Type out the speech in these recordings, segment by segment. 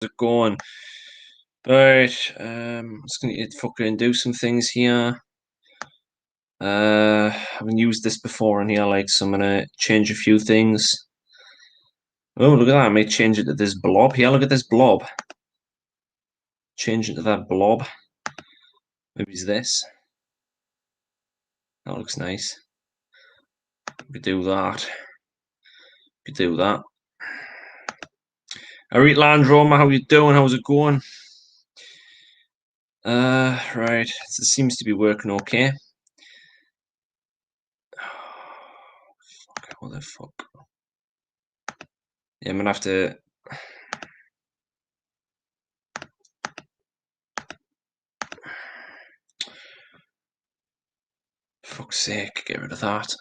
it going? Right, I'm just gonna fucking do some things here. I haven't used this before in here, like, so I'm gonna change a few things. Oh, look at that! I may change it to this blob here. Look at this blob. Change it to that blob. Maybe it's this. That looks nice. We could do that. We could do that. Alright, Land Rover, how you doing? How's it going? Right. So it seems to be working okay. Fuck, what the fuck? Yeah, I'm gonna have to. Fuck's sake, get rid of that.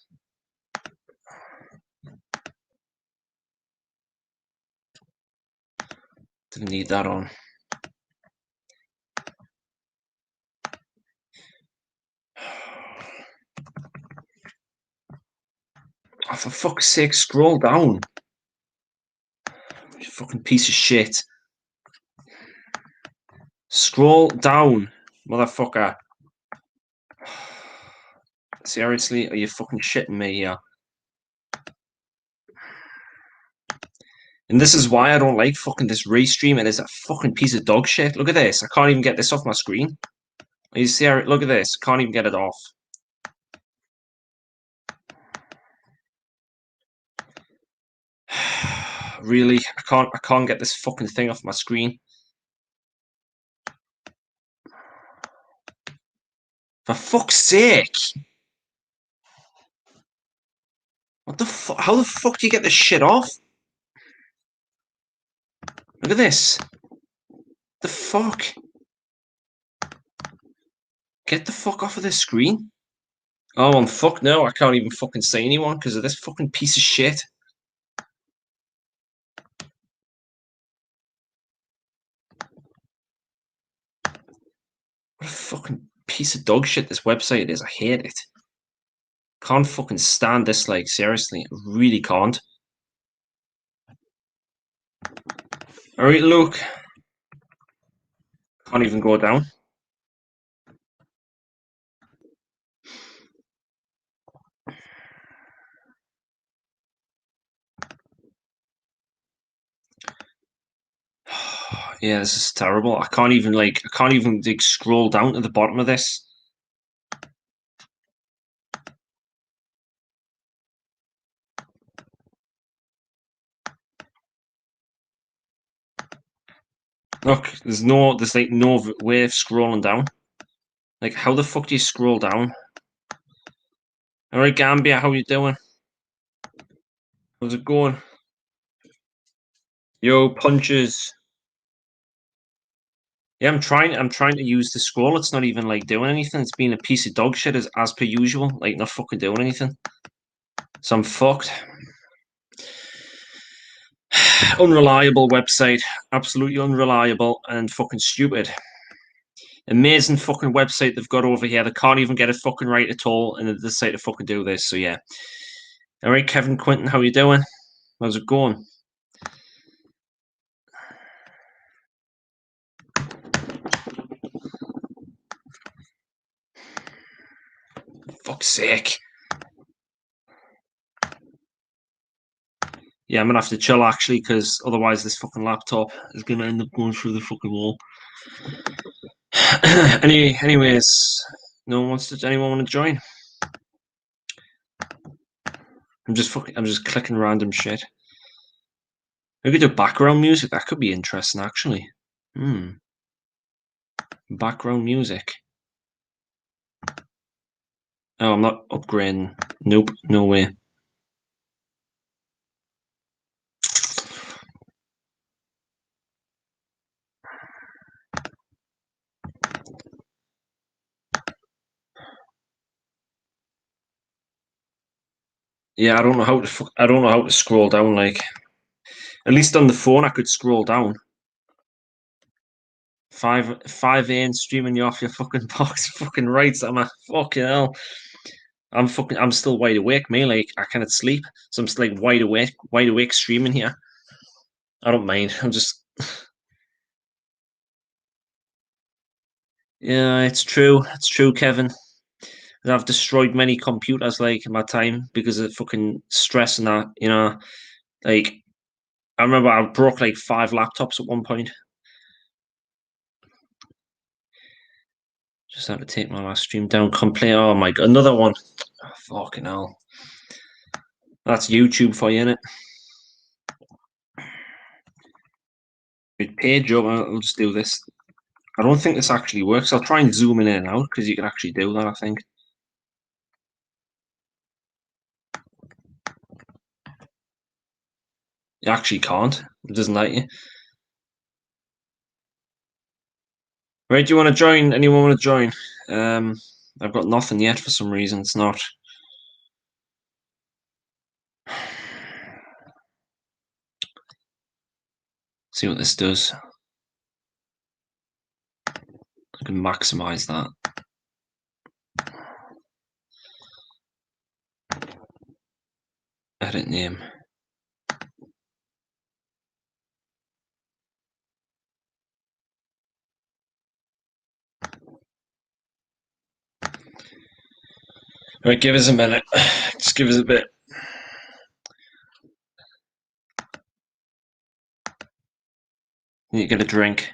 Didn't need that on. Oh, for fuck's sake, scroll down. You fucking piece of shit. Scroll down, motherfucker. Seriously, are you fucking shitting me here? And this is why I don't like fucking this restream. It is a fucking piece of dog shit. Look at this. I can't even get this off my screen. You see, look at this. Can't even get it off. Really, I can't get this fucking thing off my screen. For fuck's sake! What the fuck? How the fuck do you get this shit off? Look at this. The fuck? Get the fuck off of this screen. Oh, and fuck no, I can't even fucking say anyone because of this fucking piece of shit. What a fucking piece of dog shit this website is. I hate it. Can't fucking stand this, like, seriously. I really can't. Alright, look. Can't even go down. Yeah, this is terrible. I can't even like scroll down to the bottom of this. Look, there's like no way of scrolling down. Like, how the fuck do you scroll down? Alright, Gambia, how you doing? How's it going? Yo, punches. Yeah, I'm trying to use the scroll. It's not even like doing anything. It's being a piece of dog shit as per usual. Like, not fucking doing anything. So I'm fucked. Unreliable website. Absolutely unreliable and fucking stupid. Amazing fucking website they've got over here. They can't even get it fucking right at all, and they decide to fucking do this. So yeah. All right, Kevin Quinton, how you doing? How's it going? Fuck's sake. Yeah, I'm gonna have to chill actually, because otherwise this fucking laptop is gonna end up going through the fucking wall. Anyways, anyone want to join? I'm just clicking random shit. We could do background music. That could be interesting, actually. Background music. Oh, I'm not upgrading. Nope, no way. Yeah, I don't know how to scroll down. Like, at least on the phone, I could scroll down. 5 a.m. streaming you off your fucking box, fucking rights. I'm a fucking hell. I'm still wide awake, me. Like, I cannot sleep, so I'm still like wide awake streaming here. I don't mind. I'm just Yeah, it's true. It's true, Kevin. I've destroyed many computers like in my time because of fucking stress and that. Like I remember I broke like 5 laptops at one point. Just had to take my last stream down complete. Oh my god, another one. Oh, fucking hell. That's YouTube for you, innit? Page up. I'll just do this. I don't think this actually works. I'll try and zoom in and out because you can actually do that, I think. You actually can't. It doesn't let you. Right, do you want to join? Anyone want to join? Um, I've got nothing yet for some reason. It's not. See what this does. I can maximize that. Edit name. Right, give us a minute. Just give us a bit. You get a drink.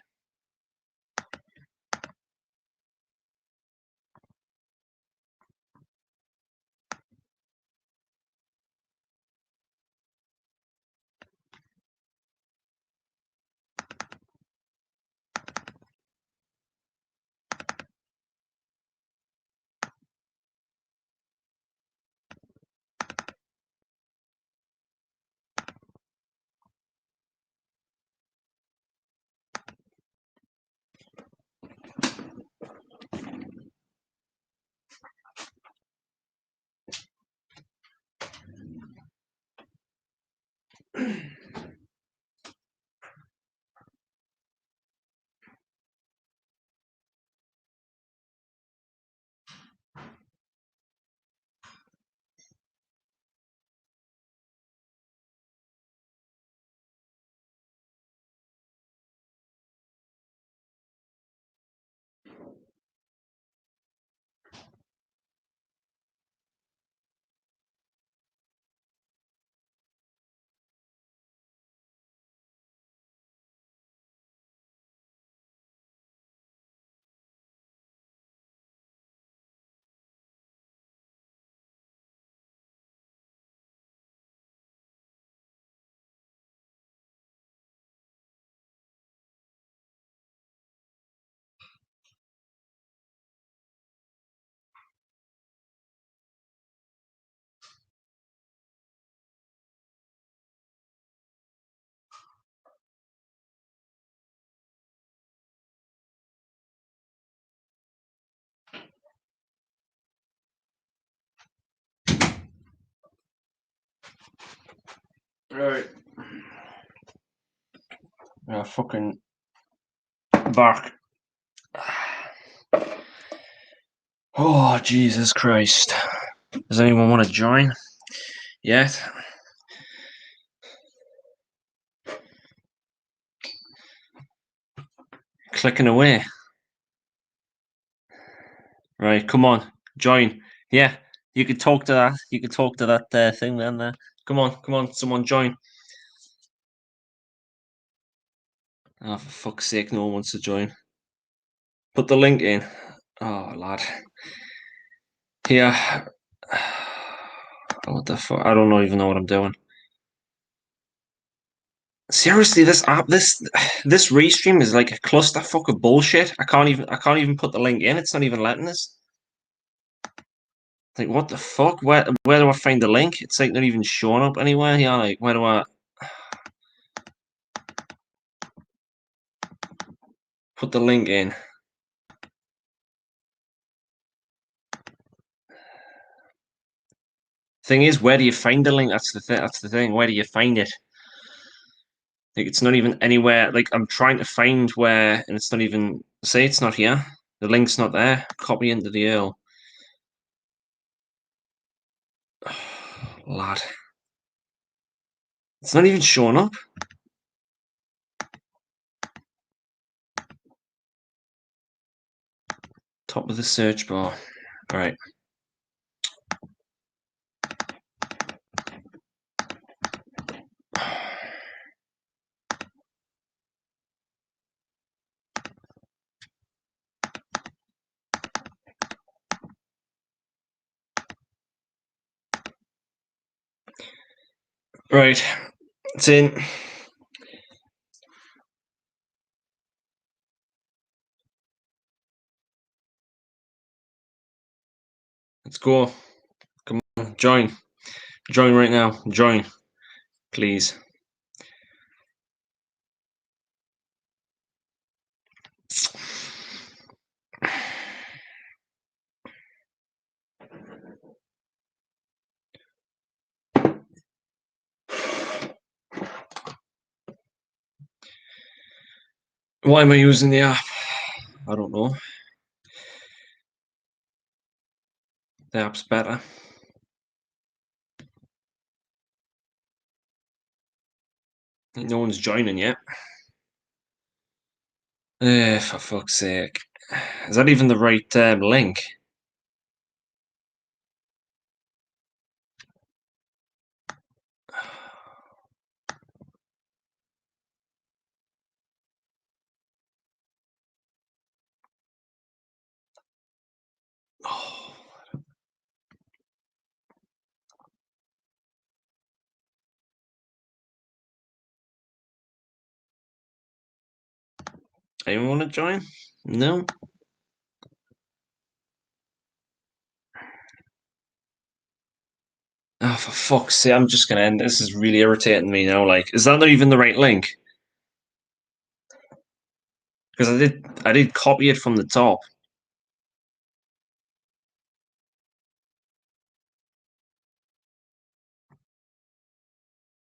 Right. Fucking back. Oh, Jesus Christ. Does anyone want to join yet? Clicking away. Right, come on, join. Yeah, you could talk to that. You could talk to that thing then. There. Come on, someone join. Oh, for fuck's sake, no one wants to join. Put the link in. Oh, lad. Here. What the fuck? I don't even know what I'm doing. Seriously, this app, this restream is like a clusterfuck of bullshit. I can't even put the link in. It's not even letting us. Like, what the fuck? Where do I find the link? It's like not even showing up anywhere here. Like, where do I put the link in? Thing is, where do you find the link? That's the thing. That's the thing. Where do you find it? Like, it's not even anywhere. Like, I'm trying to find where, and it's not even. Say it's not here. The link's not there. Copy into the URL. Lad, it's not even showing up. Top of the search bar. All right. Right. It's in. Let's go. Come on, join. Join right now. Join, please. Why am I using the app? I don't know. The app's better. No one's joining yet. For fuck's sake. Is that even the right link? Oh. Anyone want to join? No? Oh, for fuck's sake, I'm just going to end. This is really irritating me now. Like, is that not even the right link? Because I did copy it from the top.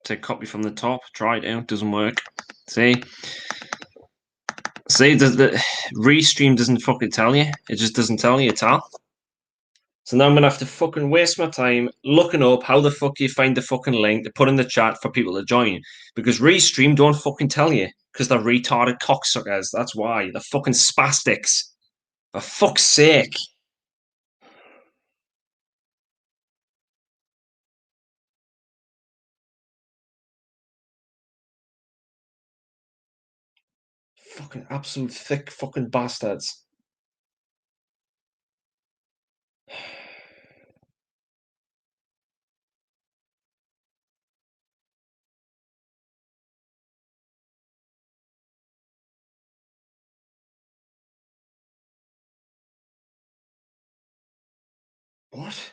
Say copy from the top. Try it out. Doesn't work. See? See, the restream doesn't fucking tell you. It just doesn't tell you at all. So now I'm gonna have to fucking waste my time looking up how the fuck you find the fucking link to put in the chat for people to join. Because Restream don't fucking tell you. Because they're retarded cocksuckers. That's why. They're fucking spastics. For fuck's sake. Fucking absolute thick fucking bastards. What?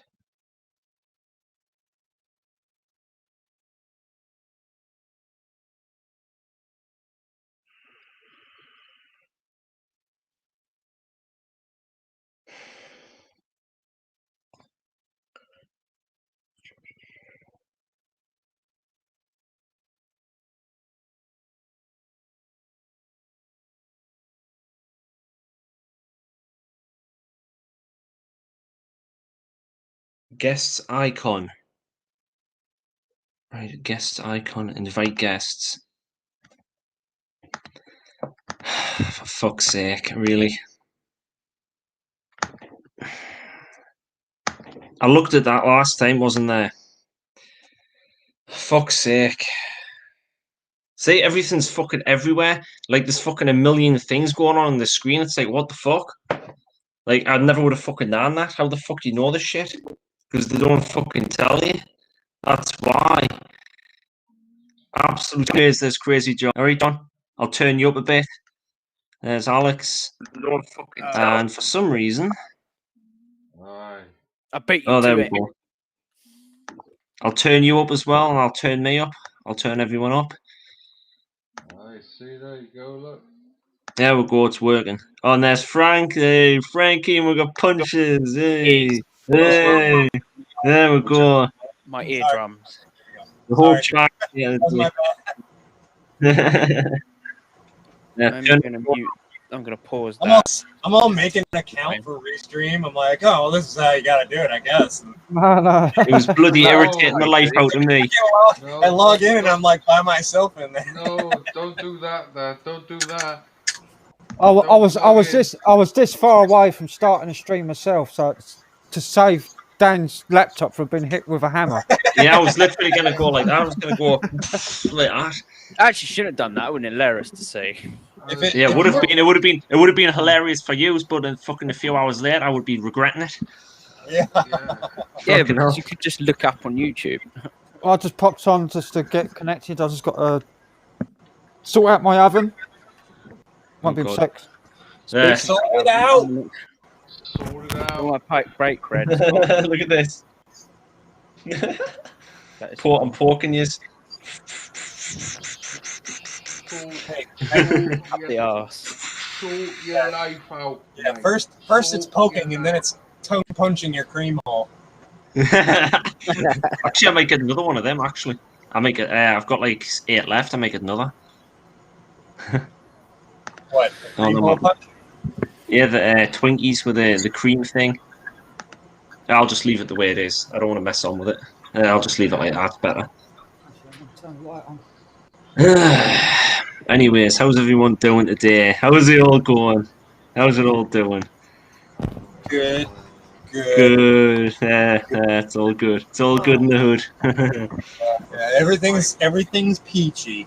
Guests icon. Right, guests icon. Invite guests. For fuck's sake, really. I looked at that last time, wasn't there? Fuck's sake. See, everything's fucking everywhere. Like, there's fucking a million things going on the screen. It's like, what the fuck? Like, I never would have fucking known that. How the fuck do you know this shit? Because they don't fucking tell you. That's why. Absolutely crazy, this crazy job. All right, Don, I'll turn you up a bit. There's Alex. They don't fucking tell. And for some reason... I beat you Oh, there to we it. go. I'll turn you up as well, and I'll turn me up. I'll turn everyone up. I see, there you go, look. There we go, it's working. Oh, and there's Frank. Hey, Frankie, and we got punches. Hey, hey. There we go. My eardrums. The whole track. Yeah. I'm gonna pause that. I'm all making an account for Restream. I'm like, oh, well, this is how you gotta do it, I guess. No. It was bloody irritating the life out of me. I log in and I'm like by myself in there. No, don't do that, Dad. Don't do that. I was this far away from starting a stream myself, so it's to save Dan's laptop from being hit with a hammer. Yeah, I was literally gonna go like that. I was gonna go like that. I actually should have done that. It would have been hilarious to see. Yeah, it would have been. It would have been hilarious for you, but in fucking a few hours later, I would be regretting it. Yeah. Yeah, Fucking because hell. you could just look up on YouTube. I just popped on just to get connected. I just got to sort out my oven. Won't be a God. sec. Yeah. Sort it out. Sort it All out. my break bread. Look at this. That is I'm porking you. up the arse. Sort your life out. Yeah. mate. First it's poking, and then it's tongue punching your cream hole. Actually, I might get another one of them. Actually, I make it. I've got like 8 left. I make it another. What? Oh, Cream no, hole punch? Yeah, the Twinkies with the cream thing. I'll just leave it the way it is. I don't want to mess on with it. I'll just leave it like that. It's better. Anyways, how's everyone doing today? How's it all going? How's it all doing? Good. Good. It's all good. It's all good in the hood. Yeah, everything's peachy.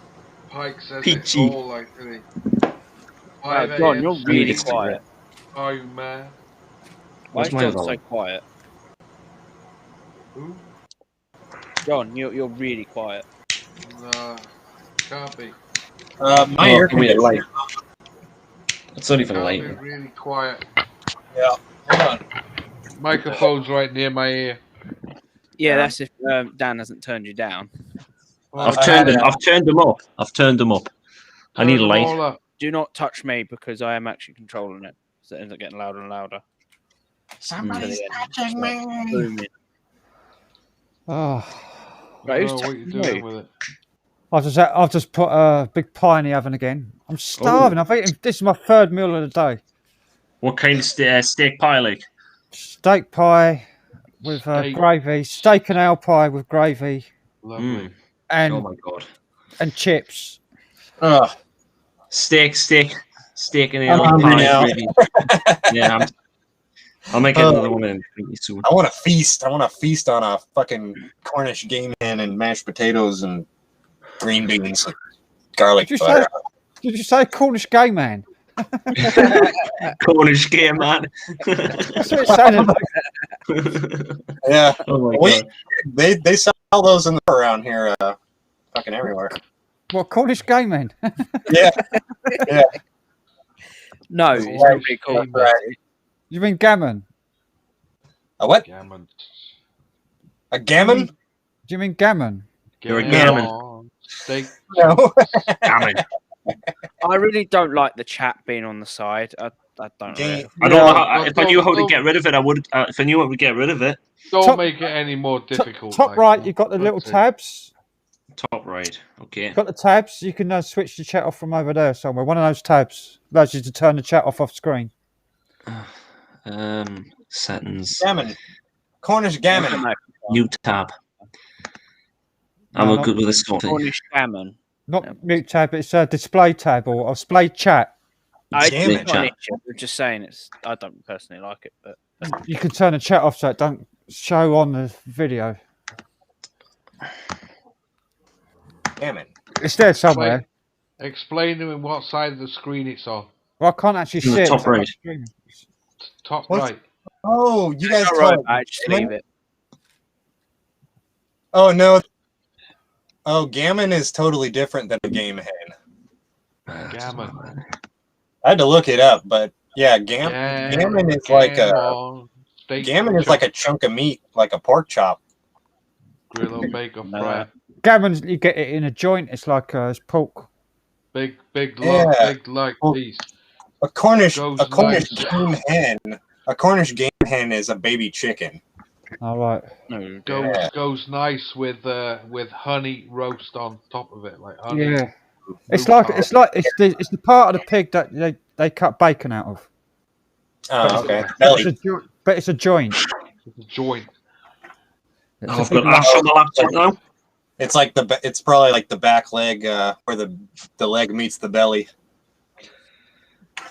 Pike says Peachy. it all like really. Wow, John, you're really It's quiet. Oh man. Why is What's my John other so one? quiet? Who? John, you're really quiet. Nah. Can't be. My air conditioner. It's not even Can't late. be really quiet. Yeah. Hold on. Microphone's right near my ear. Yeah, that's if Dan hasn't turned you down. I've turned them up. I've turned them up. I need a Turn them light. all up. Do not touch me because I am actually controlling it. So it ends up getting louder and louder. Somebody's touching me. Oh, Right, I who's don't know what you're touching doing you? with it. I've just put a big pie in the oven again. I'm starving. I've eaten. This is my third meal of the day. What kind of steak pie like? Steak pie with Steak. gravy. Steak and ale pie with gravy Lovely. Oh and my god. chips. Steak and I'm ale hungry pie. now. Really. Yeah, I'll make another one in soon. I want to feast. I want to feast on a fucking Cornish game hen and mashed potatoes and green beans and garlic butter. Did you say Cornish gay man? Cornish game man. That's what it sounded like. Yeah. Oh my We- god. They sell those in the around here, fucking everywhere. What, Cornish gay man? Yeah. No, it's not really cool. Right. You mean gammon? A what? Gammon. A gammon? Do you mean gammon? You're a gammon. Steak. No. Gammon. I really don't like the chat being on the side. I don't know. I don't know how, if I knew how to get rid of it, I would. If I knew how to get rid of it. Don't Top- make it any more difficult. Top like right, that. you've got the little That's it. tabs. Top right. Okay. Got the tabs. You can switch the chat off from over there somewhere. One of those tabs allows you to turn the chat off screen. Settings. Gammon. Cornish gammon. New tab. I'm No, good with this sort of thing. Cornish gammon. Not mute tab, it's a display tab or display chat. I Damn do it. not I'm just saying it's. I don't personally like it, but You can turn the chat off so it don't show on the video. Gammon. It's there somewhere. Explain to him what side of the screen it's on. Well, I can't actually In the see it. top so I'm right. streaming. Top What's- right. Oh, you guys all call right, it I just gammon? leave it. Oh, no. Oh, gammon is totally different than a game hen. Gammon. I had to look it up, but yeah, gammon is like a steak gammon is like a chunk of meat, like a pork chop. grill or bake or fry. Gammon, you get it in a joint. It's like it's pork. Big Yeah. like Well, piece. A Cornish Goes Cornish nice. game hen. A Cornish game hen is a baby chicken. All right. No, Goes nice with honey roast on top of it, like honey. Yeah. It's the part of the pig that they cut bacon out of. Oh, okay. But it's a joint. It's a joint. It's Oh, a I've big got Ash on the laptop now. It's like it's probably like the back leg where the leg meets the belly.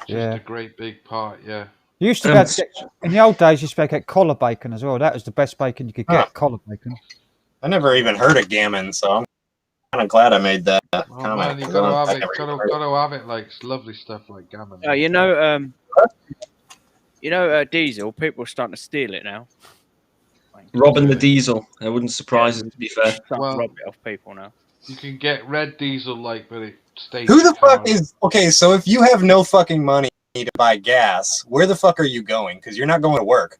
Just a great big part, yeah. You used to be able to get, in the old days, you used to be able to get collar bacon as well. That was the best bacon you could get, collar bacon. I never even heard of gammon, so I'm kind of glad I made that Oh comment. man, you 'cause I gotta don't- have I it. never even heard of it. Gotta have it like lovely stuff like gammon. Diesel. People are starting to steal it now. Robbing the diesel. It wouldn't surprise us, to be fair. Starting to rob it off people now. You can get red diesel like, but it stays. Who the fuck is okay? So if you have no fucking money to buy gas, where the fuck are you going? Because you're not going to work,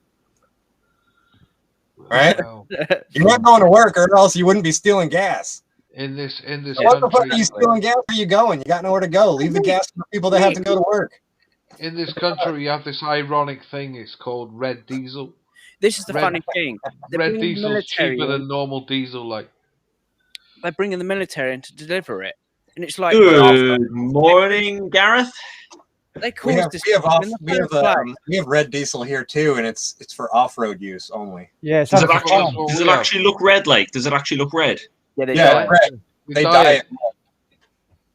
right? Well, You're not going to work, or else you wouldn't be stealing gas. in this What the fuck country, are you stealing gas? Where are you going? You got nowhere to go. Leave the gas for the people that have to go to work. in this country, you have this ironic thing. It's called red diesel. This is the funny thing. They're Red bringing the diesel is military cheaper in. than normal diesel. Like, They're bringing the military in to deliver it, and it's like Good morning, Gareth. they We caused have this. we have red diesel here too, and it's for off-road use only. Yeah, it's Does it only for actually, farm. Well, does we it have- actually look red? Like, does it actually look red? Yeah, they Yeah, die. red. They dye it.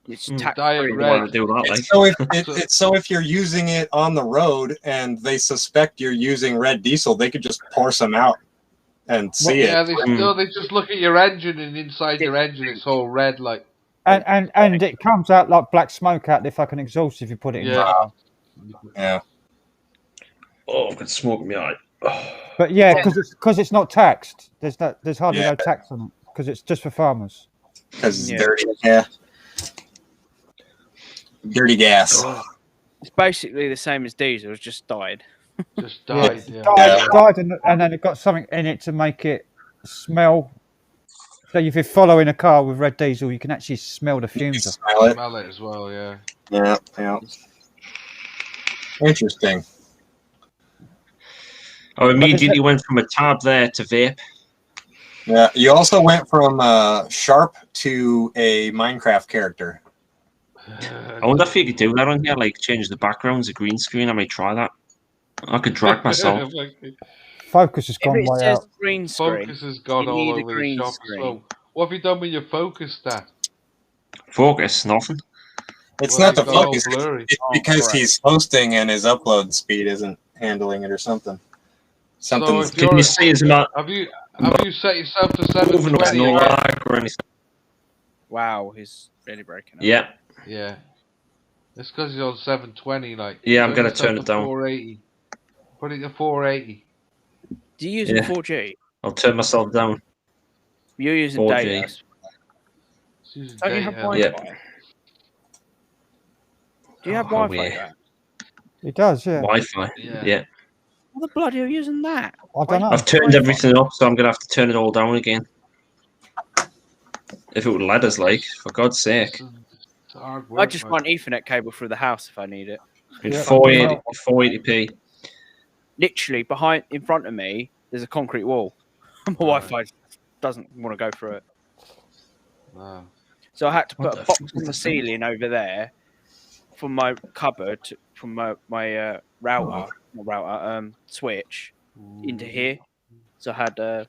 It's Mm. tax Dye it free. I red. want to do that. Like, It's so if it's so if you're using it on the road and they suspect you're using red diesel, they could just pour some out and see yeah, it. they just look at your engine, and inside your engine, it's all red. Like, And it comes out like black smoke out the fucking exhaust if you put it in. yeah. Yeah. oh, I've got smoke in my eye. Oh. But yeah, because it's not taxed. There's hardly Yeah. no tax on it because it's just for farmers. Because it's Yeah. dirty. Yeah. Dirty gas. It's basically the same as diesel. It's just dyed. Just died. Yeah. Died and then it got something in it to make it smell. So if you're following a car with red diesel, you can actually smell the You can fumes. smell it. Smell it as well. Yeah. Yeah. Yeah. Interesting. I immediately went from a tab there to vape. Yeah. You also went from Sharp to a Minecraft character. I wonder if you could do that on here, like change the backgrounds to green screen. I might try that. I could drag myself. Focus has If gone it way says out. green screen, Focus has gone you all need a over the green shop as screen. well. What have you done with your focus stat? Focus, nothing. It's Well, not the it's all focus. blurry. It's Oh, because correct. he's hosting and his upload speed isn't handling it or something. Something's if Can you're you see his amount have you set yourself to moving up 720? no again? lag or anything? wow, he's really breaking up. Yeah. Yeah. It's because he's on 720. Like, Yeah, I'm put gonna yourself turn to it down. 480. Put it to 480. Do you use Yeah. a 4G? I'll turn myself down. You're using 4G. data. It's using Don't you have data. Wi-Fi? Yeah. Do you have Oh, Wi-Fi? yeah. There? It does, yeah. Wi-Fi. Yeah. Yeah. What the bloody are you using that? I don't know. I've turned everything up, so I'm gonna have to turn it all down again. If it would let us, like, for God's sake. It's hard I work, just man. want Ethernet cable through the house if I need it. In Yeah. 480p. Literally in front of me, there's a concrete wall. My Wi-Fi doesn't want to go through it. No. So I had to What put a the box fuck on is the this? ceiling over there from my cupboard, from my router switch into here. So I had so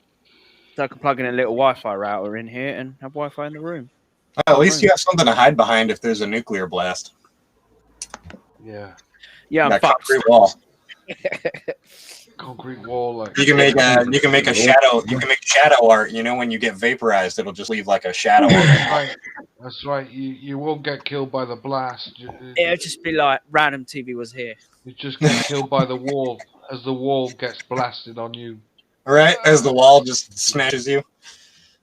I could plug in a little Wi-Fi router in here and have Wi-Fi in the room. Well, at least you have something to hide behind if there's a nuclear blast. Yeah. Yeah, I'm That fucked. concrete wall. Concrete wall. Like, You can make a shadow. You can make shadow art. You know, when you get vaporized, it'll just leave like a shadow. Right. That's right. You won't get killed by the blast. It'll just be like random TV was here. You just get killed by the wall as the wall gets blasted on you. Right as the wall just smashes you.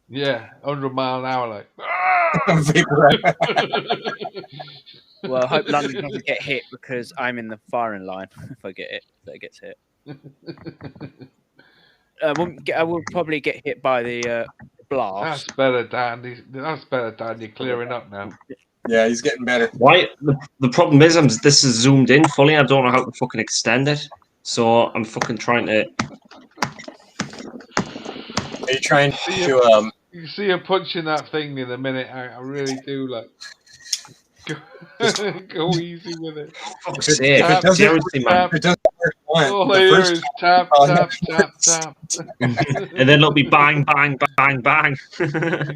Yeah, 100 mile an hour, like. Vaporized. Well, I hope London doesn't get hit because I'm in the firing line if I get it. If it gets hit. I will probably get hit by the blast. That's better, Dan. That's better, Dan. You're clearing up now. Yeah, he's getting better. Why? The problem is, this is zoomed in fully. I don't know how to fucking extend it. So I'm fucking trying to. Are you trying to You see him punching that thing in a minute. I really do like. Go easy with it. Fuck's sake, Tap, seriously, man. tap. If it doesn't work once, All the I hear first is tap, Oh, tap, yeah. tap, tap. And then it'll be bang, bang, bang, bang.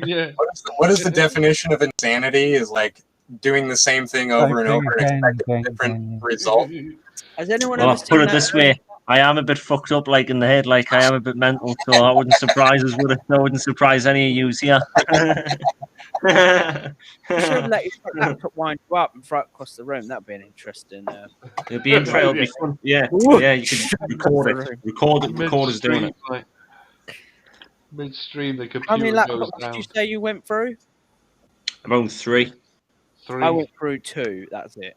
Yeah. What is the definition of insanity? Is like doing the same thing over and over and expecting a different result. Has anyone Well, ever I'll seen put it that? this way. I am a bit fucked up, like in the head, like I am a bit mental, so I wouldn't surprise us with it. I wouldn't surprise any of yous here. You should let your laptop wind you up and throw it across the room. That'd be an interesting. It'll be interesting. It'll be fun. Yeah, yeah. You can record it. Record us doing it. Like, midstream, the How many computer goes laptops did down. you say you went through? Around 3. 3. I went through 2. That's it.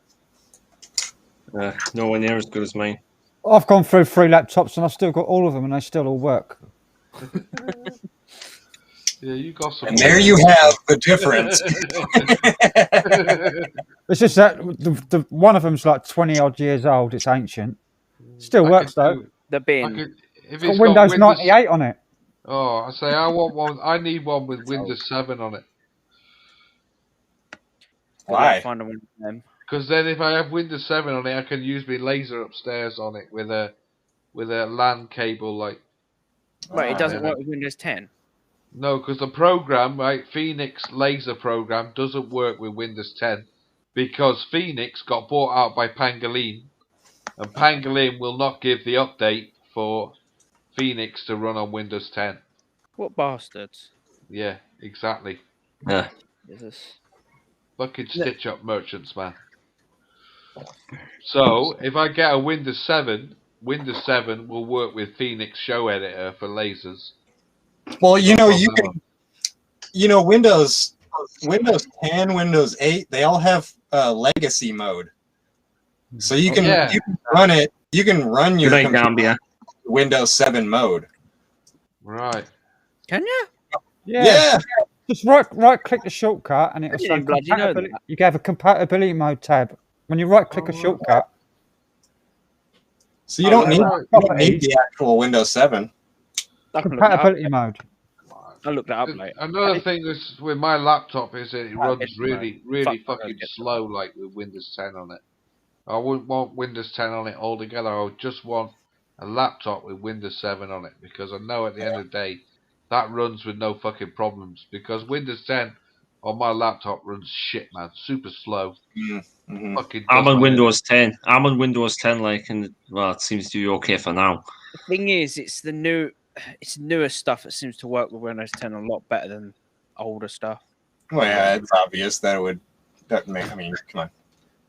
Nowhere near as good as mine. I've gone through 3 laptops and I've still got all of them and they still all work. Yeah, you got some. And there you have the difference. It's just that the one of them's like 20 odd years old. It's ancient. Still works though. The bin. If It's it's got Windows 98 on it. Oh, I say I want one. I need one with Windows 7 on it. Why? Find one of them. Because then, if I have Windows 7 on it, I can use my laser upstairs on it with a LAN cable. Like, Wait, it doesn't work with Windows 10. no, because the program, right, Phoenix Laser program, doesn't work with Windows 10 because Phoenix got bought out by Pangolin, and Pangolin will not give the update for Phoenix to run on Windows 10. What bastards? Yeah, exactly. Yeah. Jesus. Fucking stitch up merchants, man. So, if I get a Windows 7 will work with Phoenix Show Editor for lasers. Well, you know, Windows 10, Windows 8, they all have legacy mode. So you can run it. You can run your computer Windows 7 mode. Right. Can you? Yeah. Just right click the shortcut and it'll say compatibility. You can have a compatibility mode tab. When you right click a shortcut. So you don't need the actual Windows 7. Compatibility mode. I'll look that up later. Another thing is with my laptop is that it runs really fucking slow, like with Windows 10 on it. I wouldn't want Windows 10 on it altogether. I would just want a laptop with Windows 7 on it, because I know at the end of the day that runs with no fucking problems, because Windows 10 on my laptop runs shit, man. Super slow. Mm-hmm. I'm on Windows 10. I'm on Windows 10, like, and well, it seems to be okay for now. The thing is, it's newer stuff that seems to work with Windows 10 a lot better than older stuff. Well, yeah, it's obvious that it would. I mean, come on.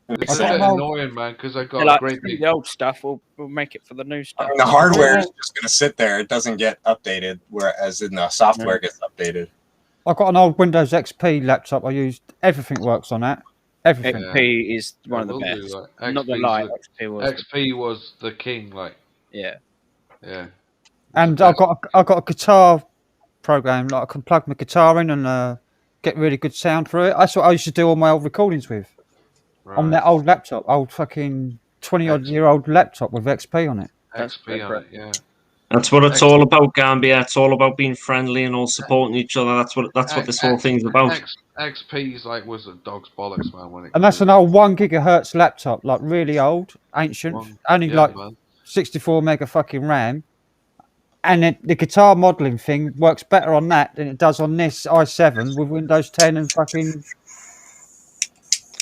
It's a bit annoying, man, because I got like, a great big. The old stuff will make it for the new stuff. I mean, the hardware is just going to sit there; it doesn't get updated, whereas in the software gets updated. I've got an old Windows XP laptop. I used everything works on that. Everything. XP is one of the best. Like, not the light. XP was the king, like. Yeah. And I've got a guitar program. Like I can plug my guitar in and get really good sound through it. That's what I used to do all my old recordings with. Right. On that old laptop, old fucking 20-odd-year-old laptop with XP on it. XP on it, yeah. That's what it's all about, Gambia. It's all about being friendly and all supporting each other. That's what this whole thing's about. XP's like was a dog's bollocks, man. When it and that's an old 1 gigahertz laptop, like really old, ancient, only like 64 mega fucking RAM. And the guitar modelling thing works better on that than it does on this i7 with Windows 10 and fucking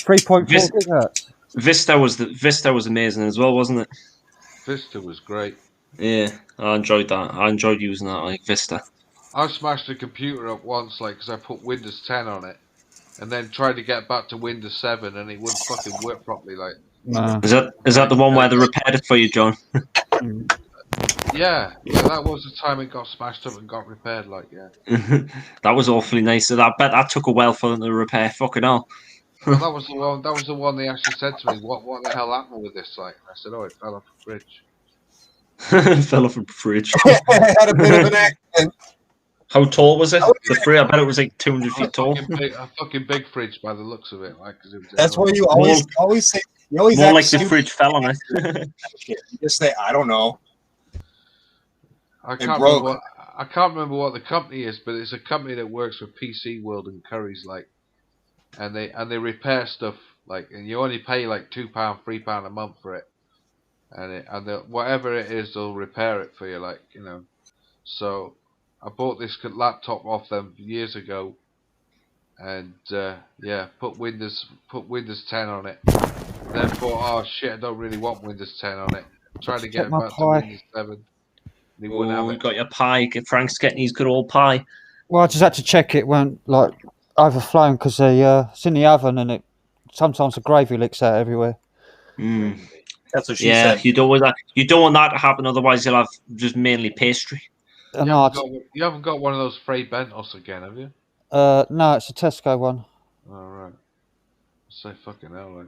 3.4 gigahertz. Vista was amazing as well, wasn't it? Vista was great. Yeah, I enjoyed that. I enjoyed using that, like Vista. I smashed the computer up once, like, because I put Windows 10 on it, and then tried to get back to Windows 7, and it wouldn't fucking work properly, like. No. Is that the one where they repaired it for you, John? Yeah, that was the time it got smashed up and got repaired, like, yeah. That was awfully nice. I bet that took a while for them to repair. Fucking hell. Well, that was the one they actually said to me, what the hell happened with this, like? I said, it fell off the fridge. Fell off a fridge. Had a bit of an accident. How tall was it? The fridge, I bet it was like 200 feet tall. A fucking big fridge by the looks of it, like. Cause it was That's why you always say. You always more like the fridge fell on it. You just say, I don't know. I can't remember what the company is, but it's a company that works for PC World and Curry's, like, and they repair stuff, like, and you only pay like £2, £3 a month for it, and whatever it is, they'll repair it for you, like, you know. So I bought this laptop off them years ago, and yeah, put Windows 10 on it. Then thought, oh shit, I don't really want Windows 10 on it. Tried to get it back to Windows 7. He wouldn't have Oh, it. you got your pie. Frank's getting his good old pie. Well, I just had to check it weren't like overflowing because it's in the oven and sometimes the gravy leaks out everywhere. Mm. That's what she Yeah, said. you don't want that. You don't want that to happen. Otherwise, you'll have just mainly pastry. You haven't got one of those free bentos again, have you? No, it's a Tesco one. All right. So fucking hell, like.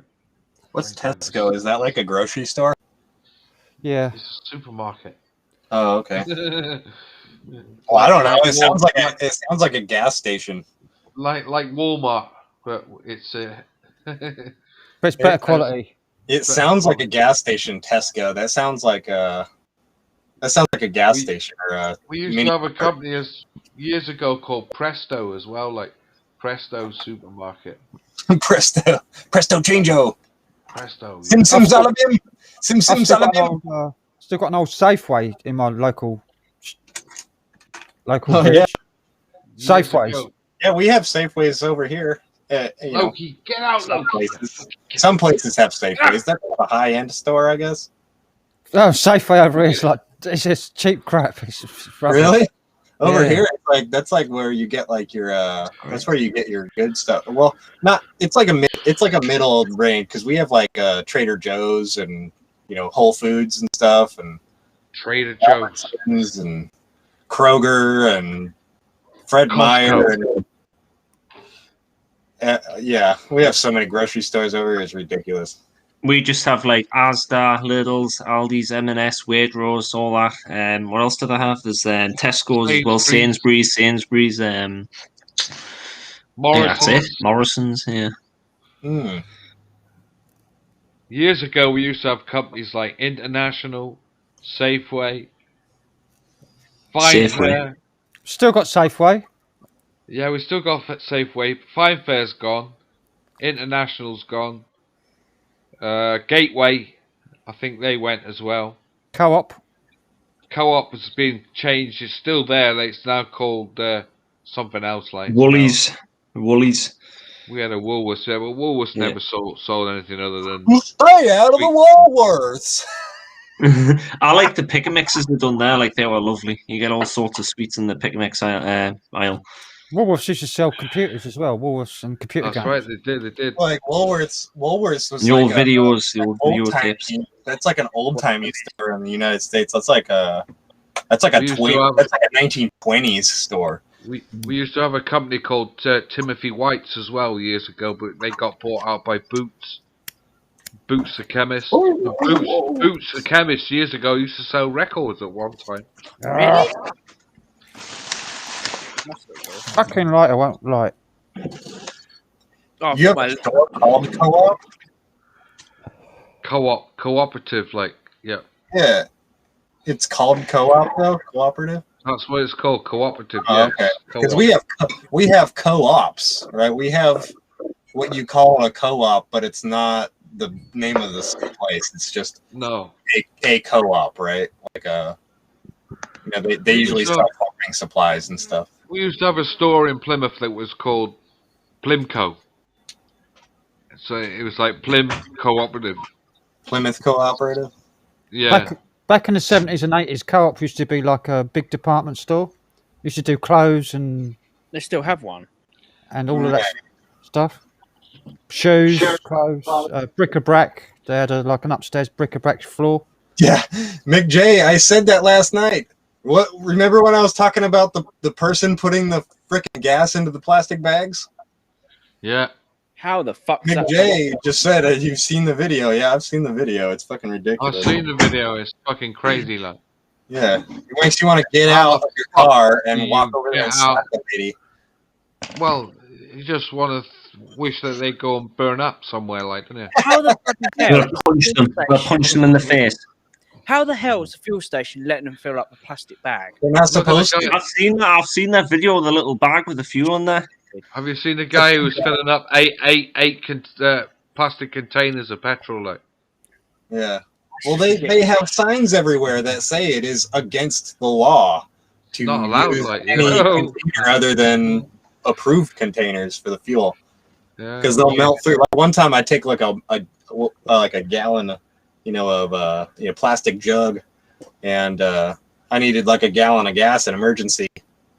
What's Tesco? Is that like a grocery store? Yeah. It's a supermarket. Oh, okay. Well, I don't know. It sounds like a gas station. Like Walmart, but it's But it's better quality. It sounds like a gas station, Tesco. That sounds like a gas station or we used to have a company years ago called Presto as well, like Presto Supermarket. Presto Changeo. Presto. Sim Salabim. Sim Salabim. Still got an old Safeway in my local. Oh, yeah. Safeways. Yeah, we have Safeways over here. Loki, get out, Loki. Some places have Safeways. That's a high-end store, I guess. Oh, Safeway over here is like it's just cheap crap. It's really? Over here, it's like that's like where you get like your that's where you get your good stuff. Well, not it's like a middle range because we have like Trader Joe's and Whole Foods and stuff and Trader Joe's and Kroger and Fred Meyer and yeah, we have so many grocery stores over here. It's ridiculous. We just have like Asda, Lidl's, Aldi's, M&S, Waitrose, all that. What else do they have? There's Tesco's as well, Sainsbury's. Morrison's. That's it. Morrison's, yeah. Years ago, we used to have companies like International, Safeway, Fine Fair. Still got Safeway. Yeah, we still got Safeway. Fine Fair's gone. International's gone. Gateway, I think they went as well. Co-op has been changed. It's still there. It's now called something else like Woolies. We had a Woolworths there, but Woolworths never sold anything other than stay out of the Woolworths. I like the pick and mixes they've done there. Like they were lovely. You get all sorts of sweets in the pick and mix aisle. Woolworths used to sell computers as well. Woolworths and computer games. That's right, they did. Like Woolworths was the old videos, the old video tapes. That's like an old timey store in the United States. That's like a 1920s store. We used to have a company called Timothy White's as well years ago, but they got bought out by Boots. Boots the chemist. Boots the chemist years ago used to sell records at one time. Really? Fucking right, I won't lie. Oh, you have a store called Co-op? Cooperative, like, yeah. Yeah. It's called Co-op, though? Cooperative? That's what it's called, cooperative, yes. Okay. Because we have co-ops, right? We have what you call a co-op, but it's not the name of this place. It's just a co-op, right? Like they usually sell farming supplies and stuff. We used to have a store in Plymouth that was called Plimco. So it was like Plim Cooperative. Plymouth Cooperative? Yeah. Back in the 70s and 80s, Co-op used to be like a big department store. Used to do clothes and... They still have one. And all of that stuff. Shoes, clothes, bric-a-brac. They had like an upstairs bric-a-brac floor. Yeah. Mick J, I said that last night. What? Remember when I was talking about the person putting the frickin' gas into the plastic bags? Yeah. How the fuck? Mick J just said you've seen the video. Yeah, I've seen the video. It's fucking ridiculous. I've seen the video. It's fucking crazy, like. Yeah, it makes you want to get out of your car and walk over there and slap the lady. Well, you just want to wish that they go and burn up somewhere, like, don't you? How the fuck is that? Punch them in the face. How the hell is the fuel station letting them fill up a plastic bag? They're not supposed to. I've seen that video of the little bag with the fuel in there. Have you seen the guy who was filling up eight plastic containers of petrol? Like, yeah. Well, they have signs everywhere that say it is against the law to not allowed, use like, any container other than approved containers for the fuel because Yeah. they'll melt through. Like one time I take like a gallon, of plastic jug, and I needed like a gallon of gas in emergency,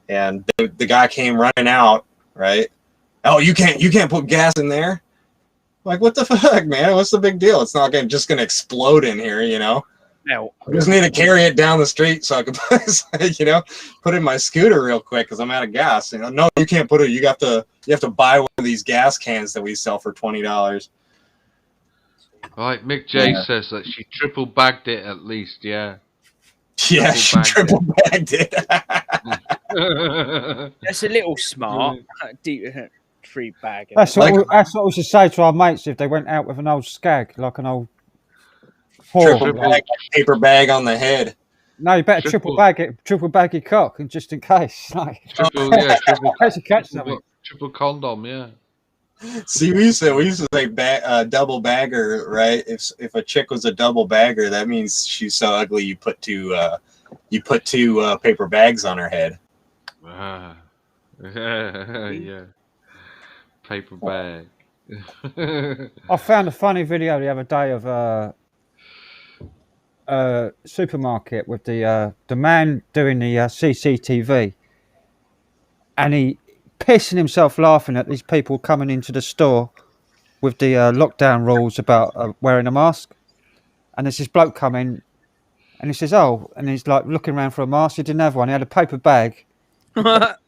and the guy came running out. Right? Oh, you can't put gas in there. Like, what the fuck, man? What's the big deal? It's not just gonna explode in here, No. I just need to carry it down the street so I can, put in my scooter real quick because I'm out of gas. No, you can't put it. You have to buy one of these gas cans that we sell for $20. Right, Mick J says that she triple bagged it at least. Yeah. Yeah, she triple bagged it. That's a little smart. Deep free bag. That's what we should say to our mates if they went out with an old skag, like an old paper bag on the head. No, you better triple bag your cock, and just in case, like triple catch something. Triple condom, yeah. See, we used to say double bagger, right? If a chick was a double bagger, that means she's so ugly you put two paper bags on her head. Yeah. Paper bag. I found a funny video the other day of a supermarket with the man doing the CCTV, and he pissing himself laughing at these people coming into the store with the lockdown rules about wearing a mask. And there's this bloke coming, and he says, "Oh," and he's like looking around for a mask. He didn't have one. He had a paper bag.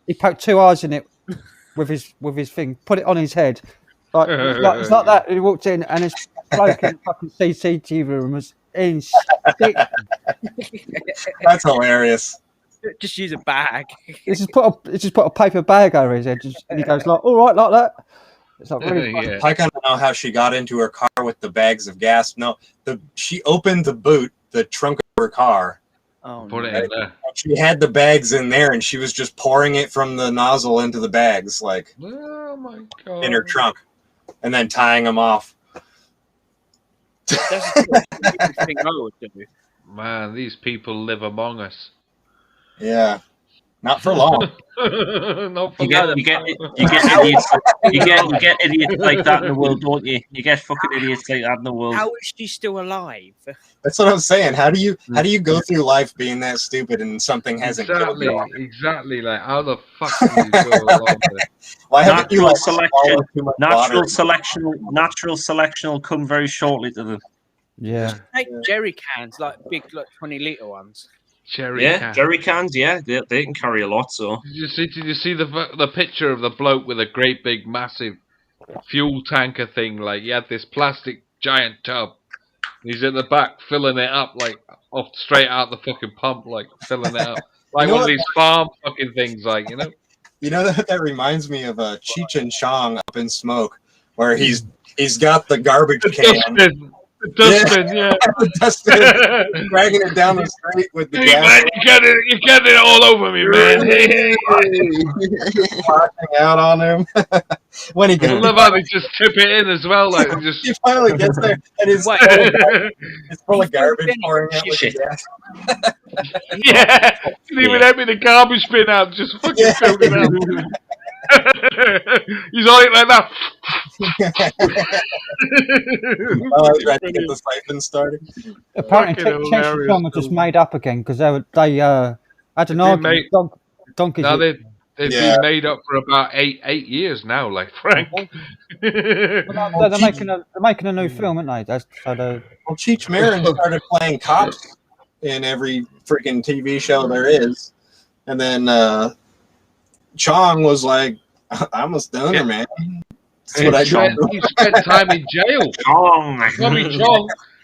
He poked 2 eyes in it with his thing, put it on his head. It's like that. He walked in, and his bloke in the fucking CCTV room was in stick. That's hilarious. Just use a bag. He just put a paper bag over his head, and he goes like, "All right, like that." It's like really funny. I kind of know how she got into her car with the bags of gas. No, she opened the trunk of her car. Oh, put it in there. She had the bags in there, and she was just pouring it from the nozzle into the bags, like oh my God. in her trunk, and then tying them off. That's the thing I would do. Man, these people live among us. Yeah, not for long. Not for you get idiots like that in the world, don't you? You get fucking idiots like that in the world. How is she still alive? That's what I'm saying. How do you go through life being that stupid and something hasn't killed you? Exactly. Like how the fuck can you go along with it? Why haven't you natural selection will come very shortly to them. Yeah. Like jerry cans, like big, like 20-litre ones. Jerry cans, yeah, they can carry a lot. So did you see the picture of the bloke with a great big massive fuel tanker thing? Like he had this plastic giant tub. He's in the back filling it up, like off straight out the fucking pump, like filling it up, like one of these farm fucking things, like You know that reminds me of Cheech and Chong Up in Smoke, where he's got the garbage can. The dustbin, yeah. The dustbin, dragging it down the street with the gas. Man, you get it all over me, man. Walking out on him. When he gets, I love how they just tip it in as well. Like just he finally gets there, and it's full of garbage pouring out with the gas. Yeah, didn't even let me the garbage bin out. Just fucking filled it out. He's on it like that. Right to get the siphon started. Apparently, Cheech and Chong were just made up again because they had an argument. Donkeys. No, they've been made up for about eight years now. Like Frank. They're making a new film, aren't they? Well, Cheech Marin started playing cops in every freaking TV show there is, and then Chong was like, "I'm a stoner, man." That's what he spent time in jail.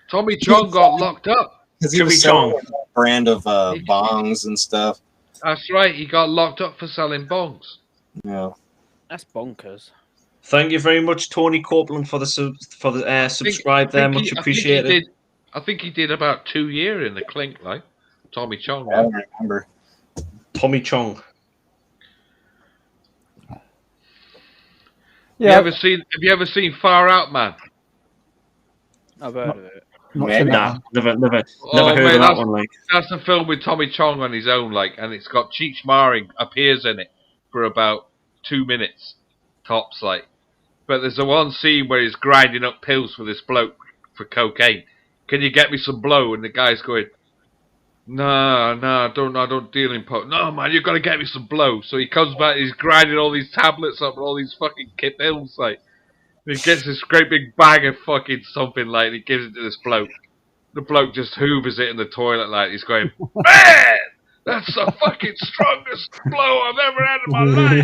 Tommy Chong got locked up because he was selling a brand of bongs and stuff. That's right. He got locked up for selling bongs. Yeah, that's bonkers. Thank you very much, Tony Copeland, for the subscribe there. Much appreciated. I think he did about 2 years in the clink, like Tommy Chong. I don't remember. Tommy Chong. Yeah. Have you ever seen Far Out, man? I've heard of it. Nah, never heard of that one. Like that's a film with Tommy Chong on his own, like, and it's got Cheech Marin appears in it for about 2 minutes tops, like. But there's the one scene where he's grinding up pills for this bloke for cocaine. Can you get me some blow? And the guy's going, no, I don't deal in pot. No, man, you've got to get me some blow. So he comes back, he's grinding all these tablets up and all these fucking pills, like. He gets this great big bag of fucking something, like, and he gives it to this bloke. The bloke just hoovers it in the toilet, like, he's going, man, that's the fucking strongest blow I've ever had in my life.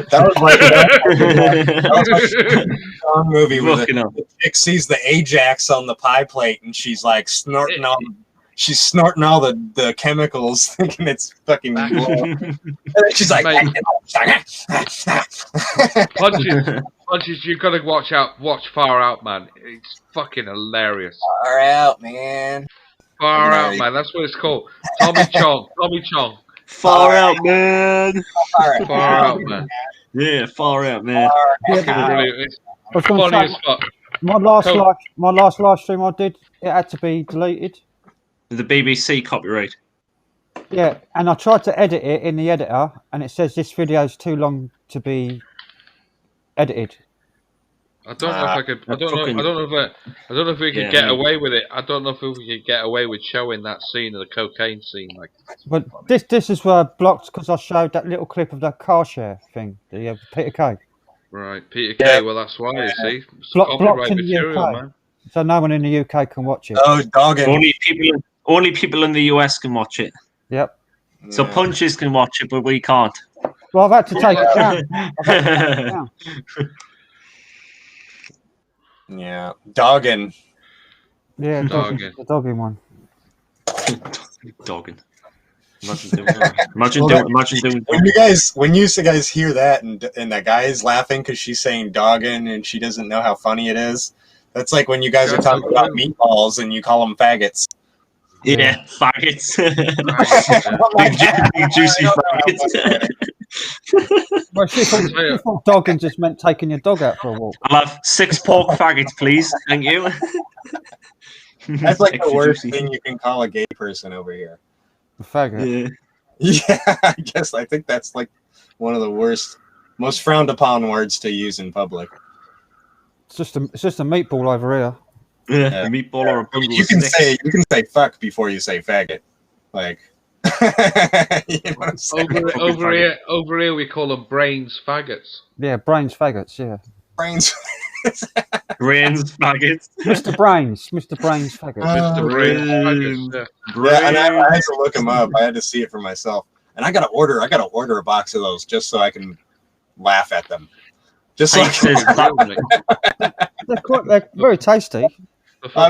That was like a song movie where the chick sees the Ajax on the pie plate and she's like snorting all the chemicals, thinking it's fucking blow. And then she's like, punches. You gotta watch Far Out, man. It's fucking hilarious. Far Out, man. Far Out, man. That's what it's called. Tommy Chong. Far Out, man. Far Out, man. Yeah, Far Out, man. It's funny as fuck. My last live stream I did, it had to be deleted. The BBC copyright. Yeah, and I tried to edit it in the editor, and it says this video is too long to be edited. I don't know if I could. I don't know if we could get away with it. I don't know if we could get away with showing that scene of the cocaine scene. Like, but this is where I blocked because I showed that little clip of that car share thing. The Peter Kay. Right, Peter Kay. Well, that's why you see. Blocked in the UK, man. So no one in the UK can watch it. Oh, dogging. Only people in the US can watch it. Yep. So punches can watch it, but we can't. Well, I've had to take it down. Yeah, dogging. Yeah, the dogging one. Dogging. Imagine doing. When you guys hear that and the guy is laughing because she's saying dogging and she doesn't know how funny it is. That's like when you guys are talking about meatballs and you call them faggots. Yeah, faggots. Big juicy faggots. Well, she thought dogging just meant taking your dog out for a walk. I'll have 6 pork faggots, please. Thank you. That's like the worst thing you can call a gay person over here. A faggot. Yeah, I think that's like one of the worst, most frowned upon words to use in public. It's just a meatball over here. Yeah, a meatball or a bundle you can say fuck before you say faggot. Like, you know what I'm saying? Over here we call them brains faggots. Yeah, brains faggots. Yeah, brains. Brains faggots. Mr. Brains faggots. Mr. Brains faggots. Yeah, and I had to look him up. I had to see it for myself. And I gotta order a box of those just so I can laugh at them. Just so they're very tasty. I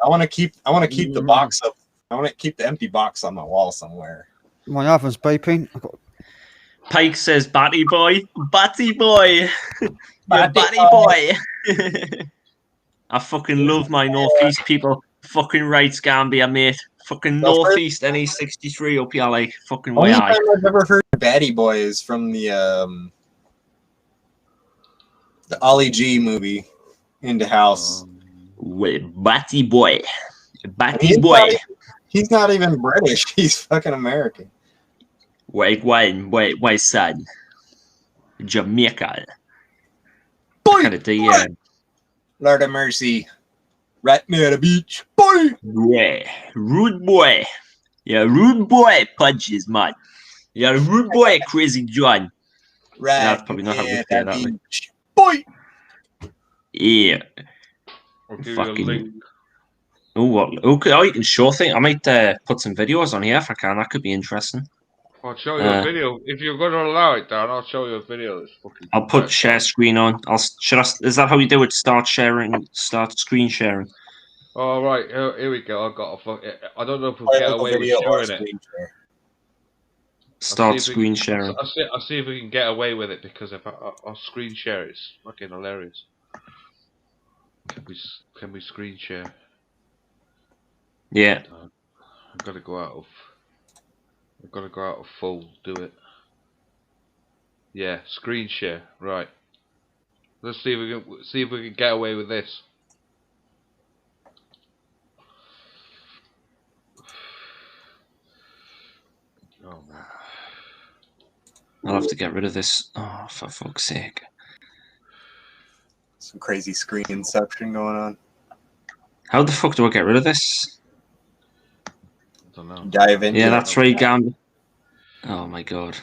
want to keep the box up. I want to keep the empty box on my wall somewhere. My oven's beeping. Pike says, "Batty boy, batty boy, batty boy." I fucking love my Northeast people. Fucking rights, Gambia, mate. Fucking Northeast NE63 up here, like fucking way high. Only time I've ever heard "Batty Boy" is from the Ollie G movie, Into House. Batty boy, batty boy. He's not even British. He's fucking American. Wait, son. Jamaica. Boy, boy. Lord of mercy. Right near the beach. Boy. Yeah, rude boy. Yeah, rude boy punches, man. Yeah, rude boy, Crazy John. Right. That's probably not how we say that. Boy. Yeah. Fucking. Oh, what? Okay, you can show thing. I might put some videos on here if I can. That could be interesting. I'll show you a video if you're going to allow it, Dan. I'll show you a video. That's fucking. I'll put share screen on. Is that how you do it? Start screen sharing. All right, here we go. I don't know if we'll get away with showing it. Start screen sharing. I'll see if we can get away with it because if I'll screen share, it's fucking hilarious. Can we screen share? Yeah. I've got to go out of full. Do it. Yeah, screen share. Right. Let's see if we can get away with this. Oh man. I'll have to get rid of this. Oh, for fuck's sake. Some crazy screen inception going on. How the fuck do I get rid of this? I don't know. Dive into Yeah, it. that's right, Gambia. Oh my god.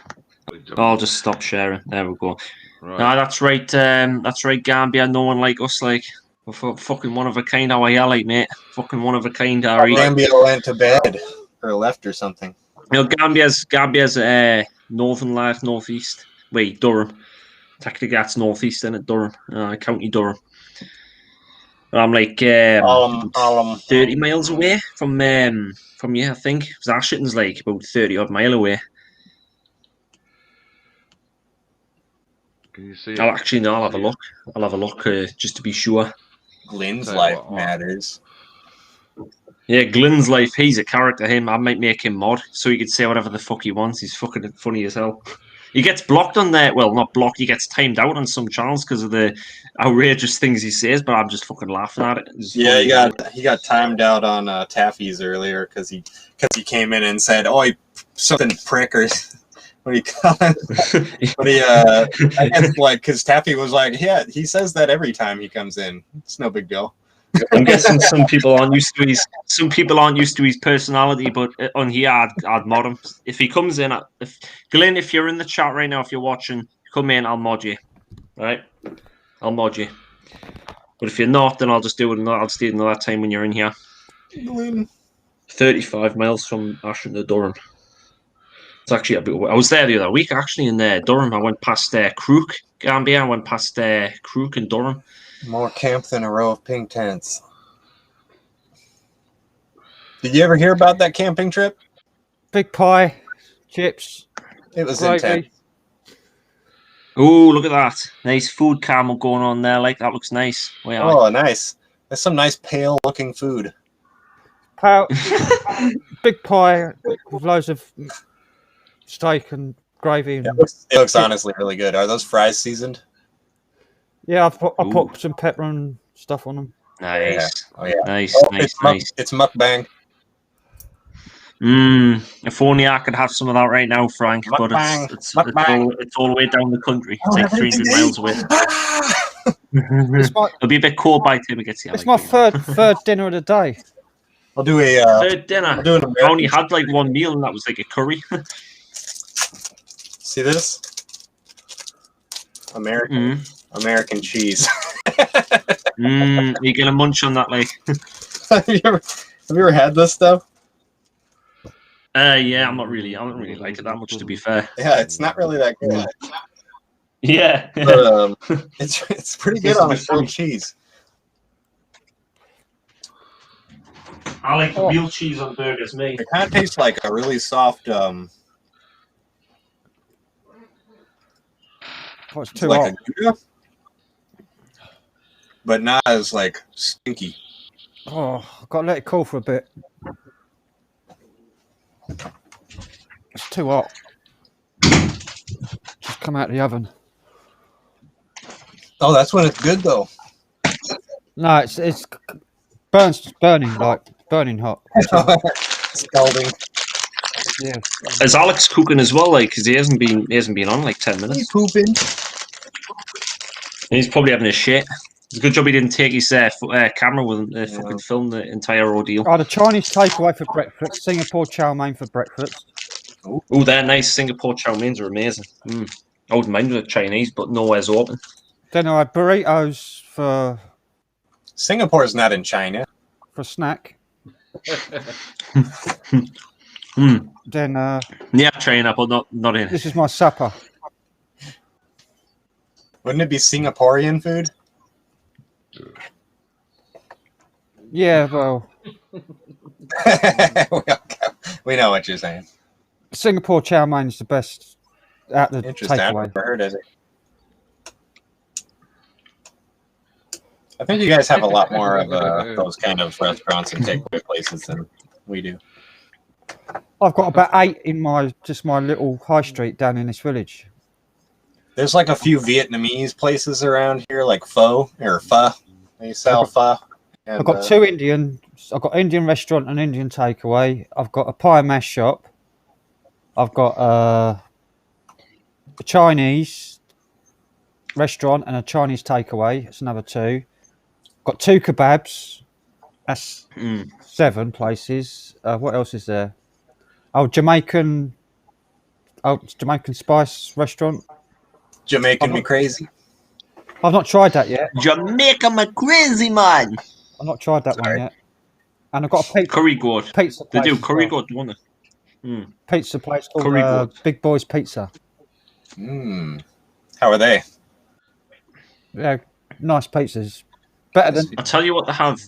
I'll just stop sharing. There we go. Right. No, that's right. That's right, Gambia. No one like us, like we're fucking one of a kind. How are you, like, mate? Fucking one of a kind, Harry. Gambia went to bed or left or something. You know, Gambia's northern life, northeast. Wait, Durham. Technically, that's northeast, isn't it? Durham, County Durham. I'm like 30 miles away from you, I think. Ashton's like about 30 odd mile away. Can you see it? I'll have a look. I'll have a look just to be sure. Glenn's life matters. Yeah, Glenn's life. He's a character. I might make him mod so he could say whatever the fuck he wants. He's fucking funny as hell. He gets blocked on there. Well, not blocked. He gets timed out on some channels because of the outrageous things he says. But I'm just fucking laughing at it. Yeah, he got timed out on Taffy's earlier because he came in and said, "Oh, something prickers." What do you call it? But I guess like because Taffy was like, "Yeah, he says that every time he comes in. It's no big deal." I'm guessing some people aren't used to his personality, but on here I'd mod him if he comes in. Glenn, if you're in the chat right now, if you're watching, come in. I'll mod you. Right, I'll mod you. But if you're not, then I'll just do it. I'll just do it another time when you're in here. Glenn. 35 miles from Ashton to Durham. It's actually a bit. I was there the other week actually in Durham. I went past Crook, Gambia. I went past Crook in Durham. More camp than a row of pink tents. Did you ever hear about that camping trip? Big pie, chips. It was intense. Oh, look at that. Nice food camel going on there. Like, that looks nice. Nice. There's some nice pale looking food. Big pie with loads of steak and gravy. And it looks honestly really good. Are those fries seasoned? Yeah, I put some pepper and stuff on them. Nice. Oh, yeah. Nice. It's mukbang. If only I could have some of that right now, Frank. But it's all the way down the country. It's like 300 miles away. It'll be a bit cold by the time it gets here. It's my third dinner of the day. I'll do a third dinner. I only had like one meal, and that was like a curry. See this? American cheese. You gonna munch on that, like? have you ever had this stuff? Yeah, I don't really like it that much, to be fair. Yeah, it's not really that good. Yeah, but it's pretty good on a grilled cheese. I like real cheese on burgers, mate. It kind of tastes like a really soft. It's too like hot. a Gouda, but not as like stinky. Oh, I've got to let it cool for a bit. It's too hot. Just come out of the oven. Oh, that's when it's good though. No, it's burning hot. Scalding. Yeah. Is Alex cooking as well? Like, because he hasn't been on like 10 minutes. He's pooping. He's probably having a shit. It's a good job he didn't take his camera with him to fucking film the entire ordeal. I had a Chinese takeaway for breakfast, Singapore chow mein for breakfast. Oh, they're nice. Singapore chow meins are amazing. I wouldn't mind with Chinese, but nowhere's open. Then I had burritos for Singapore's not in China. For snack. Then yeah, China, but not in. This is my supper. Wouldn't it be Singaporean food? Yeah, well, we know what you're saying. Singapore chow mein is the best at the Interesting. I've takeaway. never heard of it. I think you guys have a lot more of those kind of restaurants and takeaway places than we do. I've got about 8 in my little high street down in this village. There's like a few Vietnamese places around here, like Pho or Pho. They sell Pho. I've got 2 Indian. I've got Indian restaurant and Indian takeaway. I've got a pie and mash shop. I've got a Chinese restaurant and a Chinese takeaway. That's another 2. Got 2 kebabs. That's 7 places. What else is there? Jamaican spice restaurant. Jamaican me crazy. I've not tried that yet. Jamaica me crazy, man. I've not tried that one yet. And I've got a curry goat. Pizza they place do curry goat, don't they? Pizza place called Big Boy's Pizza. How are they? Yeah, nice pizzas. Better than. I'll tell you what they have.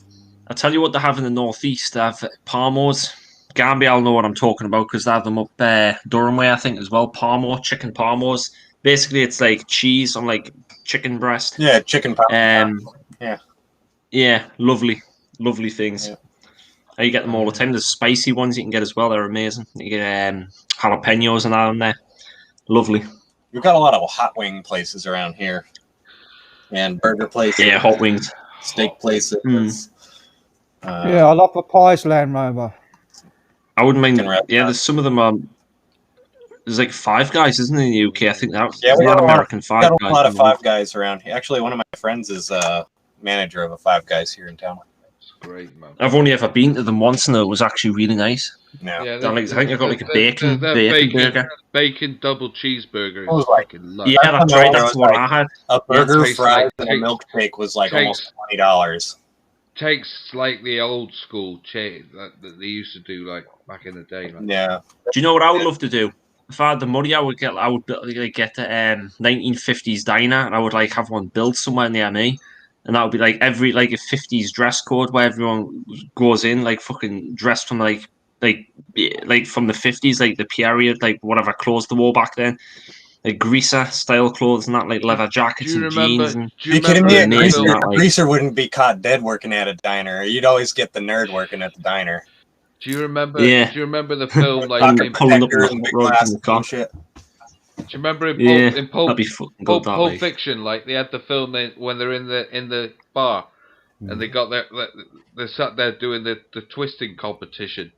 In the northeast. They have Parmos. Gambia will know what I'm talking about because they have them up Durham way, I think, as well. Chicken Parmos. Basically, it's like cheese on like chicken breast. Yeah, chicken parm. Yeah, lovely things. Yeah. You get them all the time. There's spicy ones you can get as well. They're amazing. You get jalapenos and that on there. Lovely. We've got a lot of hot wing places around here, and burger places. Yeah, hot wings, steak places. Yeah, I love Popeye's Land Rover. I wouldn't mind. Yeah, there's some of them. There's like Five Guys, isn't there, in the UK? I think that's not American Five Guys. Got a lot of Five Guys around here. Actually, one of my friends is manager of a Five Guys here in town. Great, man. I've only ever been to them once, and it was actually really nice. Yeah, I think I got like a bacon burger. Bacon double cheeseburger. Yeah, that's right. That's what I had. A burger, fries, and a milkshake was like almost $20. Takes like the old school that they used to do like back in the day. Man. Yeah. Do you know what I would love to do? If I had the money, I would get the 1950s diner, and I would like have one built somewhere near me. And that would be like a 50s dress code where everyone goes in like fucking dressed from like from the 50s, like the period, like whatever clothes they wore back then, like greaser style clothes and that, like leather jackets and jeans. You kidding me? A greaser wouldn't be caught dead working at a diner. You'd always get the nerd working at the diner. Do you remember? Yeah. Do you remember the film like pulling up the car? Shit. Do you remember in Pulp Fiction, like they had the film when they're in the bar, and they got they sat there doing the twisting competition.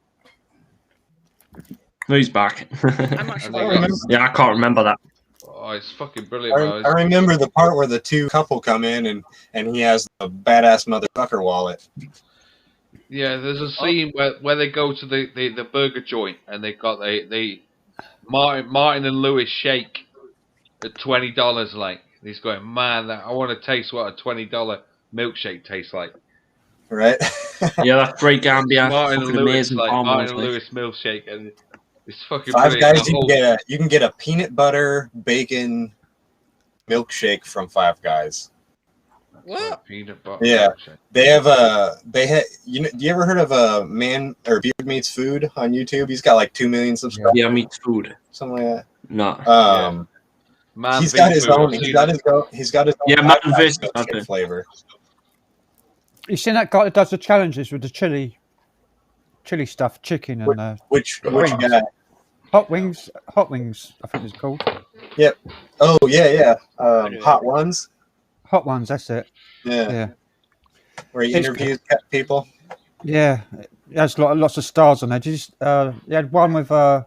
Who's back? I can't remember that. Oh, it's fucking brilliant. I remember the part where the two couple come in and he has the badass motherfucker wallet. Yeah, there's a scene where they go to the burger joint and they got Martin and Lewis shake at $20. Like he's going, man, I want to taste what a $20 milkshake tastes like. Right? Yeah, that's great Gambia. Martin and Lewis milkshake, and it's fucking Five Guys. You can get a peanut butter bacon milkshake from Five Guys. What? Peanut butter. Yeah, you ever heard of a Man or Beard Meets Food on YouTube? He's got like 2 million subscribers. Yeah, Meets Food. Something like that. No. Man, he's got his own. He's got his own. Yeah, Man versus flavor. You seen that guy that does the challenges with the chili stuff, chicken and which guy? Hot wings, I think it's called. Yep. Oh yeah. Hot Ones. Hot Ones, that's it. Yeah. Where he interviews people. Yeah, it has lots of stars on there. Just you had one with where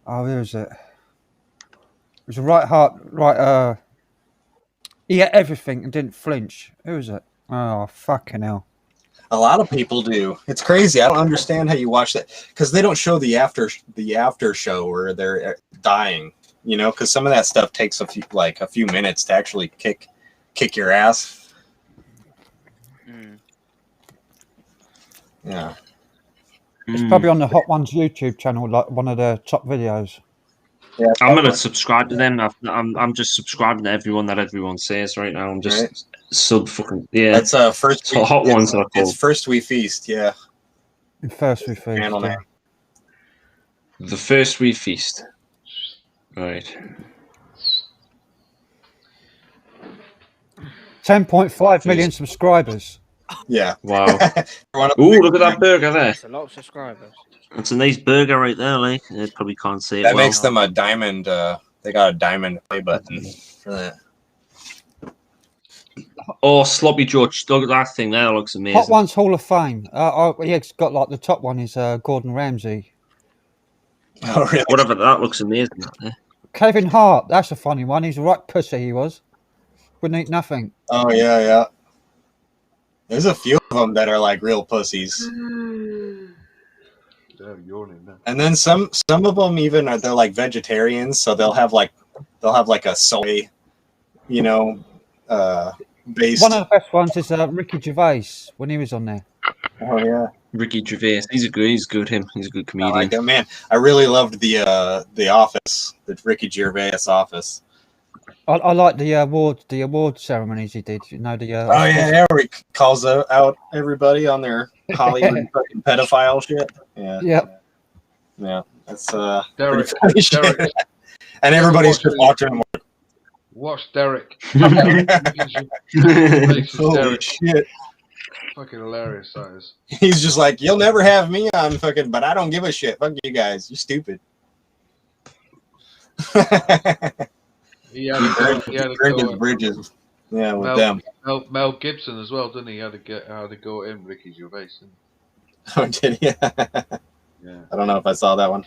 is it? It was a right. He ate everything and didn't flinch. Who was it? Oh fucking hell! A lot of people do. It's crazy. I don't understand how you watch that because they don't show the after show where they're dying. You know, because some of that stuff takes a few minutes to actually kick your ass. Yeah. It's probably on the Hot Ones YouTube channel, like one of their top videos. Yeah, I'm gonna subscribe to them. I'm just subscribing to everyone that everyone says right now. I'm just That's first. So Hot Ones are called. It's First We Feast. Yeah. First We Feast. Channel name. The First We Feast. Right. 10.5 million subscribers. Yeah. Wow. Ooh, look at that burger there. That's a lot of subscribers. It's a nice burger right there, like. You probably can't see it. That makes them a diamond. They got a diamond play button for that. Oh, Sloppy George. Look at that thing there. That looks amazing. Hot Ones Hall of Fame. It's got like the top one is Gordon Ramsay. Oh, really? Whatever, that looks amazing. Kevin Hart, that's a funny one. He's a right pussy, he was. Wouldn't eat nothing. Oh, yeah. There's a few of them that are like real pussies. And then some of them even they're like vegetarians, so they'll have like a soy, you know, based. One of the best ones is Ricky Gervais when he was on there. Oh yeah, Ricky Gervais. He's good. He's good. He's a good comedian. I like that, man. I really loved the Office, the Ricky Gervais Office. I like the award ceremonies he did. You know the. Oh yeah, Eric calls out everybody on their Hollywood fucking pedophile shit. Yeah. Yep. Yeah, that's Derek, pretty funny shit. And everybody's just watching him. Watch Derek. Holy Derek. shit! Fucking hilarious that is. He's just like, you'll never have me on fucking, but I don't give a shit. Fuck you guys. You're stupid. He had to Drinking go bridges. Yeah, with them. Mel Gibson as well, didn't he? Had to go in Ricky Gervais. Oh, did he? Yeah. I don't know if I saw that one.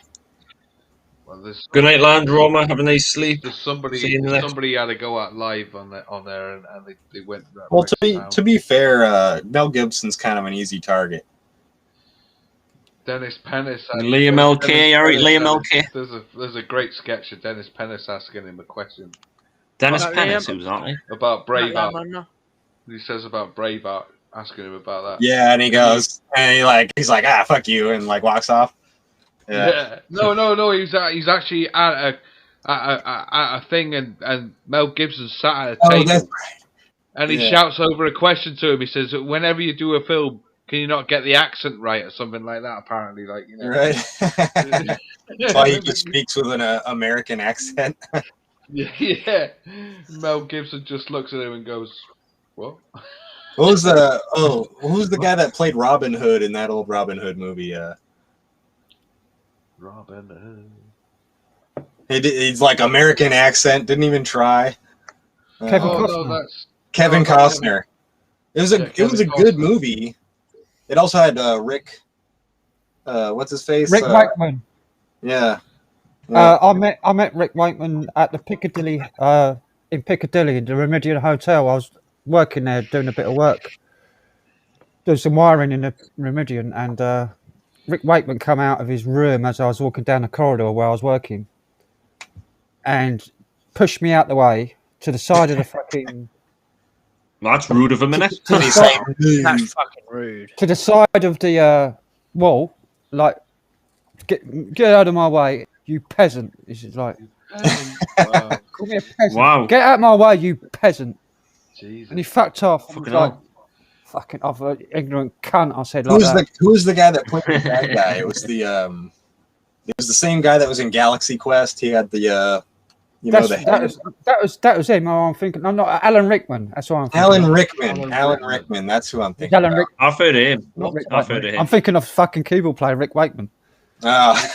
Well, Good night, Land Roma. Have a nice sleep. There's somebody had to go out live on there, and they went. Well, to be fair, Mel Gibson's kind of an easy target. Dennis Pennis. Liam LK, alright, Liam LK. There's a great sketch of Dennis Pennis asking him a question. Dennis Pennis, who's that? About Braveheart. He says about Braveheart, asking him about that. Yeah, and he goes, and he's like, ah, fuck you, and like walks off. Yeah. No. He's actually at a thing, and Mel Gibson sat at a table, that's right. And he shouts over a question to him. He says, "Whenever you do a film, can you not get the accent right or something like that?" Apparently, like you know, right? That's why he just speaks with an American accent. Yeah. Mel Gibson just looks at him and goes, "What?" Who's the guy that played Robin Hood in that old Robin Hood movie? Robin Hood. He's like American accent. Didn't even try. Kevin Costner. Kevin Costner. It was a good movie. It also had Rick. What's his face? Rick Wakeman. Yeah. I met Rick Wakeman at the Piccadilly in Piccadilly in the Remedial Hotel. I was working there doing a bit of work. Doing some wiring in the Remedial, and Rick Wakeman come out of his room as I was walking down the corridor where I was working and pushed me out the way to the side of the fucking... That's rude of a minute. That's fucking rude. To the side of the wall, like, get out of my way, you peasant. This is like... Wow. Call me a peasant. Wow. Get out of my way, you peasant. Jesus. And he fucked off. Fucking Like, hell. fucking off, ignorant cunt. I said like that. Who's the guy that played the bad guy? It was the same guy that was in Galaxy Quest. He had the that was him. Oh, I'm thinking. I'm not Alan Rickman. That's what I'm thinking. Alan Rickman. That's who I'm thinking. Alan Rickman. I've heard of him. Not Rick I've Wakeman. heard of him. I'm thinking of fucking keyboard player Rick Wakeman. Alan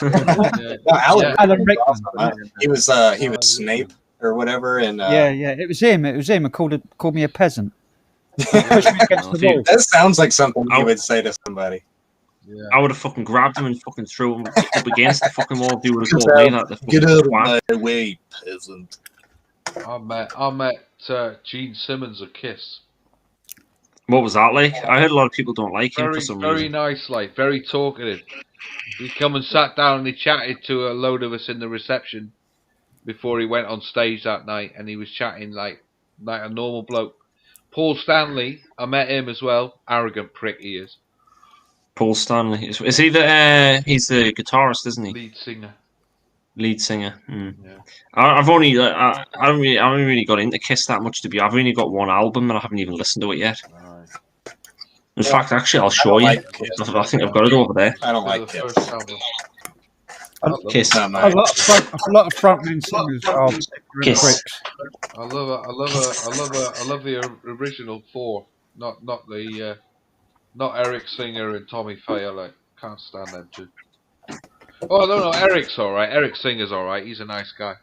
Rickman. He was Snape or whatever, and yeah, it was him. It was him. It called me a peasant. Pushed me against the wall. That sounds like something you would say to somebody. Yeah. I would have fucking grabbed him and fucking threw him up against the fucking wall. He would have told me that. Get out of my way, peasant. I met Gene Simmons a kiss. What was that like? I heard a lot of people don't like him for some Very reason. nice, like very talkative. He come and sat down and he chatted to a load of us in the reception before he went on stage that night, and he was chatting like a normal bloke. Paul Stanley, I met him as well. Arrogant prick he is. Paul Stanley. Is he the? He's the guitarist, isn't he? Lead singer. Mm. Yeah. I've only I haven't really got into Kiss that much to be. I've only got one album and I haven't even listened to it yet. Right. In fact, actually, I'll show you. Like I think I've got it over there. I don't like The Kiss. first album. Kiss. A lot of frontman singers are Kiss. pricks. I love the original four, not Eric Singer and Tommy Faye. I can't stand them two. Oh no, Eric's all right. Eric Singer's all right. He's a nice guy.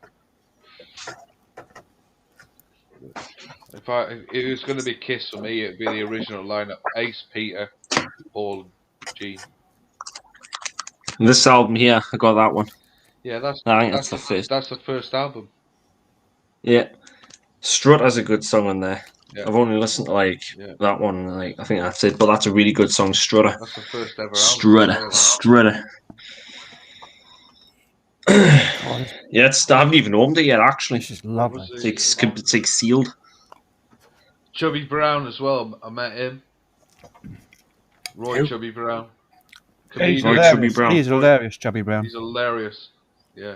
If it was going to be Kiss for me, it'd be the original lineup: Ace, Peter, Paul, Gene. This album here, I got that one. Yeah, I think that's the first. That's the first album. Yeah, Strut has a good song on there. Yeah. I've only listened to like that one. Like I think that's it, but that's a really good song, Strutter. That's the first ever album. Strutter. Yeah, I haven't even opened it yet. Actually, this is lovely. It's like sealed. Chubby Brown as well. I met him. Roy Chubby Brown. He's hilarious. He's hilarious, Chubby Brown. He's hilarious. Yeah.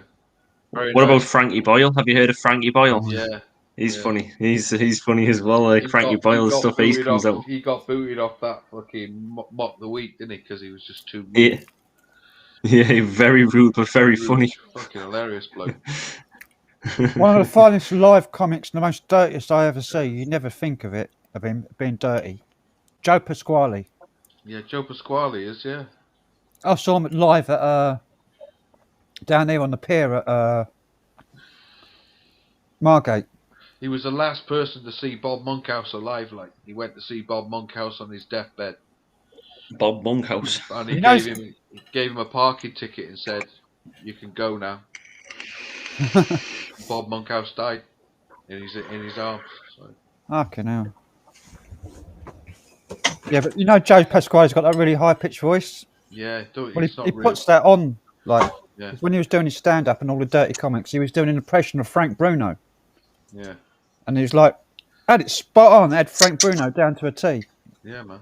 What about Frankie Boyle? Have you heard of Frankie Boyle? Yeah. He's funny. He's funny as well. Like Frankie Boyle stuff he comes out. He got booted off that fucking Mock the Week, didn't he? Because he was just too rude. Yeah, very rude but very funny. Fucking hilarious bloke. One of the finest live comics, the most dirtiest I ever see. You never think of it, of him being dirty. Joe Pasquale. Yeah, Joe Pasquale is, yeah. I saw him live at down there on the pier at Margate. He was the last person to see Bob Monkhouse alive. Like he went to see Bob Monkhouse on his deathbed. Bob Monkhouse. And he gave him a parking ticket and said, "You can go now." Bob Monkhouse died in his arms. So. Fucking hell. Yeah, but you know Joe Pasquale's got that really high pitched voice. Yeah, he puts that on like when he was doing his stand up and all the dirty comics. He was doing an impression of Frank Bruno. Yeah. And he was like, had it spot on. Had Frank Bruno down to a T. Yeah, man.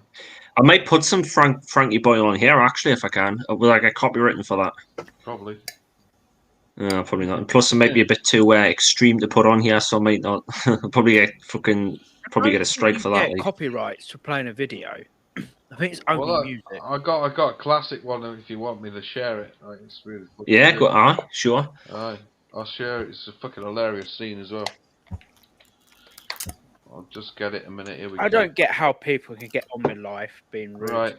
I might put some Frankie Boyle on here actually if I can. Will I get copywritten for that? Probably. No, probably not. And plus, it might be a bit too extreme to put on here, so I might not. Probably get a strike for that. Get copyrights for playing a video. I think it's only music. I got a classic one if you want me to share it. Like, it's really sure. I'll share it. It's a fucking hilarious scene as well. I'll just get it a minute. Here we go. I don't get how people can get on with life being rude. Right.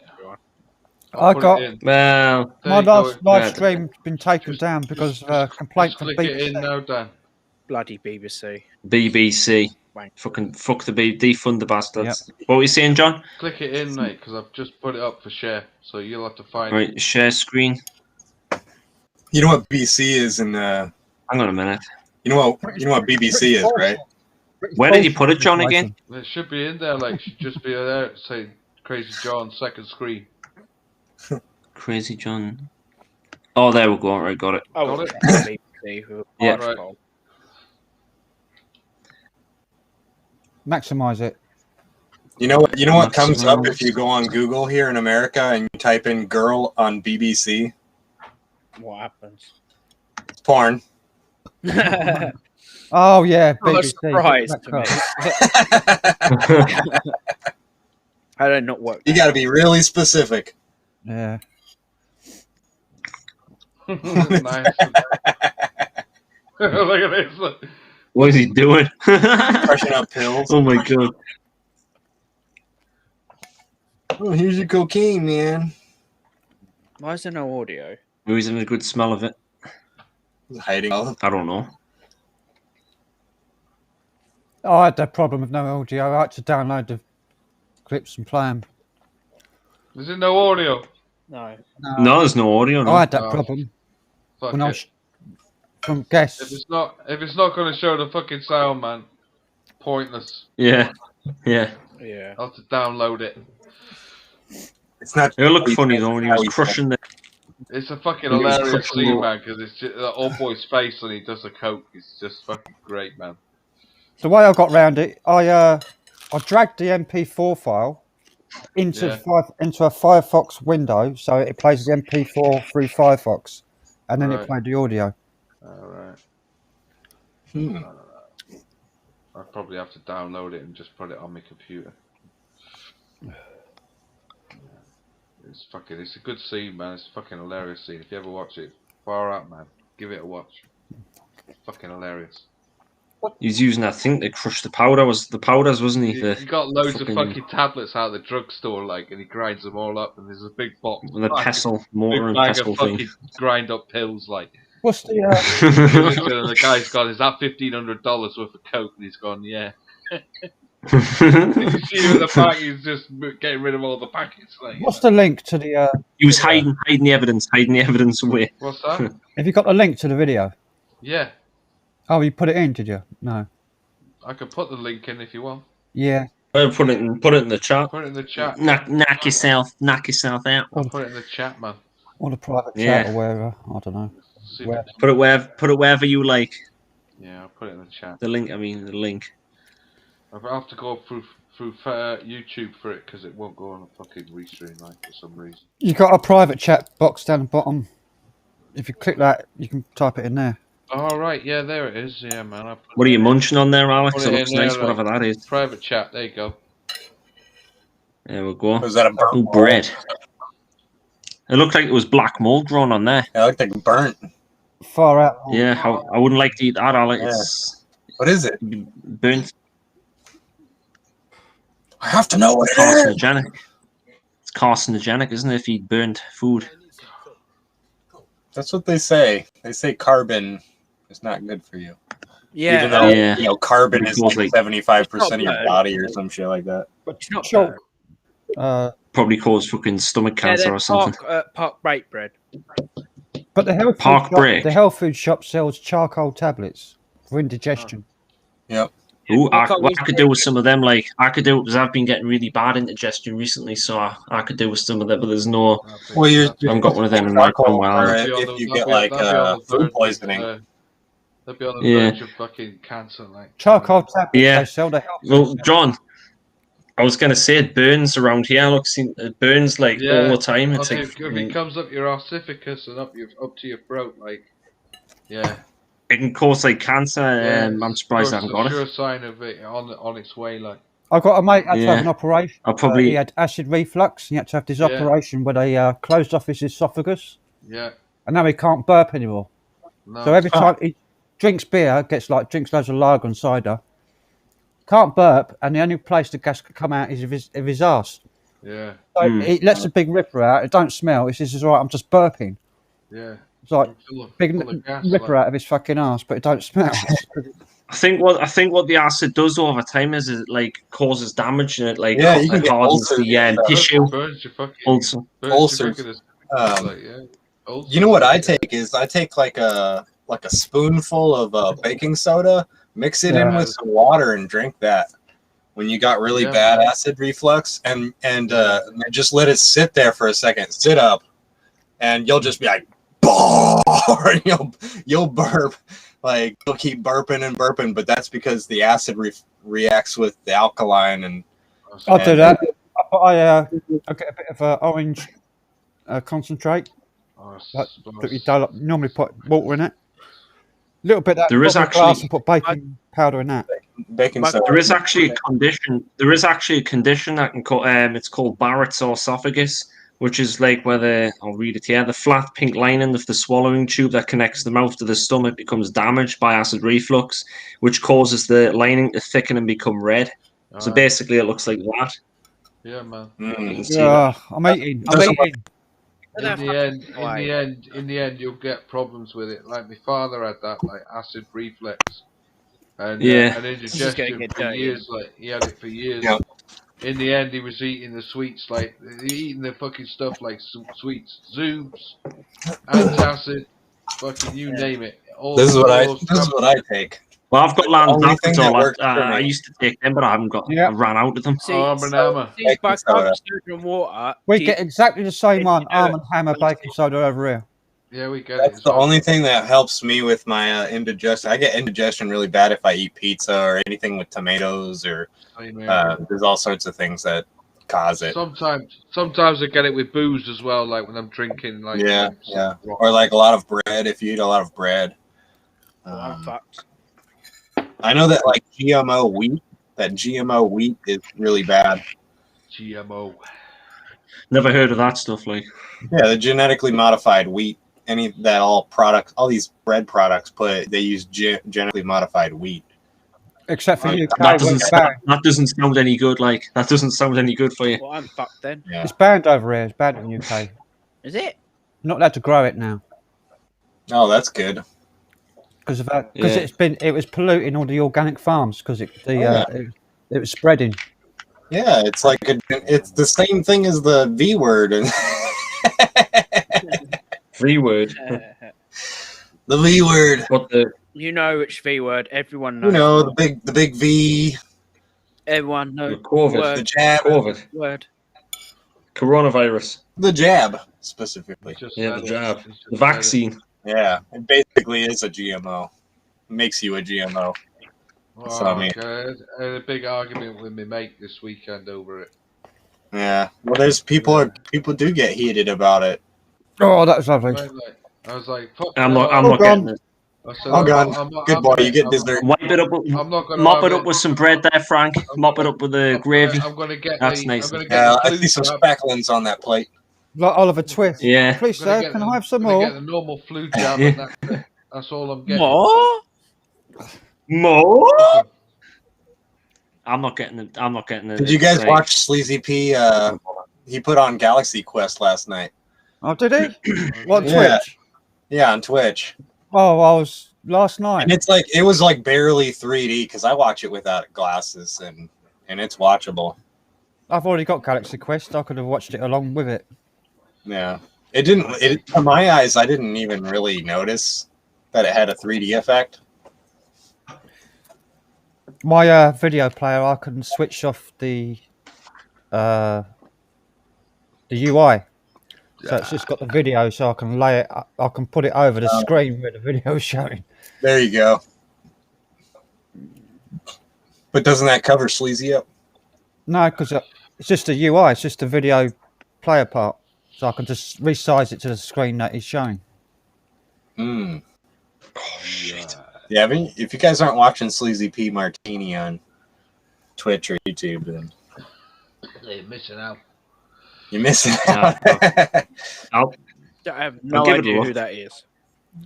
My last live stream's been taken Just down because of a complaint from click BBC. it in now, Dan. Bloody BBC. BBC. Wank. Fucking fuck the defund the bastards. What were you saying, John? Click it in, mate, because I've just put it up for share, so you'll have to find Right, it. share screen. You know what BC is in Hang on a minute. You know what BBC is, right? Where did you put it, John, again? It should be in there, like, should just be there. Say Crazy John, second screen. Crazy John. Oh, there we go. Right, got it. Oh, Got it? BBC, Yeah. Right. Maximize it. You know what comes up if you go on Google here in America and you type in "girl" on BBC? What happens? It's porn. Oh yeah, Not a BBC. surprise to me. How did it not work? You got to be really specific. Yeah. Nice. Look at this. Look. What is he doing? Crushing up pills. Oh my god. Oh, here's your cocaine, man. Why is there no audio? He's having a good smell of it. He's hiding. I don't know. Oh, I had that problem with no audio. I had to download the clips and play them. Is it no audio? No. No, there's no audio. No. I had that problem Fuck when it. I was from guests. If it's not going to show the fucking sound, man, pointless. Yeah. Yeah. I'll have to download it. It's not. It looked funny though when he was crushing the. It's a fucking He was hilarious crushing scene, the- man, because it's just that old boy's face when he does the coke. It's just fucking great, man. The way I got round it, I dragged the MP4 file into a Firefox window, so it plays the MP4 through Firefox, and then it played the audio. Alright. Hmm. I'd probably have to download it and just put it on my computer. It's a good scene, man. It's a fucking hilarious scene. If you ever watch it, far out, man. Give it a watch. It's fucking hilarious. He's using that thing to crush the powder. Was the powders, wasn't he? He got loads of fucking tablets out of the drugstore, like, and he grinds them all up, and there's a big box. The pestle, mortar and big bag pestle of thing. fucking grind up pills, like. What's the? The guy's gone, is that $1,500 worth of coke? And he's gone, yeah. You see him in the back, he's just getting rid of all the packets. Like, What's the link to the? He was hiding the evidence away. What's that? Have you got the link to the video? Yeah. Oh, you put it in, did you? No. I can put the link in if you want. Yeah. I'll put it in the chat. Put it in the chat. Knock yourself out. I'll put it in the chat, man. Or the private Yeah. chat or wherever. I don't know. See if Where- it- Put it wherever you like. Yeah, I'll put it in the chat. The link. I mean the link. I'll have to go through YouTube for it because it won't go on a fucking restream like for some reason. You got a private chat box down the bottom. If you click that, you can type it in there. All right, yeah, there it is. Yeah, man. What are you munching on there, Alex? Put It it looks in there, nice, like, whatever that is. private chat. There you go. There we go. Was that a burnt Ooh, bread. It looked like it was black mold drawn on there. It looked like burnt. Far out. Yeah, I wouldn't like to eat that, Alex. Yeah. It's What is it? burnt. I have to know what it is. Carcinogenic. It's carcinogenic, isn't it, if you eat burnt food? That's what they say. They say carbon is not good for you. Yeah. Even though Yeah. carbon is like Like- 75% of your bad. body or some shit like that. But It's not sure. bad. Probably cause fucking stomach cancer or something. Park break bread. But the health Park food shop, break. the health food shop sells charcoal tablets for indigestion. Ooh, I can't what use I could do with some of them, like I could do because I've been getting really bad indigestion recently, so I could do with some of them. But there's no, Well, I haven't got one of them in like a charcoal, while. or That'd be on if the- you that'd get be- like that'd be on the food verge of, poisoning. They'd be on the Yeah. verge of fucking cancer, like. Charcoal tablets, Yeah. they sell the health Well, food. John, I was gonna say it burns around here. Look, it burns like all the time. It's like if it comes up your ossificus and up to your throat, like, yeah. it can cause like cancer. I'm surprised I haven't got Sure it. sign of it on its way, like. I got a mate had to have Yeah. an operation. I'll probably He had acid reflux. He had to have this Yeah. operation where they closed off his esophagus, Yeah. and now he can't burp anymore. No. So every time he drinks beer, drinks loads of lager and cider, can't burp, and the only place the gas could come out is of his arse. Yeah. So Hmm. he lets a big ripper out. It don't smell. He says, "Right, I'm just burping." Yeah. It's like Full of big gas, ripper like. out of his fucking arse, but it don't smell. I think what the acid does over time is it like causes damage and it like Yeah, you can get hardens ulcers the and stuff. tissue. Burns your fucking. Also, burns Ulcers. Your fucking, like, yeah. Ulcers, You know what I yeah. take is I take like a spoonful of baking soda, mix it in Yeah. with some water, and drink that. When you got really Yeah. bad acid reflux, and just let it sit there for a second, sit up, and you'll just be like, and you'll burp, like you'll keep burping and burping, but that's because the acid reacts with the alkaline and. I'll do that. I get a bit of orange concentrate. Like, that you don't normally put water in it. A little bit of that. There is put in a glass actually- and put baking powder in that. Baking soda. there is actually a condition. There is actually a condition that can call. It's called Barrett's esophagus, which is like where I'll read it here. The flat pink lining of the swallowing tube that connects the mouth to the stomach becomes damaged by acid reflux, which causes the lining to thicken and become red. So basically, it looks like that. Yeah, man. You Mm. can see Yeah, I'm eating. In the end, you'll get problems with it. Like my father had that, like acid reflux, and Yeah. and is indigestion gonna get for dirty. years. Like he had it for years. Yeah. In the end, he was eating the sweets, like eating the fucking stuff like sweets, Zoobs, antacid, fucking you name it. All This is what I stuff. take. Well, I've got Only thing that Lanzathazole. works for I me. used to take them, but I haven't got. Yeah. I ran out of them. See, Arm and Hammer. see, by Baking soda. carbon soda and water, We do get exactly the same one. Yeah. Arm and Hammer baking soda over here. Yeah, we get it. That's as the well. only thing that helps me with my indigestion. I get indigestion really bad if I eat pizza or anything with tomatoes, or Same here. there's all sorts of things that cause it. Sometimes I get it with booze as well, like when I'm drinking. Like Yeah, some yeah. rock. Or like a lot of bread. If you eat a lot of bread, I'm fucked. I know that like GMO wheat is really bad. GMO. Never heard of that stuff. Like, Yeah, the genetically modified wheat. All these bread products they use genetically modified wheat. Except for UK, that where doesn't sound any good. Like, that doesn't sound any good for you. Well, I'm fucked then. Yeah. it's banned over here. It's banned in UK. Is it? Not allowed to grow it now Oh, that's good. because Yeah. it was polluting all the organic farms because it was spreading. Yeah, it's like it's the same thing as the V word. Free word. The V word. But the You know which V word. Everyone You knows. know, the big V. Everyone knows COVID, The jab. COVID, word. coronavirus. The jab, specifically. Yeah, the jab, He just the said it. vaccine. Yeah, it basically is a GMO. It makes you a GMO. So, I mean, Okay. I had a big argument with my mate this weekend over it. yeah. Well, there's people do get heated about it. Oh, that was lovely. Right, like, I was like, fuck I'm no. not. I'm Oh, not gone. getting it. I said, Oh, I'm God. not Good boy, having you it. get dessert. Wipe it up. I'm not gonna Mop have it up it. with some bread there, Frank. Mop it up with the gravy. I'm gonna get That's the. nice. I'm gonna get Yeah, the I flu see some jab. specklings on that plate. Like Oliver Twist. Yeah. Please, I'm gonna sir, get can the- I have some I'm gonna more? get the normal flu jab, and that's it. That's all I'm getting. More? More? I'm not getting it. I'm not getting it. Did you guys watch Sleazy P? He put on Galaxy Quest last night. Oh, did he? What, Yeah. Twitch? Yeah, on Twitch. Oh, I was last night. And it was like barely 3D because I watch it without glasses and it's watchable. I've already got Galaxy Quest. I could have watched it along with it. Yeah. It didn't, to my eyes, I didn't even really notice that it had a 3D effect. My video player, I can switch off the UI. So it's just got the video, so I can lay it. I can put it over the screen where the video is showing. There you go. But doesn't that cover Sleazy up? No, because it's just a UI. It's just a video player part, so I can just resize it to the screen that is showing. Hmm. Oh shit. Yeah, I mean, if you guys aren't watching Sleazy P Martini on Twitch or YouTube, then You're missing out. you're missing out. I have no give it a idea who look. that is.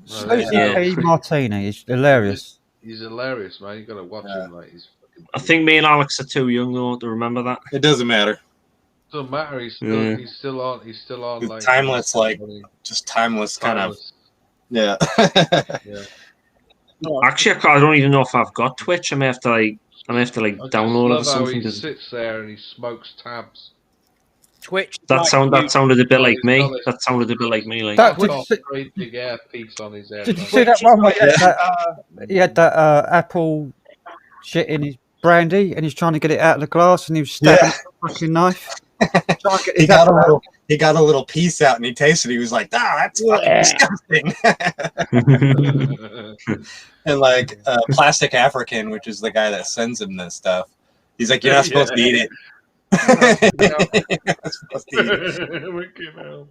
Sleazy Yeah. P Martini is hilarious. He's hilarious, man. You gotta watch him. Like he's fucking. I think me and Alex are too young though to remember that. It doesn't matter. Doesn't matter. He's still on. He's still on. It's Like timeless, like just timeless, kind of. Yeah. Yeah. Actually, I don't even know if I've got Twitch. I may have to download it or love how something. he sits there and he smokes tabs. Twitch. That sounded a bit like me. Solid. That sounded a bit like me. Like That- He's did got you a see- great big air piece on his head. Did you man. see that one where he had that apple shit in his brandy and he's trying to get it out of the glass and he was stabbing it with a fucking knife? Trying to get he his got apple out. he got a little piece out and he tasted it. He was like, that's fucking disgusting. And like Plastic African, which is the guy that sends him this stuff, he's like, you're not supposed to eat it. You're not supposed to eat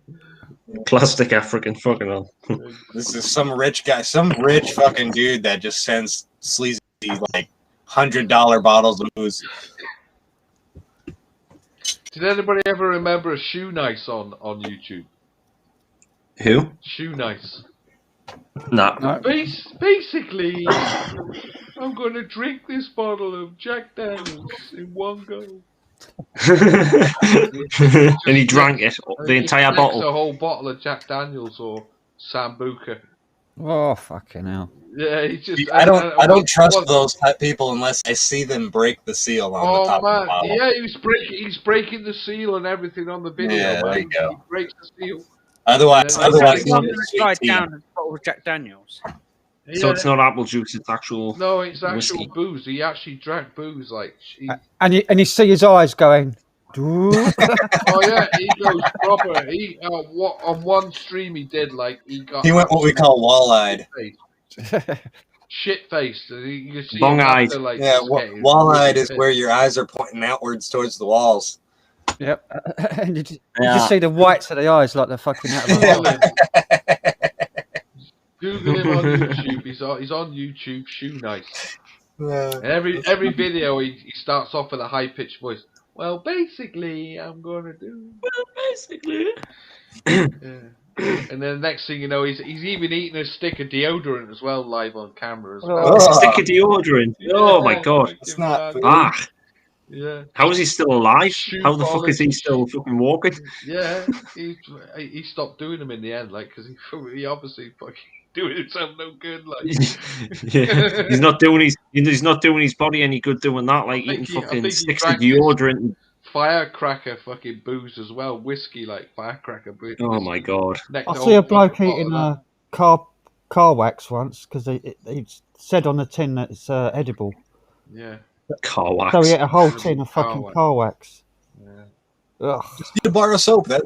it. Plastic African, fucking hell. This is some rich guy, some rich fucking dude that just sends sleazy like $100 bottles of booze. Did anybody ever remember a Shoe Nice on YouTube? Who? Shoe Nice. Nah. No. Basically, I'm going to drink this bottle of Jack Daniels in one go. And he drank it, the entire A bottle. whole bottle of Jack Daniels or Sambuca. Oh, fucking hell. Yeah, he just. I don't trust those type people unless I see them break the seal on the top of the bottle. Yeah, he's breaking the seal and everything on the video. Yeah, man. there you go. He breaks the seal. Otherwise, Yeah, otherwise, I'm it's going to sweet tea. down a bottle of Jack Daniels. So Yeah. it's not apple juice, it's actual. No, it's actual whiskey. booze. He actually drank booze. Like, And you see his eyes going. "Doo." oh yeah, he goes proper. He on one stream he did like he got. He went what we call wall-eyed. Shit faced. You see Bong-eyed. after, like, Yeah, just getting wall-eyed really is where your eyes are pointing outwards towards the walls. Yep. And you Yeah. just see the whites of the eyes like they're fucking out of the Google him on YouTube. He's on YouTube. Shoe Nice. And every video he starts off with a high pitched voice. Well, basically, I'm gonna do. Basically. Yeah. And then next thing you know, he's even eating a stick of deodorant as well, live on camera as well. Oh. It's a stick of deodorant. Oh my god. It's not food. Ah. Yeah. How is he still alive? Shoe How the fuck is he polish. still fucking walking? Yeah, he stopped doing them in the end, like, because he obviously fucking doing himself no good, like. Yeah. He's not doing his body any good doing that, like eating I fucking think he sticks of drank this deodorant. Firecracker fucking booze as well, whiskey like firecracker booze. Oh my god. I see a bloke eating a car wax once because it said on the tin that it's edible. Yeah. Car wax. So he ate a whole tin of fucking car wax. Yeah. Ugh. Just need to borrow soap. That's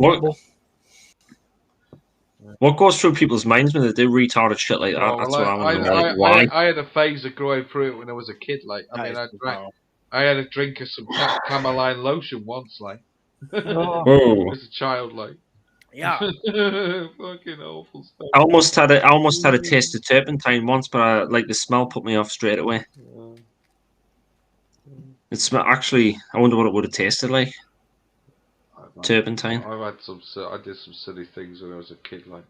What goes through people's minds when they do retarded shit like that? Oh, That's well, what I want to know. Like, why? I had a phase of growing through it when I was a kid. Like, I mean, I had a drink of some cameline lotion once, like, Oh. as a child, like. Yeah. Fucking awful stuff. I almost had a taste of turpentine once, but like the smell put me off straight away. It smelled actually. I wonder what it would have tasted like. Turpentine. I did some silly things when I was a kid, like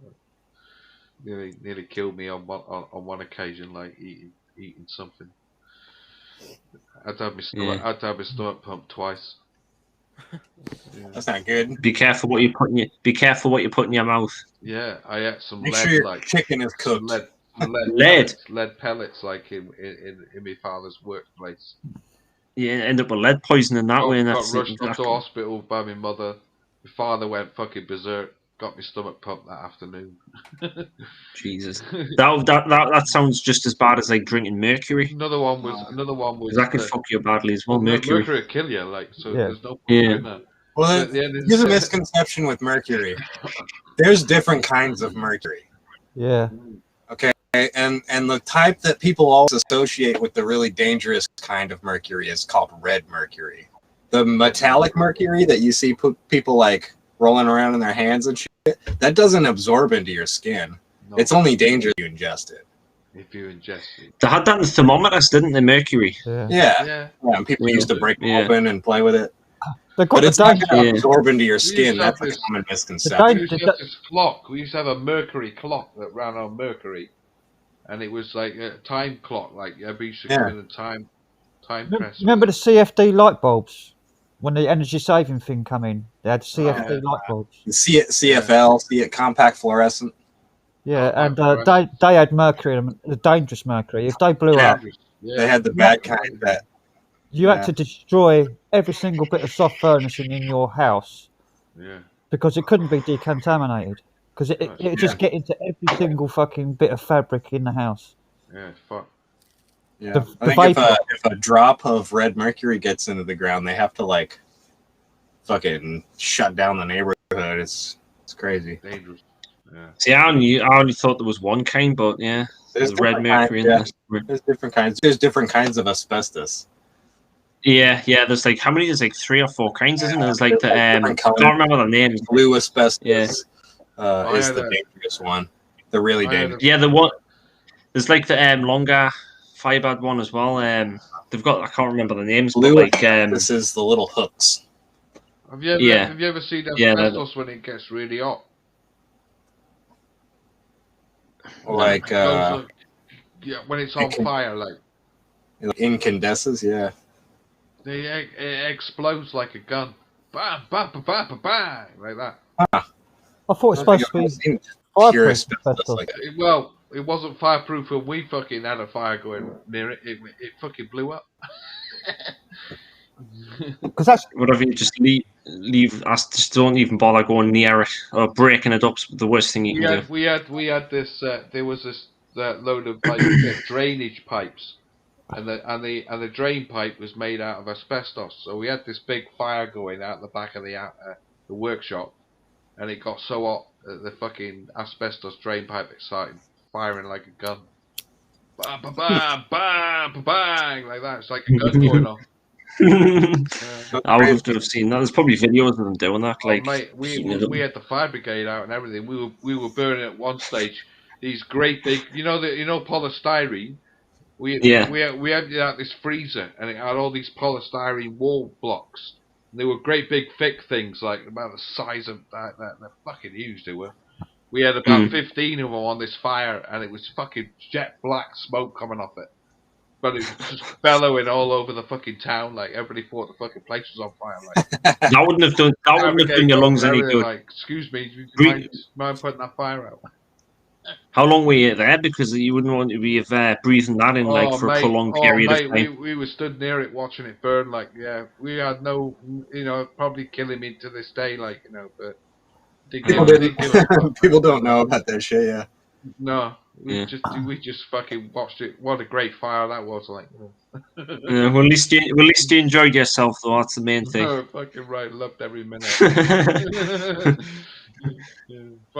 nearly killed me on one occasion, like eating something. I had to have my stomach pumped twice. That's not good. Be careful what you put in your mouth. Yeah, I ate some Make lead, sure your like chicken is cooked. lead pellets, like in my father's workplace. Yeah, end up with lead poisoning that way. And Got rushed up to hospital by my mother. My father went fucking berserk. Got my stomach pumped that afternoon. Jesus, that sounds just as bad as like drinking mercury. Another one was That could fuck you badly as well. Mercury will kill you, like, so Yeah. there's no point doing that. Well, here's a misconception with mercury. There's different kinds of mercury. Yeah. Okay, and the type that people always associate with the really dangerous kind of mercury is called red mercury. The metallic mercury that you see people like rolling around in their hands and shit, that doesn't absorb into your skin. No. It's only dangerous if you ingest it. If you ingest it. They had that in thermometers, didn't they? Mercury. Yeah. And people used to break them open and play with it. But it's not going to absorb into your skin. That's a common misconception. We used to have this clock. We used to have a mercury clock that ran on mercury, and it was like a time clock. Like every time press. Remember the CFD light bulbs? When the energy saving thing come in, they had CFD light bulbs. CFL, see it compact fluorescent. Yeah, and they had mercury in them, the dangerous mercury. If they blew up, they had the bad kind that you had to destroy every single bit of soft furnishing in your house. Yeah. Because it couldn't be decontaminated. Because it would just get into every single fucking bit of fabric in the house. Yeah, fuck. Yeah, I think if a drop of red mercury gets into the ground, they have to like fucking shut down the neighborhood. It's crazy. Dangerous. Yeah. See, I only thought there was one kind, but yeah, there's red mercury in this. There's different kinds. There's different kinds of asbestos. Yeah. There's like how many? There's like 3 or 4 kinds, isn't there? There's like the I can't remember the name. Blue asbestos is the dangerous one. The really dangerous. Yeah, the one. There's like the longer fibered one as well. They've got I can't remember the names. Blue, but like this is the little hooks. Have you ever seen asbestos when it gets really hot? Like when it's on fire, like incandescents, yeah. It explodes like a gun. Bam, bam, bam, bam, bam, like that. I thought it was supposed to be pure asbestos. Like well, it wasn't fireproof when we fucking had a fire going near it. It fucking blew up. Because that's whatever you just leave. Just don't even bother going near it or breaking it up. The worst thing you can do. We had this. There was this load of like drainage pipes, and the drain pipe was made out of asbestos. So we had this big fire going out the back of the workshop, and it got so hot that the fucking asbestos drain pipe started firing like a gun. Bam, bam, bam, bam, bang, like that. It's like a gun going off. I would have to have seen that. There's probably videos of them doing that. Like, mate, we had the fire brigade out and everything. We were burning at one stage these great big, polystyrene. We had out this freezer and it had all these polystyrene wall blocks. And they were great big thick things, like about the size of that. They're fucking huge. They were. We had about 15 of them on this fire, and it was fucking jet black smoke coming off it. But it was just bellowing all over the fucking town, like everybody thought the fucking place was on fire. Like that wouldn't have done your lungs any good. Like, excuse me, mind putting that fire out? How long were you there? Because you wouldn't want to be breathing that in for a prolonged period of time. We were stood near it watching it burn. Like, yeah, we had no, probably killing me to this day. Like, but people don't know about that shit. Yeah. No. We just fucking watched it. What a great fire that was! Like, well, at least you enjoyed yourself, though. That's the main thing. oh, fucking right, loved every minute.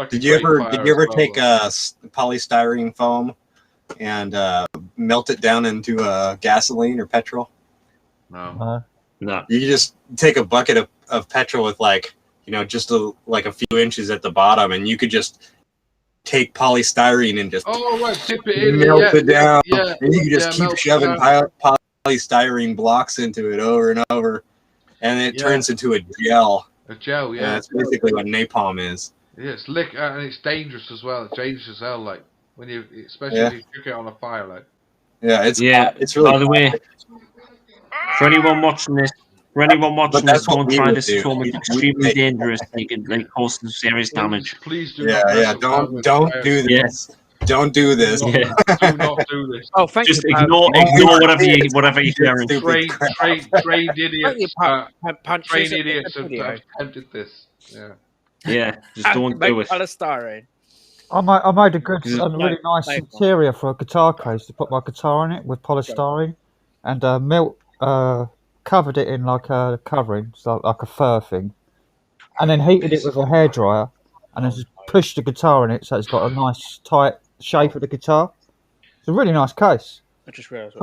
Did you ever take polystyrene foam and melt it down into gasoline or petrol? No. No. You just take a bucket of petrol with just a few inches at the bottom, and you could just take polystyrene and just tip it in, melt it down, and you can just keep shoving polystyrene blocks into it over and over, and it turns into a gel. A gel, yeah. That's basically what napalm is. Yeah, it's and it's dangerous as well. It's dangerous as hell, like when especially if you cook it on a fire, like. Yeah, it's really. By the way, for anyone watching this, don't try this at home. It's extremely dangerous. You can cause some serious damage. Please do. Don't do this. Yes. Don't do this. Yeah. Do not do this. Oh, thank Just you. ignore whatever you're sharing. Trained idiots. Trained idiots have attempted this. Yeah. Yeah, just don't do it. Polystyrene. I made a really nice interior for a guitar case to put my guitar on it with polystyrene, and covered it in like a covering, so like a fur thing, and then heated it with a hairdryer, and then just pushed the guitar in it so it's got a nice tight shape of the guitar. It's a really nice case. I just realised.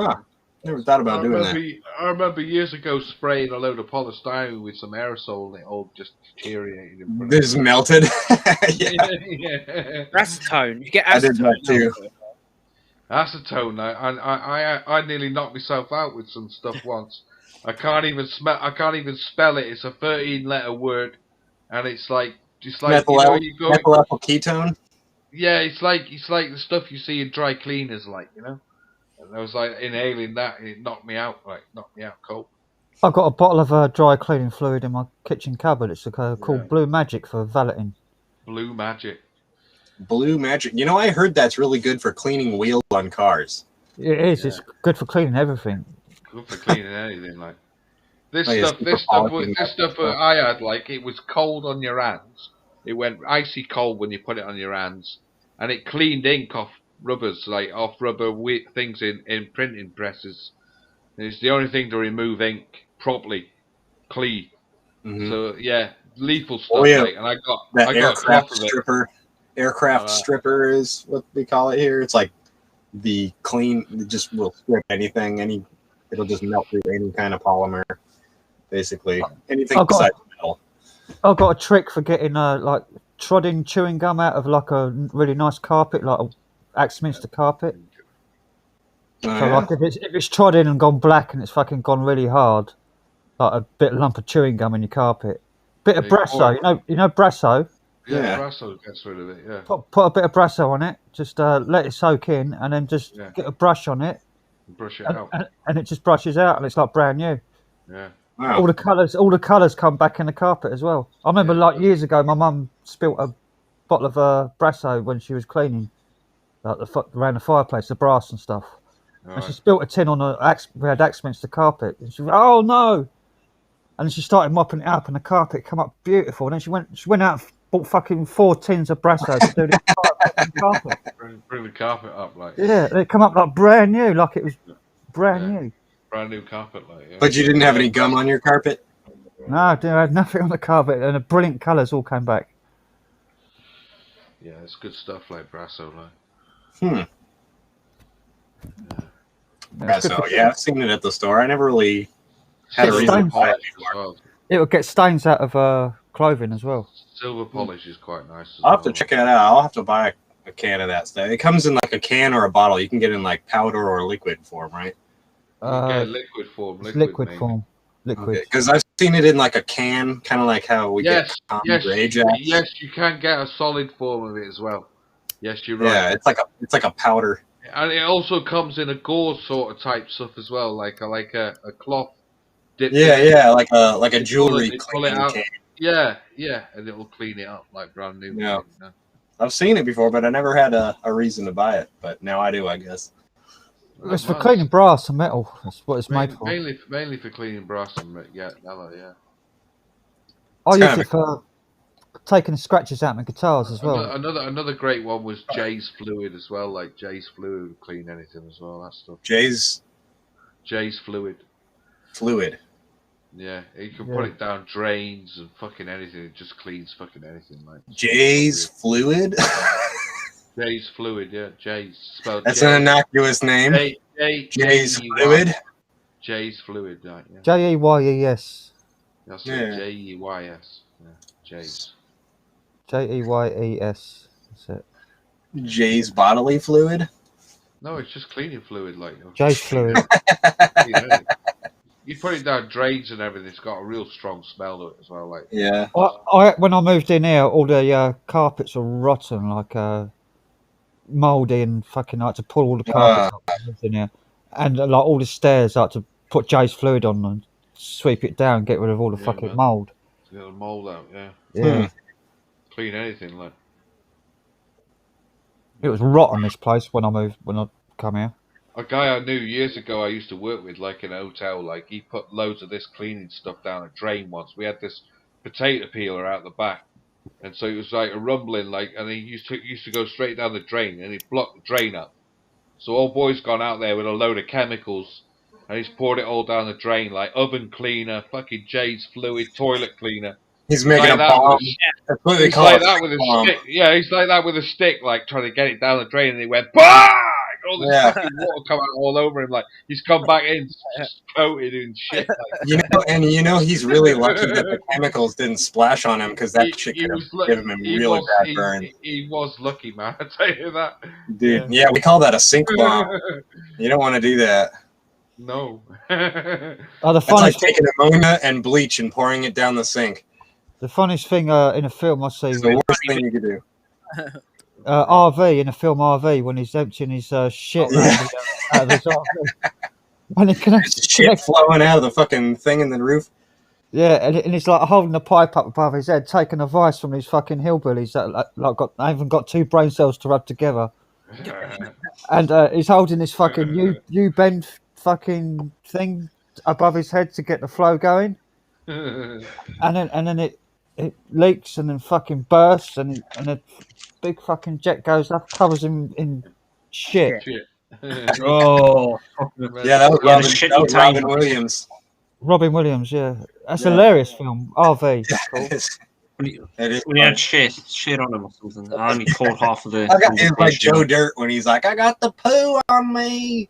Never thought about doing that. I remember years ago spraying a load of polystyrene with some aerosol, and it all just deteriorated. This melted. Yeah. Acetone. You get acetone. I did that too. Acetone. I nearly knocked myself out with some stuff once. I can't even spell it. It's a 13-letter word, and it's like methyl ethyl ketone. Yeah, it's like the stuff you see in dry cleaners, like, you know. And I was like inhaling that, and it knocked me out cold. I've got a bottle of dry cleaning fluid in my kitchen cupboard. It's called Blue Magic for valeting. Blue Magic. You know, I heard that's really good for cleaning wheels on cars. It is. Yeah. It's good for cleaning everything. Good for cleaning anything, like this stuff I had, like, it was cold on your hands. It went icy cold when you put it on your hands, and it cleaned ink off rubbers, like off rubber things in printing presses. And it's the only thing to remove ink properly, clean. Mm-hmm. So yeah, lethal stuff. Like, and I got aircraft stripper. Aircraft stripper is what we call it here. It's like the clean. It just will strip anything. It'll just melt through any kind of polymer, basically. Anything besides metal. I've got a trick for getting like trodden chewing gum out of like a really nice carpet, like a Axminster carpet. Like if it's trodden and gone black and it's fucking gone really hard, like a bit of lump of chewing gum in your carpet. Bit of Brasso, you know Brasso. Yeah, Brasso gets rid of it. Yeah. Put a bit of Brasso on it. Just let it soak in, and then just get a brush on it. Brush it out. And it just brushes out, and it's like brand new. Yeah. Wow. All the colours come back in the carpet as well. I remember like years ago, my mum spilt a bottle of Brasso when she was cleaning, like around the fireplace, the brass and stuff. And she spilt a tin on we had Axminster carpet. And she went, "Oh no!" And then she started mopping it up, and the carpet came up beautiful. And then she went out and bought fucking 4 tins of Brasso to do the carpet. Bring the carpet up, like. Yeah, it come up like brand new, like it was brand new. Brand new carpet, like. Yeah. But you didn't have any gum on your carpet? No, I had nothing on the carpet, and the brilliant colours all came back. Yeah, it's good stuff, like Brasso, like. Brasso, yeah, I've seen it at the store. I never really had a reason to buy it before. It would get stains out of clothing as well. Silver polish is quite nice. I'll have to check it out. I'll have to buy a can of that stuff. It comes in like a can or a bottle. You can get it in like powder or liquid form, right? Liquid form. Liquid form. Liquid. Because I've seen it in like a can, kind of like how we get Ajax. Yes, you can get a solid form of it as well. Yes, you're right. Yeah, it's like a powder. And it also comes in a gauze sort of type stuff as well, like a cloth. Like a jewelry cleaning can. Yeah, and it'll clean it up like brand new. Yeah. I've seen it before, but I never had a reason to buy it. But now I do, I guess. It's for cleaning brass and metal. That's what it's made for. Mainly for cleaning brass and metal. Yeah. I taking the scratches out of my guitars as well. Another great one was Jay's Fluid as well. Like Jay's Fluid would clean anything as well. That stuff. Jay's Fluid. Yeah, you can put it down drains and fucking anything. It just cleans fucking anything. Like Jay's Fluid. Jay's Fluid, yeah. Jay's spelled. That's an innocuous name. Jay's Fluid. Jay's Fluid, right? Yeah. Jeyes. That's it. Jeys. Yeah, Jay's. Jeyes. That's it. Jay's bodily fluid. No, it's just cleaning fluid, like. Jay's Fluid. You put it down drains and everything. It's got a real strong smell to it as well. Like. Yeah. When I moved in here, all the carpets are rotten, like mouldy and fucking like to pull all the carpets up in here, and like all the stairs, like to put Jay's Fluid on and sweep it down, get rid of all the fucking mould. Get the mould out, yeah. Yeah. Clean anything, like. It was rotten, this place, when I come here. A guy I knew years ago I used to work with, like in a hotel, like he put loads of this cleaning stuff down a drain once. We had this potato peeler out the back, and so it was like a rumbling, like, and he used to go straight down the drain, and he blocked the drain up. So old boy's gone out there with a load of chemicals, and he's poured it all down the drain, like oven cleaner, fucking Jay's Fluid, toilet cleaner. He's making a bomb. That's what they He's call like it. that with a stick. Yeah, he's like that with a stick, like trying to get it down the drain, and he went, BAH! All this fucking water come out all over him, like he's come back in just coated in shit. Like. You know he's really lucky that the chemicals didn't splash on him, because that shit could have given him really bad burn. He was lucky, man. I tell you that, dude. Yeah, we call that a sink bomb. You don't want to do that. No. That's like taking ammonia and bleach and pouring it down the sink. The funniest thing in a film I see. It's the worst thing you could do. RV in a film RV when he's emptying his shit out of his RV. And it connects shit flowing out of the fucking thing in the roof. Yeah, and he's like holding the pipe up above his head, taking advice from these fucking hillbillies that haven't got two brain cells to rub together. And he's holding this fucking U-bend fucking thing above his head to get the flow going. And then it leaks and then fucking bursts and a big fucking jet goes up, covers him in shit. Oh, yeah, that was Robin Williams. Robin Williams, yeah, that's a hilarious film. RV. When he had shit on him or something. I only caught half of the. It's like Joe Dirt when he's like, "I got the poo on me."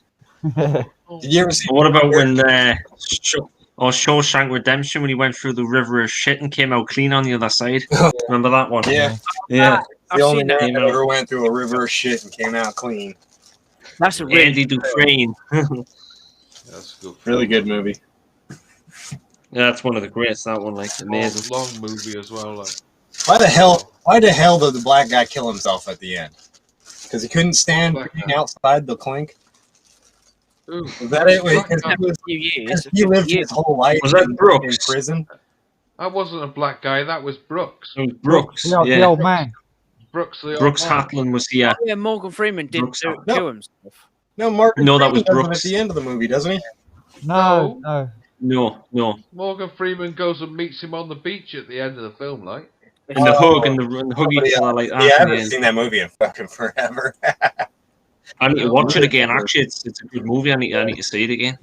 Did you ever see? What about when Shawshank Redemption, when he went through the river of shit and came out clean on the other side? Remember that one? Yeah. The only man that ever went through a river of shit and came out clean. That's a really Andy Dufresne. That's good. Really good movie. Yeah, that's one of the greats. That one, like, amazing. Long movie as well. Like. Why the hell did the black guy kill himself at the end? Because he couldn't stand being outside the clink. Ooh, was that it? Because he lived his whole life in prison. That wasn't a black guy. That was Brooks. It was Brooks. The old man. Brooks Hatlen was here. Yeah, Morgan Freeman didn't kill himself. No, Morgan. No, that was Freeman Brooks at the end of the movie, doesn't he? No. Morgan Freeman goes and meets him on the beach at the end of the film, like. And the hug and the huggy fella like that. Yeah, I haven't seen that movie in fucking forever. I need to watch it again. Actually, it's a good movie. I need to see it again.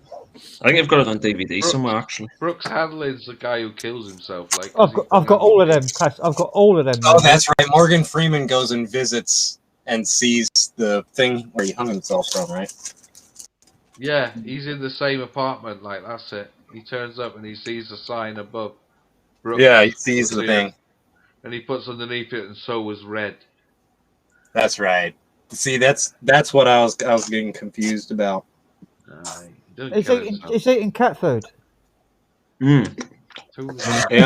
I think I've got it on DVD somewhere. Actually, Brooks Hadley's the guy who kills himself. Like, I've got all of them. I've got all of them. Oh, that's right. Morgan Freeman goes and visits and sees the thing where he hung himself from, right? Yeah, he's in the same apartment. Like, that's it. He turns up and he sees a sign above. Brooks, yeah, he sees the thing, and he puts underneath it, and so was red. That's right. See, that's what I was getting confused about. He's eating cat food. Yeah,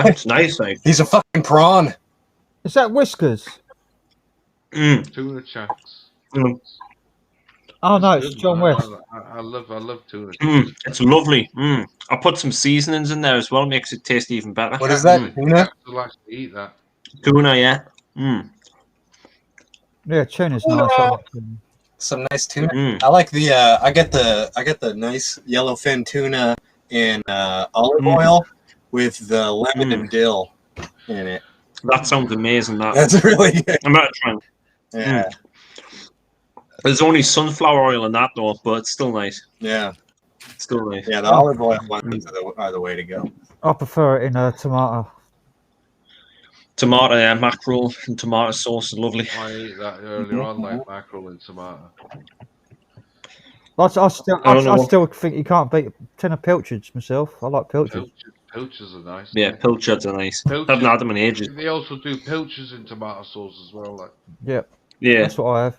it's nice. Like. He's a fucking prawn. Is that Whiskers? Tuna chunks. Oh no, it's John West. I love tuna. It's lovely. I put some seasonings in there as well. Makes it taste even better. What is that? Tuna? I'll actually eat that. Tuna, yeah. Yeah, tuna's nice. Some nice tuna. I like the. I get the nice yellowfin tuna in olive oil with the lemon and dill in it. That sounds amazing. That's really good. I'm not trying. Yeah. There's only sunflower oil in that though, but it's still nice. Yeah. Still nice. Yeah, the olive oil ones are the way to go. I prefer it in a tomato. Tomato, yeah, mackerel and tomato sauce is lovely. I ate that earlier on, like mackerel and tomato. I still think you can't beat a tin of pilchards myself. I like pilchards. Pilchards are nice. Yeah, pilchards are nice. I haven't had them in ages. They also do pilchards in tomato sauce as well. Like. Yeah. That's what I have.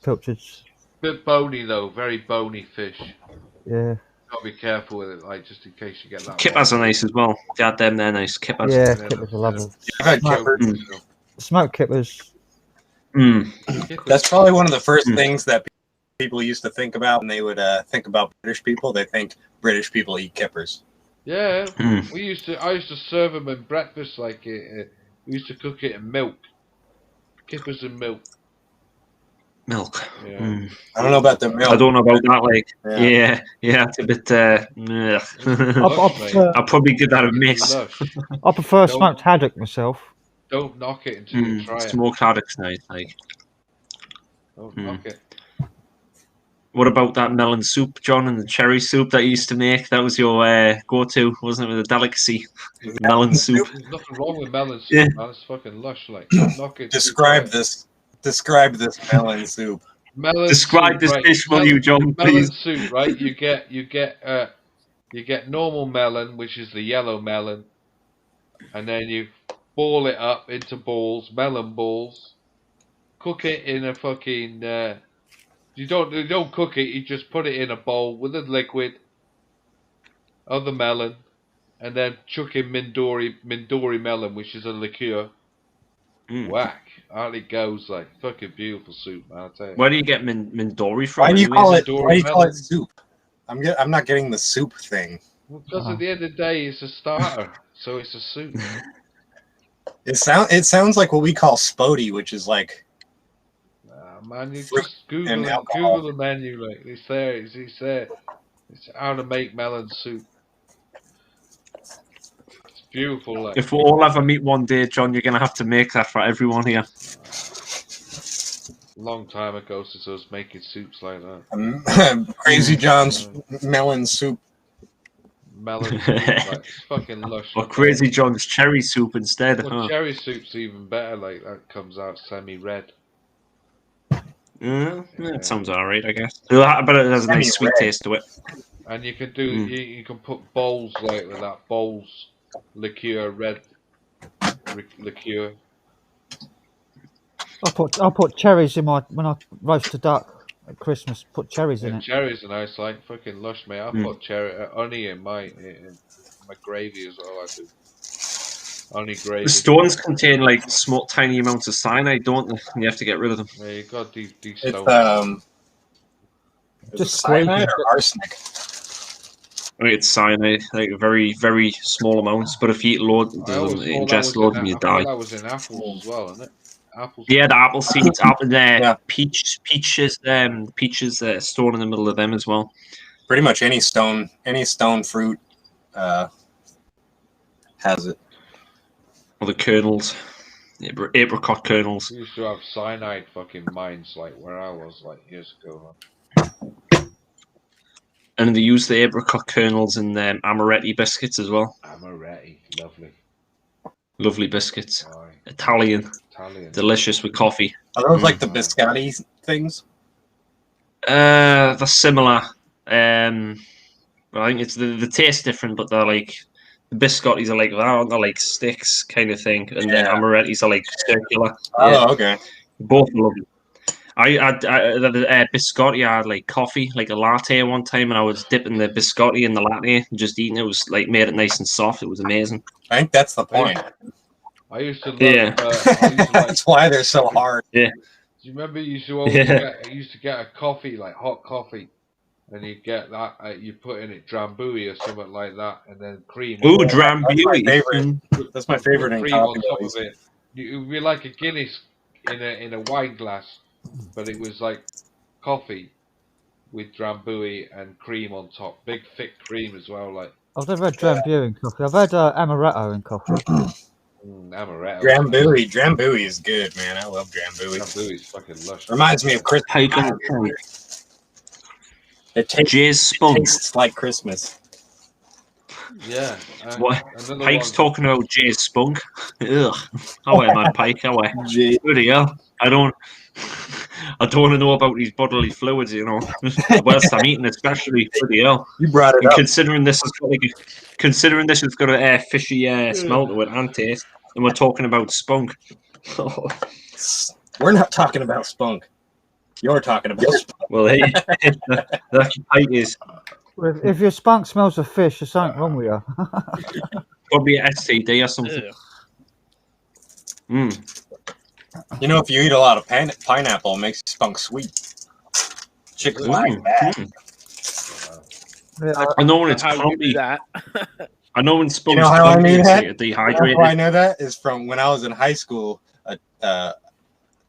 Pilchards. Bit bony though, very bony fish. Yeah. Gotta be careful with it, like just in case you get that. Kippers are nice as well. God damn, they're nice. Kippers. Yeah, kippers are lovely. I've had kippers. Smoked kippers. That's probably one of the first things that people used to think about when they would think about British people. They think British people eat kippers. Yeah, I used to serve them in breakfast. Like we used to cook it in milk, kippers and milk. Milk. Yeah. I don't know about the milk. I don't know about that. Like, yeah, it's a bit. I'll probably give that a miss. I prefer smoked haddock myself. Don't knock it until you try it. Smoked haddock's nice. Like, don't knock it. What about that melon soup, John, and the cherry soup that you used to make? That was your go-to, wasn't it, with the delicacy? Melon soup. There's nothing wrong with melon soup, man. It's fucking lush. Like, knock it. Describe this melon soup. Describe this dish, will you, John? Melon Please. soup, right? You get normal melon, which is the yellow melon, and then you ball it up into balls, melon balls. Cook it in a fucking. You don't cook it. You just put it in a bowl with a liquid of the melon, and then chuck in Mindori melon, which is a liqueur. Whack! Out it goes, like fucking beautiful soup, man. I tell you. Where do you get Mindori from? Why do you call it soup? I'm not getting the soup thing. Well, because at the end of the day, it's a starter, so it's a soup. It sounds like what we call spody, which is like. Man, you just Google the menu, like it's there. It's there. It's how to make melon soup. It's beautiful. Like. If we all ever meet one day, John, you're gonna have to make that for everyone here. Long time ago since I was making soups like that. Crazy John's melon soup. Melon soup, like, it's fucking lush. Or Crazy John's cherry soup instead. Well, cherry soup's even better. Like that comes out semi-red. That sounds alright, I guess. But it has a nice sweet taste to it. And you can do you can put bowls like with that bowls liqueur, red liqueur. I put cherries in when I roast a duck at Christmas. Put cherries in it. Cherries are nice, like fucking lush, mate. I put honey in my gravy as well. I do. Honey gravy. The stones contain like small, tiny amounts of cyanide, don't they? You have to get rid of them. Yeah, you got these stones. Just cyanide or arsenic? I think it's cyanide, like very, very small amounts. But if you eat loads, ingest loads, and you die. That was in apples as well, isn't it? Apples. Yeah, the apple seeds, peaches, stored in the middle of them as well. Pretty much any stone fruit has it. Or the kernels, apricot kernels. We used to have cyanide fucking mines like where I was like years ago. And they use the apricot kernels in amaretti biscuits as well. Amaretti, lovely biscuits. Italian, delicious with coffee. Are those like the biscotti things? They're similar. I think it's the taste different, but they're like. Biscottis are like that, they're like sticks kind of thing, and then amarettis are like circular. Oh, okay. Both lovely. The biscotti, I had like coffee, like a latte one time, and I was dipping the biscotti in the latte and just eating it. It was like made it nice and soft. It was amazing. I think that's the point. I used to love. That's why they're so hard. Yeah. Do you remember you used to always get a coffee, like hot coffee? And you get that, you put in it drambuie or something like that, and then cream. Ooh, drambuie! That's my favorite. Cream on top of it. It would be like a Guinness in a wine glass, but it was like coffee with drambuie and cream on top. Big thick cream as well. Like I've never had drambuie in coffee. I've had amaretto in coffee. Amaretto. Drambuie is good, man. I love Drambuie. Drambuie's fucking lush. Reminds me of Christmas. Pike on the It tastes like Christmas. Yeah. What? Pike's talking about Jay's spunk. Ugh. How are man, Pike? How are you? Bloody hell. I don't want to know about these bodily fluids, you know. Whilst I'm eating, especially. Bloody hell. You brought it and up. Considering this has got a fishy smell to it and taste, and we're talking about spunk. We're not talking about spunk. You're talking about spunk. Well, the Pike is If your spunk smells of fish, there's something wrong with you. probably an STD or something. You know, if you eat a lot of pineapple, it makes spunk sweet. Chicken like that. Yeah. I know when it's How you do clumpy. that? I know when spunk's You know how I clumpy, knew it's that? like dehydrated. How I know that is from when I was in high school. A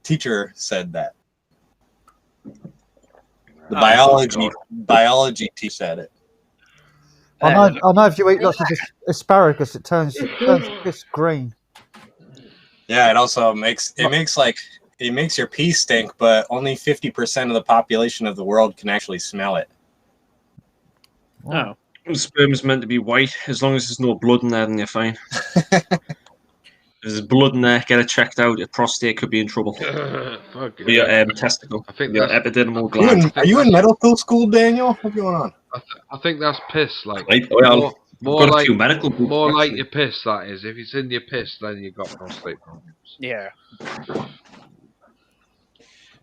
teacher said that. The biology teacher said it. I know if you eat lots of asparagus, it turns fish green. Yeah, it also makes your pee stink, but only 50% of the population of the world can actually smell it. Oh. Sperm is meant to be white. As long as there's no blood in there, then you're fine. If there's blood in there, get it checked out. Your prostate could be in trouble. Or your testicle. I think your that's epidermal gland. Are you in medical school, Daniel? What's going on? I think that's piss. Like More like few medical books, more like actually. your piss. That is, if it's in your piss, then you got prostate problems. Yeah.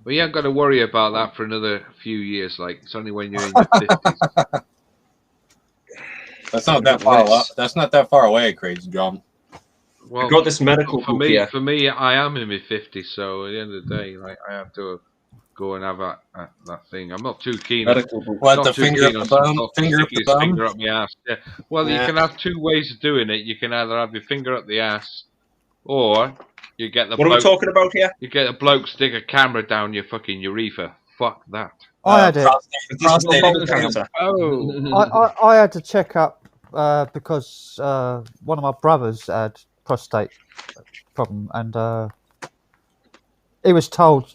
But you ain't got to worry about that for another few years. Like it's only when you're in your 50s. That's not that far. That's not that far away, Crazy John. Well, I got this medical for book me. here. For me, I am in my 50s, so at the end of the day, like I have to go and have that thing. I'm not too keen. Medical book. What, not the too finger keen up on the bum? some Finger up the bum? finger up my ass. Yeah. Well, Yeah. you can have two ways of doing it. You can either have your finger up the ass, or you get the What are we bloke. talking about here? You get a bloke stick a camera down your fucking urethra. Fuck that. I had it. Prostate Cancer. Oh. I had to check up because one of my brothers had prostate problem, and he was told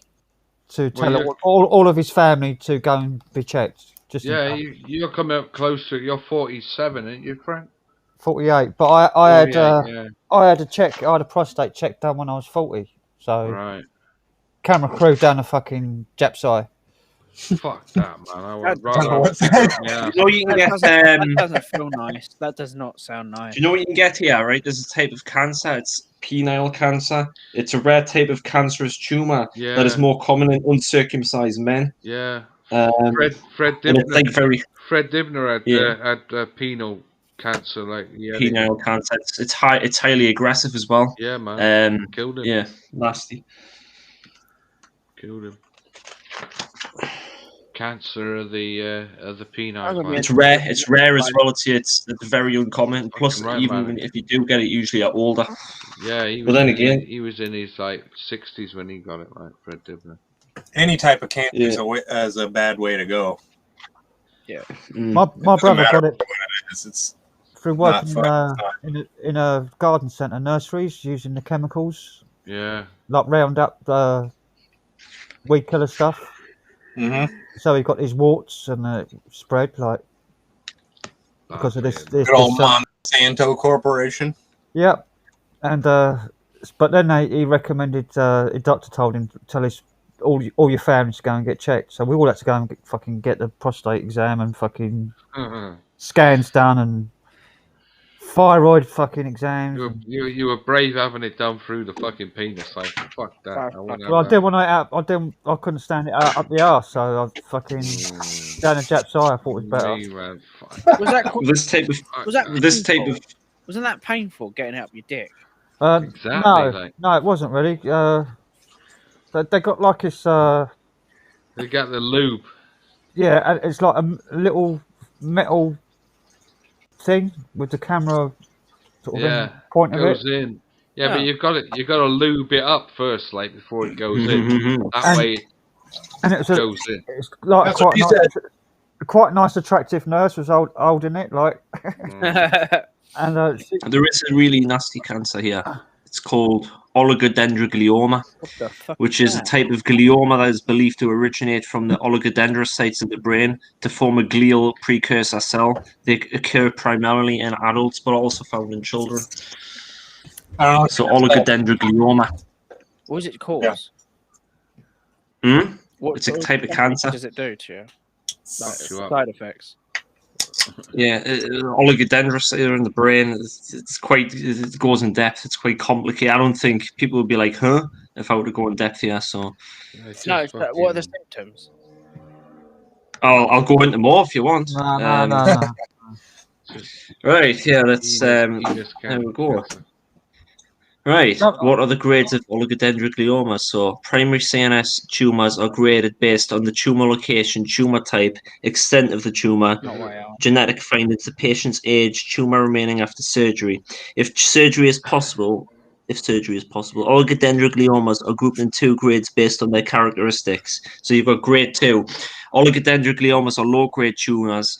to tell all of his family to go and be checked. You're coming up close to. You're 47, aren't you, Frank? 48, but I had yeah. I had a prostate check done when I was 40. So Right. camera crew down the fucking Jap's eye. Fuck that, man. I would Don't know rather. what's that. Yeah. You know you can get. That doesn't feel nice. That does not sound nice. Do you know what you can get here? Right, there's a type of cancer. It's penile cancer. It's a rare type of cancerous tumor that is more common in uncircumcised men. Yeah. Fred Dibner. Fred Dibner had penile cancer, like penile cancer. It's highly aggressive as well. Yeah, man. Killed him. Yeah, nasty. Killed him. Cancer of the penile. It's rare. It's rare as well. It's very uncommon. Plus, even if you do get it, usually you're older. Yeah, he was. But then again, he was in his like 60s when he got it, like Fred Dibner. Any type of cancer is a bad way to go. Yeah. My brother got it It's through working in a garden centre, nurseries, using the chemicals. Yeah. Like Roundup, weed killer stuff. Mm-hmm. So he got his warts and spread like because of this. Good old Monsanto Corporation. Yeah, and but then he recommended. The doctor told him to tell all your family to go and get checked. So we all had to go and get the prostate exam and fucking scans done and thyroid fucking exams. You were brave having it done through the fucking penis. Like fuck that. I didn't want it out. I couldn't stand it out up the arse, so I fucking down a Jap's eye. I thought it was better. Was that this type of wasn't that painful getting out your dick? Exactly. No, it wasn't really. They got like this. They got the lube. Yeah, and it's like a little metal thing with the camera sort of in the point of goes it. in. Yeah, but you've got to lube it up first, like before it goes in. That way, it goes in. It's like quite nice, attractive nurse was holding it, like. And there is a really nasty cancer here. It's called oligodendroglioma, What the fuck? which is a type of glioma that is believed to originate from the oligodendrocytes of the brain to form a glial precursor cell. They occur primarily in adults, but also found in children. I don't know. So oligodendroglioma. What does it cause? It's a type of cancer. What does it do to you? Like side effects. Yeah, oligodendrocytes in the brain. It's quite. It goes in depth. It's quite complicated. I don't think people would be like, "Huh?" if I were to go in depth here. So No, what are the symptoms? I'll go into more if you want. No. Right. Yeah. Let's. There we go. Right. What are the grades of oligodendroglioma? So, primary CNS tumors are graded based on the tumor location, tumor type, extent of the tumor, genetic findings, the patient's age, tumor remaining after surgery. If surgery is possible, oligodendrogliomas are grouped in 2 grades based on their characteristics. So you've got grade 2. Oligodendrogliomas are low-grade tumors.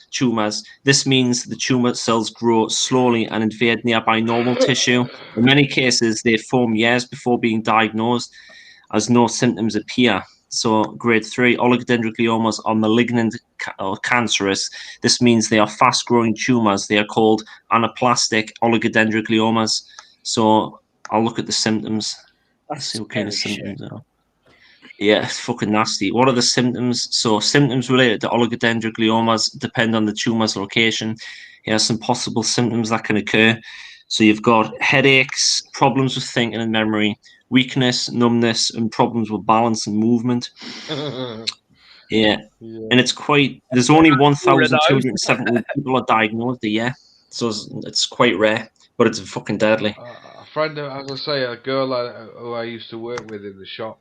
This means the tumor cells grow slowly and invade nearby normal tissue. In many cases, they form years before being diagnosed, as no symptoms appear. So, grade 3, oligodendrogliomas are malignant or cancerous. This means they are fast-growing tumors. They are called anaplastic oligodendrogliomas. So, I'll look at the symptoms. Let's see what kind of symptoms are. Yeah, it's fucking nasty. What are the symptoms? So, symptoms related to oligodendrogliomas depend on the tumor's location. Here are some possible symptoms that can occur. So, you've got headaches, problems with thinking and memory, weakness, numbness, and problems with balance and movement. Yeah. And it's quite, there's only 1,270 people are diagnosed a year. So, it's quite rare, but it's fucking deadly. A friend, as I say, a girl who I used to work with in the shop,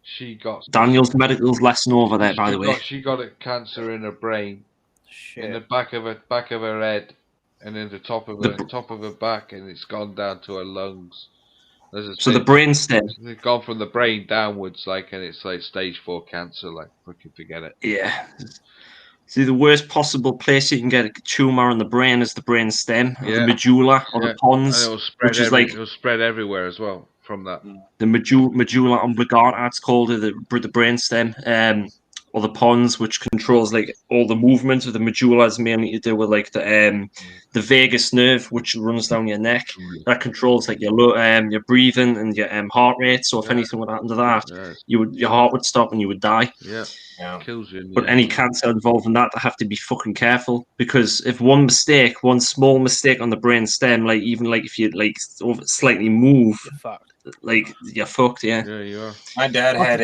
she got Daniel's medical's lesson over there, by the way. She got a cancer in her brain, in the back of her head, and in the top of her back, and it's gone down to her lungs. So the brain stem. It's gone from the brain downwards, and it's like stage 4 cancer. Fucking forget it. Yeah. See, the worst possible place you can get a tumor in the brain is the brain stem, or the medulla, or the pons, which is it'll spread everywhere as well from that. The medulla oblongata, it's called, the brain stem, or the pons, which controls all the movement of the medulla. Is mainly to do with the vagus nerve, which runs down your neck. That controls your breathing and your heart rate. So if anything would happen to that, your heart would stop and you would die. Yeah. Kills you. But any cancer involved in that, they have to be fucking careful, because if one small mistake on the brain stem, if you slightly move, you're fucked. Yeah. Yeah, you are. My dad had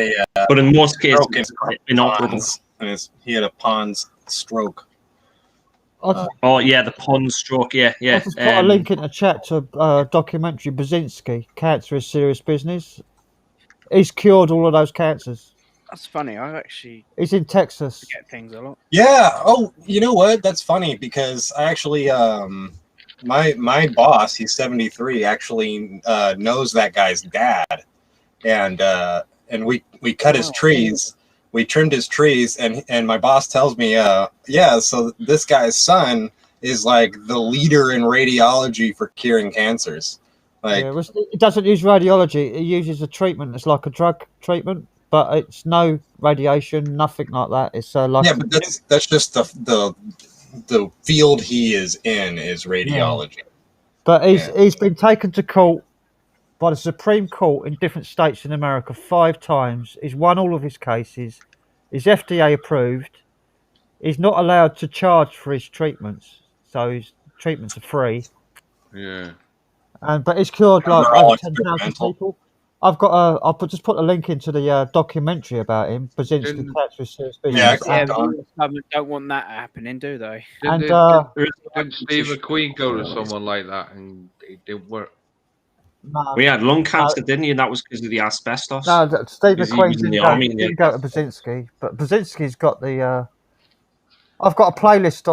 but in most cases, it's inoperable. He had a pons stroke. The pons stroke. Yeah. I'll just put a link in the chat to a documentary, Brzezinski, Cancer is Serious Business. He's cured all of those cancers. That's funny. He's in Texas. Forget things a lot. Yeah. Oh, you know what? That's funny, because I actually, my boss, he's 73, actually knows that guy's dad, and we cut his trees. We trimmed his trees, and my boss tells me, so this guy's son is like the leader in radiology for curing cancers. It doesn't use radiology. It uses a treatment. It's like a drug treatment, but it's no radiation, nothing like that. It's but that's just the field he is in is radiology. Yeah. But he's been taken to court by the Supreme Court in different states in America 5 times. He's won all of his cases. He's FDA approved. He's not allowed to charge for his treatments, so his treatments are free. Yeah. But he's cured over 10,000 people. I'll just put a link into the documentary about him. Brzezinski, Cancer is Serious Business. Don't want that happening, do they? Didn't Steve McQueen go to someone like that and it didn't work? No. We had lung cancer, didn't he? And that was because of the asbestos. No, Steve McQueen didn't go to Brzezinski, but Brzezinski's got the. I've got a playlist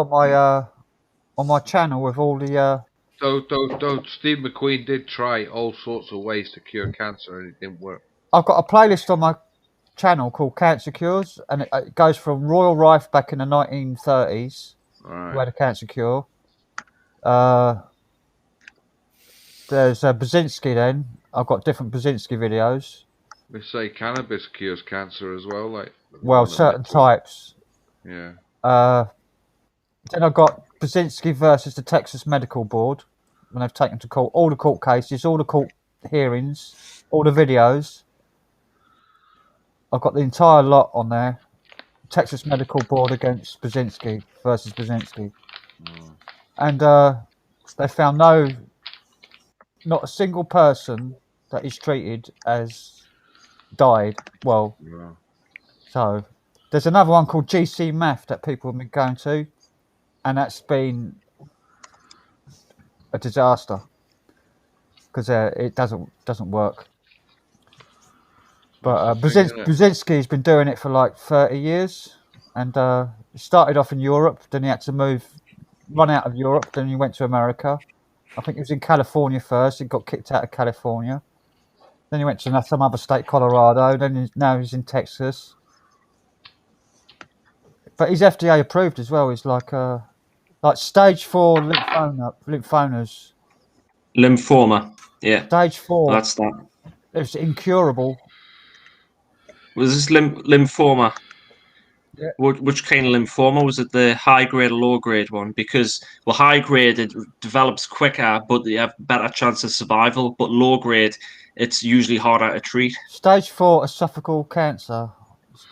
on my channel with all the. Though Steve McQueen did try all sorts of ways to cure cancer and it didn't work. I've got a playlist on my channel called Cancer Cures, and it goes from Royal Rife back in the 1930s, who had a cancer cure. The There's Brzezinski. Then I've got different Brzezinski videos. They say cannabis cures cancer as well, like. Well, certain types. Yeah. Then I've got Brzezinski versus the Texas Medical Board when they've taken to court all the court cases, all the court hearings, all the videos. I've got the entire lot on there. Texas Medical Board against Brzezinski versus Brzezinski. And they found not a single person that is treated as died. Well, so there's another one called GC Math that people have been going to, and that's been a disaster because it doesn't work. But Brzezinski's been doing it for like 30 years, and he started off in Europe. Then he had to run out of Europe. Then he went to America. I think he was in California first. He got kicked out of California. Then he went to some other state, Colorado. Then now he's in Texas. But he's FDA approved as well. He's like stage 4 lymphomas. Lymphoma. Yeah. Stage 4. That's that. It's incurable. Was this lymphoma? Yeah. Which kind of lymphoma? Was it the high grade or low grade one? Because high grade it develops quicker, but you have better chance of survival. But low grade, it's usually harder to treat. Stage 4 esophageal cancer.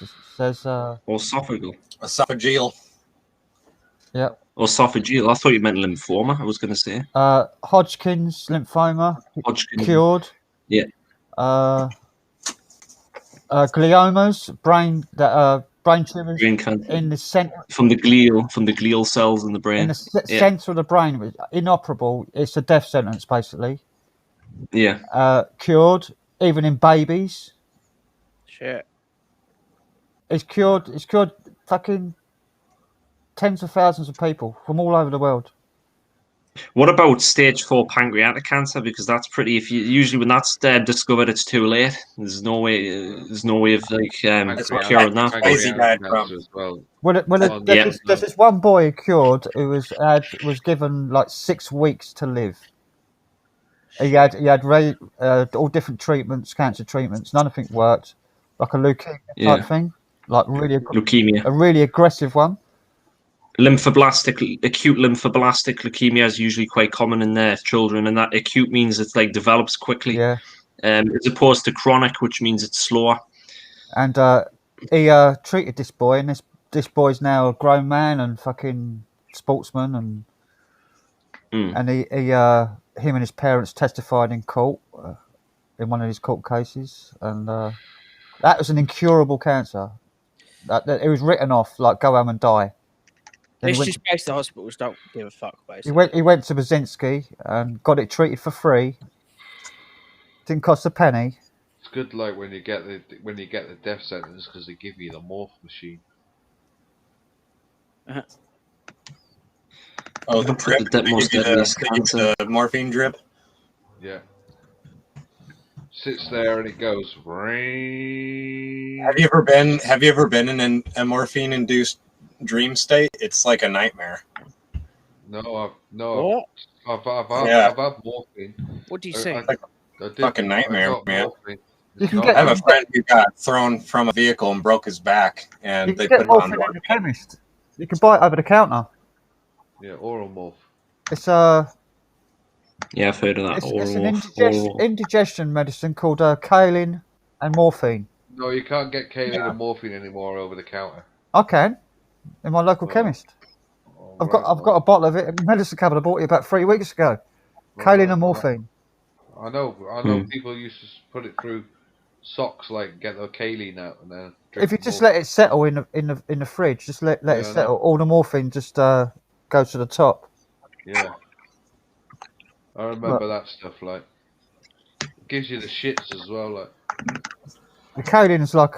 It says esophageal. Esophageal. Yeah. Esophageal. I thought you meant lymphoma. I was going to say. Hodgkin's lymphoma. Hodgkin. Cured. Yeah. Gliomas, brain tumors in the center from the glial cells in the brain. In the center of the brain, inoperable. It's a death sentence, basically. Yeah. Cured, even in babies. Shit. It's cured. It's cured. Fucking tens of thousands of people from all over the world. What about stage 4 pancreatic cancer? Because that's pretty. Usually when that's discovered, it's too late. There's no way. There's no way of curing that. Crazy died from. There's this one boy who cured who was given like 6 weeks to live. He had all different treatments, cancer treatments. None of it worked. Like a leukemia type thing, like leukemia, a really aggressive one. Acute lymphoblastic leukemia is usually quite common in their children, and that acute means it's like develops quickly, as opposed to chronic, which means it's slower. And he treated this boy, and this boy's now a grown man and fucking sportsman, and him and his parents testified in court in one of his court cases, and that was an incurable cancer. That it was written off like go home and die. It's just basically the hospitals don't give a fuck, basically. He went to Brzezinski and got it treated for free. Didn't cost a penny. It's good, like when you get the death sentence because they give you the morph machine. Oh, the drip. The morphine drip. Yeah. Sits there and it goes. Rain. Have you ever been in a morphine induced dream state? It's like a nightmare. No, What? I've had morphine. What do you say? Fucking nightmare, man. I have a friend who got thrown from a vehicle and broke his back, and they put him on morphine at the chemist. You can buy it over the counter. Yeah, oral morph. It's yeah, I've heard of that. It's an indigestion medicine called kaolin and morphine. No, you can't get kaolin and morphine anymore over the counter. I can, in my local chemist. I've got a bottle of it in the medicine cabinet. I bought it about 3 weeks ago. Kaolin and morphine. I know. People used to put it through socks, like get the kaolin out and then. If you just let it settle in the fridge, just let it settle. All the morphine just goes to the top. Yeah, I remember that stuff. Like, it gives you the shits as well. Like, the kaolin is like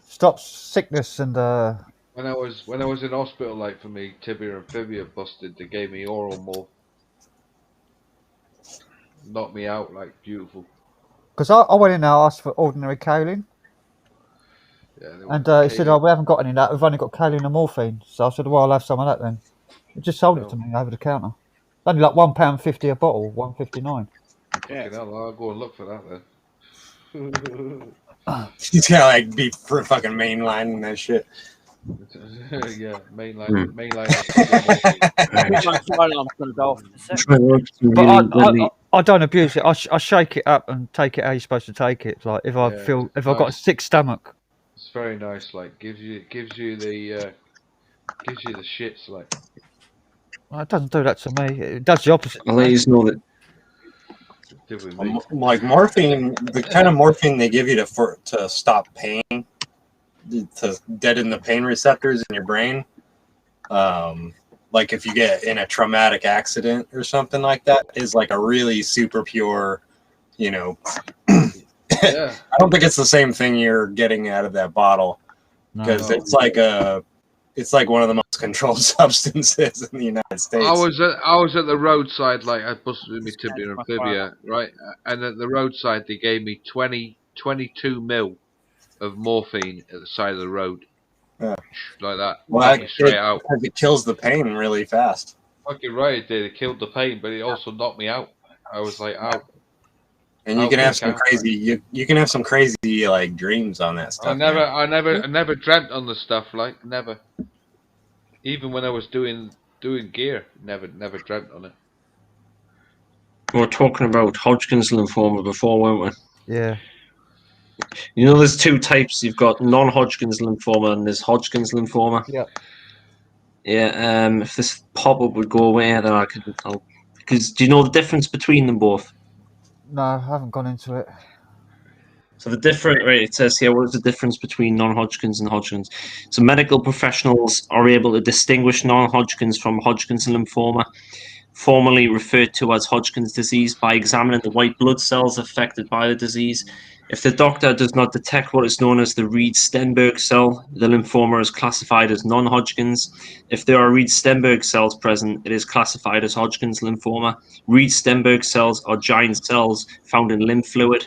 stops sickness and. When I was in hospital, like for me, tibia and fibia busted. They gave me oral morph. Knocked me out like beautiful. Because I went in there, I asked for ordinary kaolin. Yeah, and he said, "Oh, we haven't got any of that. We've only got kaolin and morphine." So I said, "Well, I'll have some of that then." He just sold it to me over the counter. Only like £1.50 a bottle, £1.59. Yeah. I'll go and look for that then. He's gotta like be for fucking mainlining that shit. Yeah, mainline. My fire alarm's gonna go off in a second. But I don't abuse it. I shake it up and take it how you're supposed to take it. Like if I've got a sick stomach. It's very nice. Like gives you the shits. Like Well, it doesn't do that to me. It does the opposite. I'll let you know that. Did with me. Like morphine, the kind of morphine they give you to stop pain, to deaden the pain receptors in your brain. Like if you get in a traumatic accident or something like that, is like a really super pure, Yeah. I don't think it's the same thing you're getting out of that bottle, because it's like one of the most controlled substances in the United States. I was at the roadside, like I busted with my tibia and fibia, right? And at the roadside, they gave me 22 mil of morphine at the side of the road, like that. Well, straight out. It kills the pain really fast. Fucking right, it did. It killed the pain, but it also knocked me out. I was like out. And you can have some crazy, you can have some crazy like dreams on that stuff. I never dreamt on the stuff, like never. Even when I was doing gear, never dreamt on it. We were talking about Hodgkin's lymphoma before, weren't we? Yeah. You know, there's two types. You've got non-Hodgkin's lymphoma and there's Hodgkin's lymphoma. Yeah. Yeah. If this pop-up would go away, then because do you know the difference between them both? No, I haven't gone into it. So it says here, what is the difference between non-Hodgkin's and Hodgkin's? So medical professionals are able to distinguish non-Hodgkin's from Hodgkin's lymphoma, formerly referred to as Hodgkin's disease, by examining the white blood cells affected by the disease. If the doctor does not detect what is known as the Reed-Steinberg cell, the lymphoma is classified as non-Hodgkin's. If there are Reed-Steinberg cells present, it is classified as Hodgkin's lymphoma. Reed-Steinberg cells are giant cells found in lymph fluid.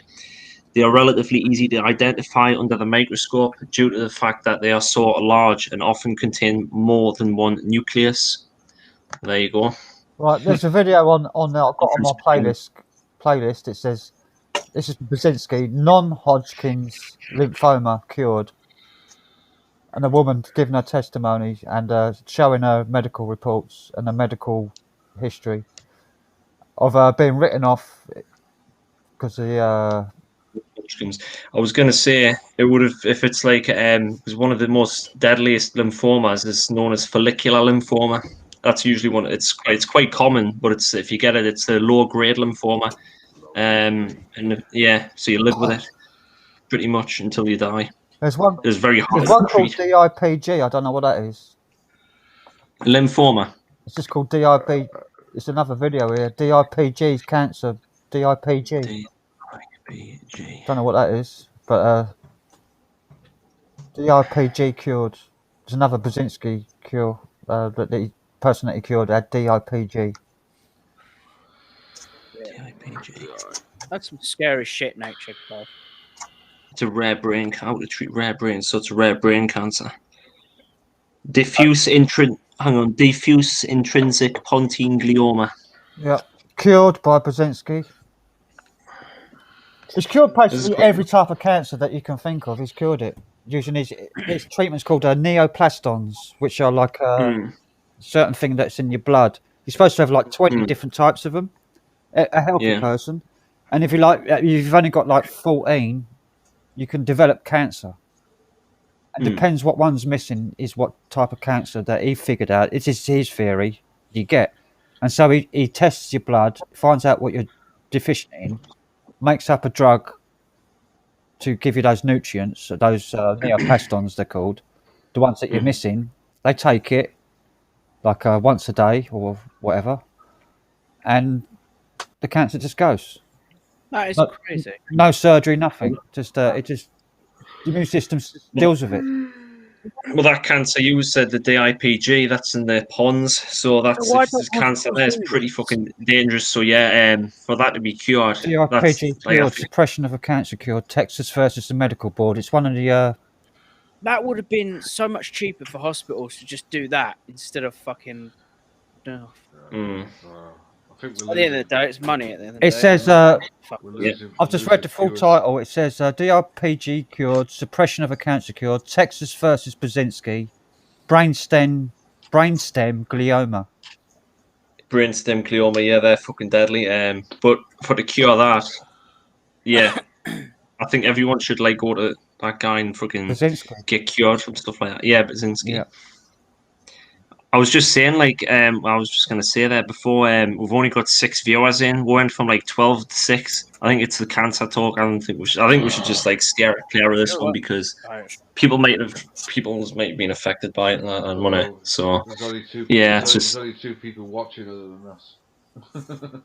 They are relatively easy to identify under the microscope due to the fact that they are so large and often contain more than one nucleus. There you go. Right, there's a video on there I've got on my playlist. It says, this is Brzezinski, non-Hodgkin's lymphoma cured. And a woman giving her testimony and showing her medical reports and the medical history of being written off because the I was going to say it would have, if it's like because one of the most deadliest lymphomas is known as follicular lymphoma. That's usually one. It's quite common, but it's, if you get it, it's the low grade lymphoma, and yeah, so you live with it pretty much until you die. There's one called DIPG. I don't know what that is. Lymphoma. It's just called DIP. It's another video here. DIPG's cancer. DIPG. Don't know what that is, but DIPG cured. There's another Brzezinski cure that the person that he cured had DIPG. That's some scary shit, nature. It's a rare brain. How to treat rare brain? So it's a rare brain cancer. Diffuse intrinsic pontine glioma. Yeah, cured by Brzezinski. He's cured basically every type of cancer that you can think of. He's cured it using his treatments called neoplastons, which are like a certain thing that's in your blood. You're supposed to have like 20 different types of them. A healthy person, and if you've only got like 14, you can develop cancer. It depends what one's missing is what type of cancer that he figured out. It is his theory you get, and so he tests your blood, finds out what you're deficient in, makes up a drug to give you those nutrients, those neoplastons they're called, the ones that you're missing. They take it like once a day or whatever, and the cancer just goes. That is crazy. No surgery, nothing. Just the immune system deals with it. Well, that cancer you said, the DIPG, that's in the pons, so that's this cancer there is pretty fucking dangerous. So yeah, for that to be cured, DIPG cured, suppression of a cancer cured. Texas versus the medical board. It's one of the. That would have been so much cheaper for hospitals to just do that instead of fucking. No. think At the end of the day, it's money. At the end of the It day. says, I've just read the full viewers. title. It says DRPG cured, suppression of a cancer cured, Texas versus Brzezinski, brainstem glioma. Brainstem glioma, yeah, they're fucking deadly. But for to cure that, yeah, I think everyone should like go to that guy and fucking Brzezinski. get cured from stuff like that. Yeah, Brzezinski. Yeah. I was just saying, like, I was just gonna say that before. We've only got 6 viewers in. We went from like 12 to 6. I think it's the cancer talk. I don't think we should. I think we should just like steer clear of this one because people might have been affected by it and money. So There's only two. yeah, There's only 2 people watching other than us.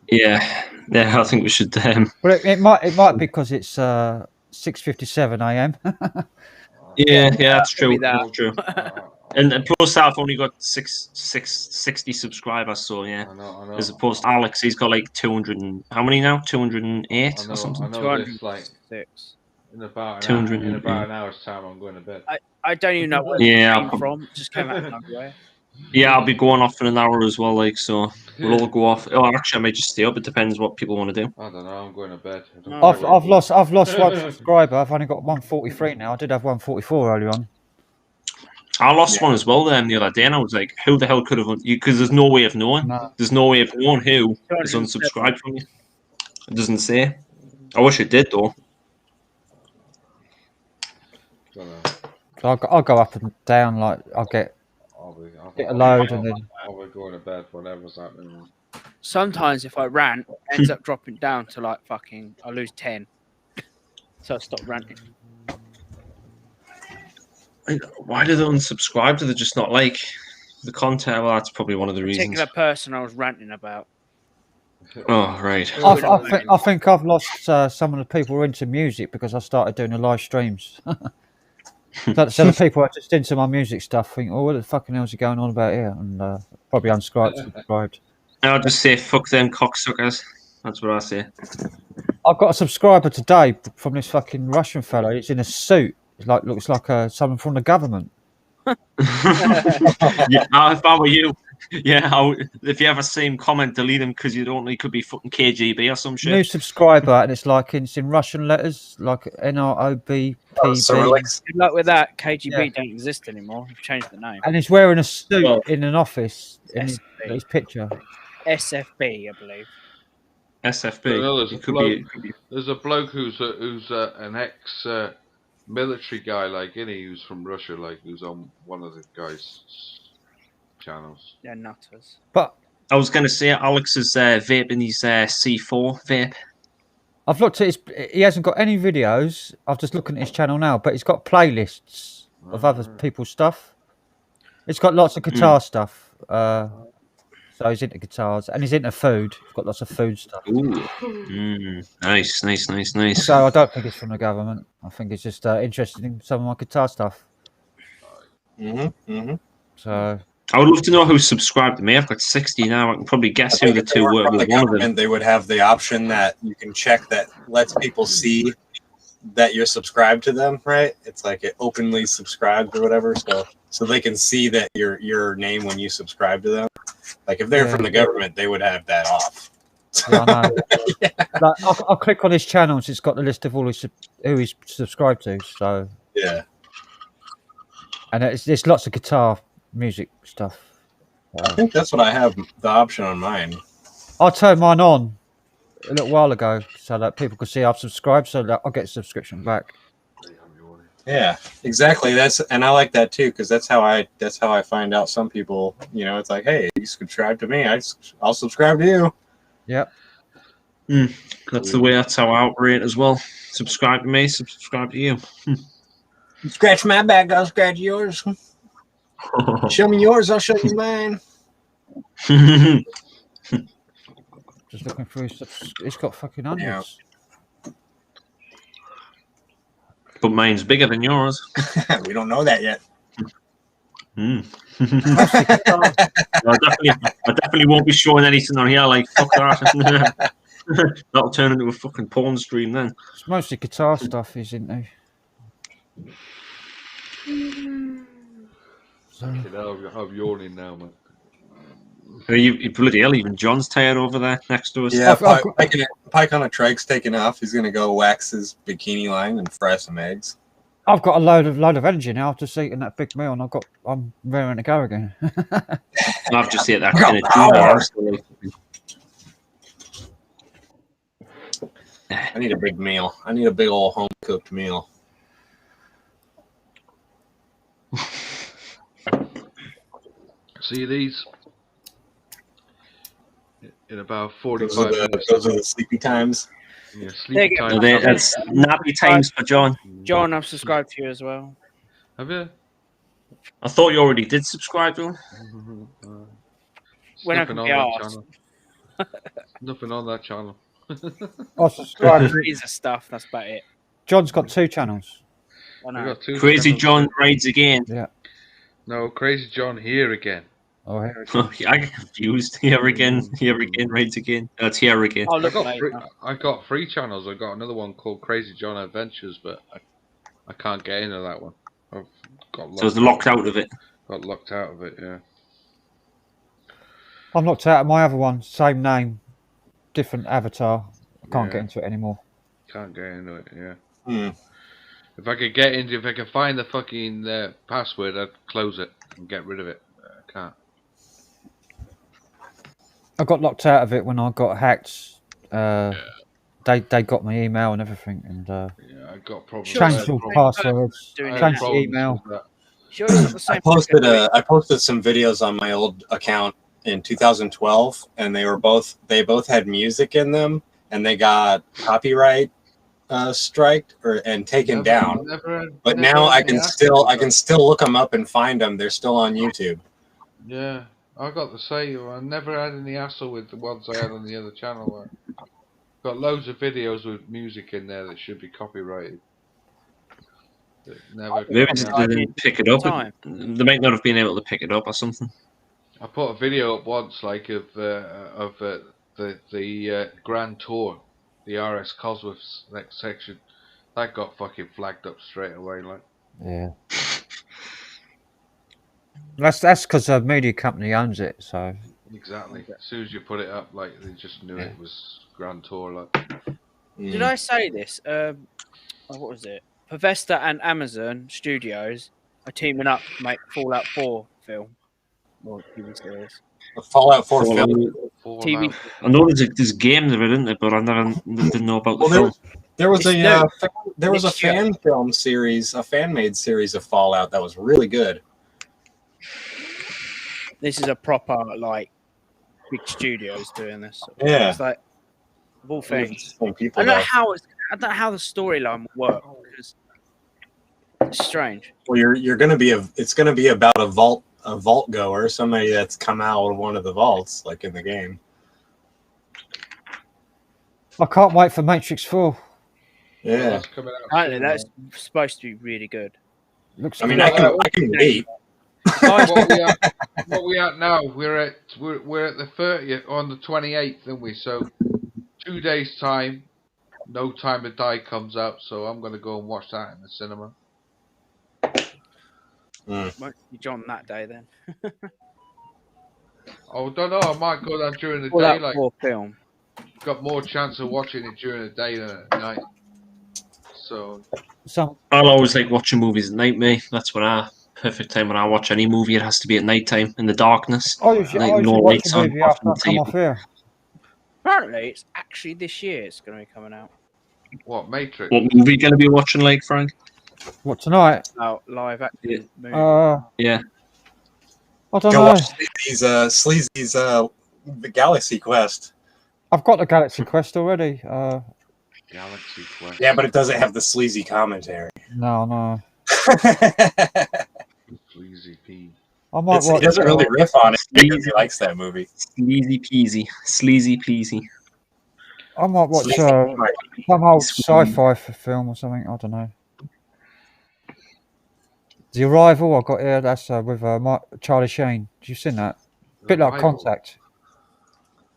yeah. I think we should. Well, it might be because it's 6:57 a.m. Yeah, that's true. that. That's true. And plus, I've only got 60 subscribers, so yeah. I know. As opposed to Alex, he's got like 200 and how many now? 208 or something. I know this, like, 206. in about 200, an hour's time, I'm going to bed. I don't even know where Yeah, it came from. It just came out of nowhere. Yeah, I'll be going off in an hour as well, like, so we'll all go off. Oh, actually, I may just stay up. It depends what people want to do. I don't know. I'm going to bed. I've lost one subscriber. I've only got 143 now. I did have 144 earlier on. I lost one as well the other day, and I was like, "Who the hell could have?" Because there's no way of knowing. No. There's no way of knowing who is unsubscribed from you. It doesn't say. I wish it did though. So I'll go up and down. Like I'll get a load and then I'll be going to bed. Whatever's happening. Sometimes if I rant, it ends up dropping down to like fucking. I lose 10. So I stop ranting. Why do they unsubscribe? Do they just not like the content? Well, that's probably one of the reasons. Particular person I was ranting about. Oh, right. I think I've lost some of the people who are into music because I started doing the live streams. So the people who are just into my music stuff think, "Oh, what the fucking hell's going on about here?" And probably unsubscribed. I'll just say, "Fuck them cocksuckers." That's what I say. I've got a subscriber today from this fucking Russian fellow. He's in a suit. Looks like someone from the government. Yeah, if I were you, yeah, if you ever see him comment, delete him because you don't. He could be fucking KGB or some shit. New subscriber, and it's in Russian letters, like NROBPB. Good luck with that. KGB don't exist anymore. We've changed the name. And he's wearing a suit in an office in his picture. SFB, I believe. SFB. There's a bloke who's an ex military guy, like, who's from Russia, like, who's on one of the guys' channels. Yeah, nutters. But I was going to say Alex is vaping his C4 vape. I've looked at he hasn't got any videos. I'm just looking at his channel now, but he's got playlists of other people's stuff. It's got lots of guitar stuff. So he's into guitars and he's into food. He's got lots of food stuff. Ooh. Nice. So I don't think it's from the government. I think it's just interested in some of my guitar stuff. So I would love to know who's subscribed to me. I've got 60 now. I can probably guess who the two were. The government, they would have the option that you can check that lets people see that you're subscribed to them, right? It's like it openly subscribed or whatever, so they can see that your name when you subscribe to them. Like if they're from the government, they would have that off. Yeah, I know. Like, I'll click on his channels. It's got the list of all who he's subscribed to. So yeah, and there's lots of guitar music stuff. I think that's what I have the option on mine. I turned mine on a little while ago so that people could see I've subscribed, so that I'll get a subscription back. Yeah, exactly. And I like that too because that's how I find out some people. You know, it's like, hey, you subscribe to me, I'll subscribe to you. Yep. That's how I operate as well. Subscribe to me, subscribe to you. Scratch my back, I'll scratch yours. Show me yours, I'll show you mine. Just looking through it's got fucking hundreds. But mine's bigger than yours. We don't know that yet. I definitely won't be showing anything on here. Like, fuck that. That'll turn into a fucking porn stream then. It's mostly guitar stuff he's into. I'm yawning now, man. You bloody hell, even John's tired over there next to us. Yeah, Pike on a Trike's taking off. He's gonna go wax his bikini line and fry some eggs. I've got a load of energy now. I've just eaten that big meal, and I'm raring to go again. I've just ate that kind of tuna. I need a big meal. I need a big old home cooked meal. See these in about 45 minutes. Those are the sleepy times. Yeah, sleepy time. That's nappy times for John. John, I've subscribed to you as well. Have you? I thought you already did subscribe to him. When I can be asked. Nothing on that channel. I subscribe to Piece of stuff. That's about it. John's got 2 channels. I know. Crazy John rides again. Yeah. No, Crazy John here again. Oh, here again. I get confused. Here again, rides again. That's here again. I'll look I got 3 channels. I got another one called Crazy John Adventures, but I can't get into that one. I've got So it's locked out of it. Got locked out of it, yeah. I'm locked out of my other one. Same name, different avatar. I can't get into it anymore. Can't get into it, yeah. Hmm. If I could find the fucking password, I'd close it and get rid of it. I can't. I got locked out of it when I got hacked. They got my email and everything, and Yeah, I got problems. changed all passwords, changed the email. Sure, it's not the same. I posted some videos on my old account in 2012, and they both had music in them, and they got copyright striked and taken down. But now I can still look them up and find them. They're still on YouTube. Yeah, I got to say, I never had any hassle with the ones I had on the other channel. Got loads of videos with music in there that should be copyrighted. Maybe they didn't pick it up. They might not have been able to pick it up or something. I put a video up once, like of the Grand Tour, the RS Cosworth's next section. That got fucking flagged up straight away, like. Yeah. That's because the media company owns it, so. Exactly. As soon as you put it up, like they just knew it was Grand Tour, like. Did I say this? What was it? Pavesta and Amazon Studios are teaming up to make Fallout 4 film. Or TV series. A Fallout 4 film. TV. I know there's a game of it, isn't there? But I didn't know about the film. There was a fan film series, a fan-made series of Fallout that was really good. This is a proper, like, big studios doing this. Yeah. It's like, of all things. I don't know how the storyline will work. Because it's strange. Well, it's gonna be about a vault goer, somebody that's come out of one of the vaults, like in the game. I can't wait for Matrix 4. Yeah. Apparently, that's supposed to be really good. Looks I mean, I can wait. What we at now? We're at the 30th on the 28th, aren't we? So 2 days time, No Time to Die comes out. So I'm gonna go and watch that in the cinema. Won't be John that day then. I don't know. I might go down during the Fallout day. Like, 4 film. got more chance of watching it during the day than at night. So I'll always like watching movies at night, mate. That's when perfect time when I watch any movie. It has to be at night time in the darkness. I usually watch a movie after I come off here. Apparently, it's actually this year it's going to be coming out. What, Matrix? What movie are you going to be watching, like, Frank? What, tonight? Live action movie. Yeah. I don't Go know. watch Sleazy's the Galaxy Quest. I've got the Galaxy Quest already. Galaxy Quest. Yeah, but it doesn't have the sleazy commentary. No. Sleazy P. I might watch. He doesn't really riff on it because he likes that movie. Sleazy peasy. I might watch some old sci-fi film or something. I don't know. The Arrival I got here. That's with Charlie Sheen. Have you seen that? A bit like Contact.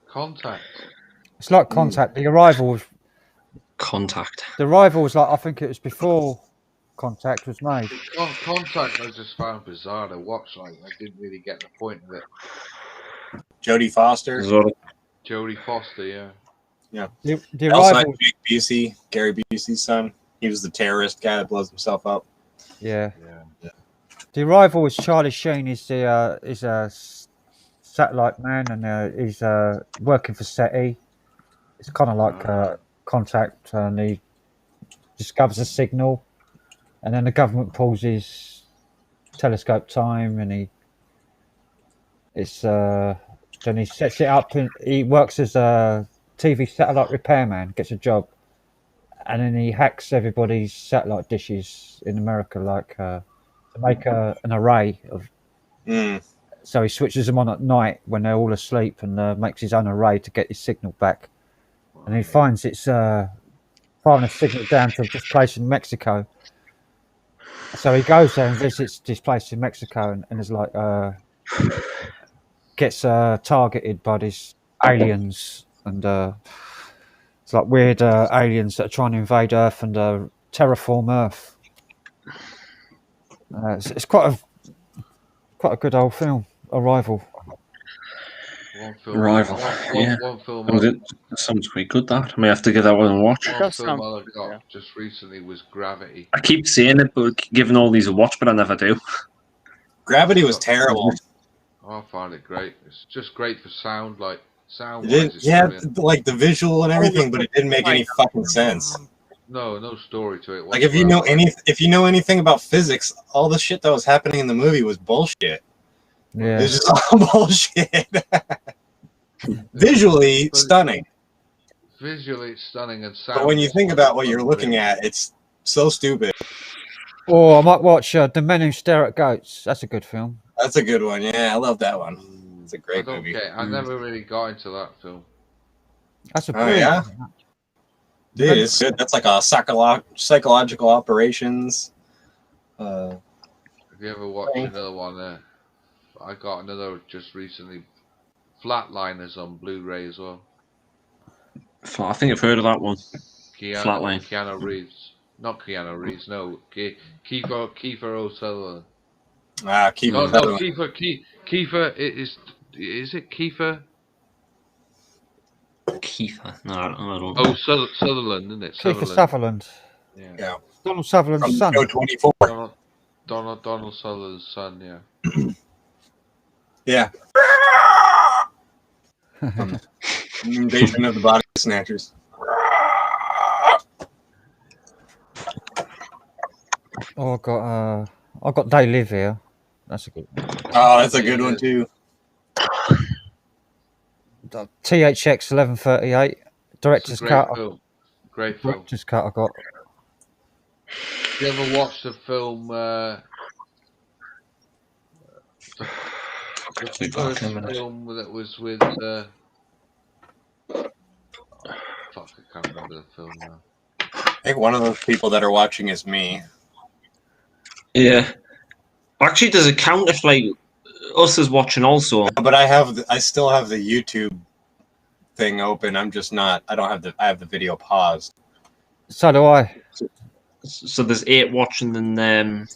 Contact. It's like Contact. The Arrival was. Contact. The Arrival was like, I think it was before Contact was made. Contact I just found bizarre to watch. Like, I didn't really get the point of it. Jodie Foster. Jodie Foster, yeah. Yeah. The Also Arrival. Jake Busey, Gary Busey's son. He was the terrorist guy that blows himself up. Yeah. Yeah. The Arrival with Charlie Sheen is a satellite man, and he's working for SETI. It's kind of like Contact, and he discovers a signal, and then the government pulls his telescope time, and then he sets it up, and he works as a TV satellite repairman, gets a job, and then he hacks everybody's satellite dishes in America, like to make an array of. So he switches them on at night when they're all asleep, and makes his own array to get his signal back. And he finds it's firing a signal down to this place in Mexico. So he goes there and visits this place in Mexico, and is like gets targeted by these aliens, and it's like weird aliens that are trying to invade Earth and terraform Earth. It's quite a good old film, Arrival. Arrival. Yeah. One film. That sounds quite good. That I may have to give that one a watch. One film I got just recently was Gravity. I keep saying it, but giving all these a watch, but I never do. Gravity was terrible. I found it great. It's just great for sound, like sound. Yeah, like the visual and everything, but it didn't make any fucking sense. No story to it. Like if you know anything about physics, all the shit that was happening in the movie was bullshit. Yeah, it's just all bullshit. Visually stunning. Visually it's stunning, and sound. But when you think about what you're looking at, it's so stupid. Oh, I might watch The Men Who Stare at Goats. That's a good film. That's a good one. Yeah, I love that one. It's a great movie. I never really got into that film. That's a yeah. Dude, it's good. That's like a psychological operations. Have you ever watched another one? I got another just recently. Flatliners on Blu-ray as well. I think I've heard of that one. Flatline. Keanu Reeves. Not Keanu Reeves, no. Kiefer O'Sullivan. Kiefer. No, Kiefer. Is it Kiefer? Kiefer. No, I don't know. Oh, Sutherland, isn't it? Kiefer Sutherland. Yeah. Donald Sutherland's son. Show 24. Donald Sutherland's son, yeah. Yeah. Invasion of the Body Snatchers. Oh, I got They Live Here. That's a good one. Oh, that's a good one too. THX 1138. Director's cut. Great film. Director's cut I got. You ever watched the film the first film that was with fuck, I can't remember the film now. I think one of those people that are watching is me. Yeah. Actually, does it count if like us is watching also? But I still have the YouTube thing open. I'm just not. I have the video paused. So do I. So there's 8 watching, and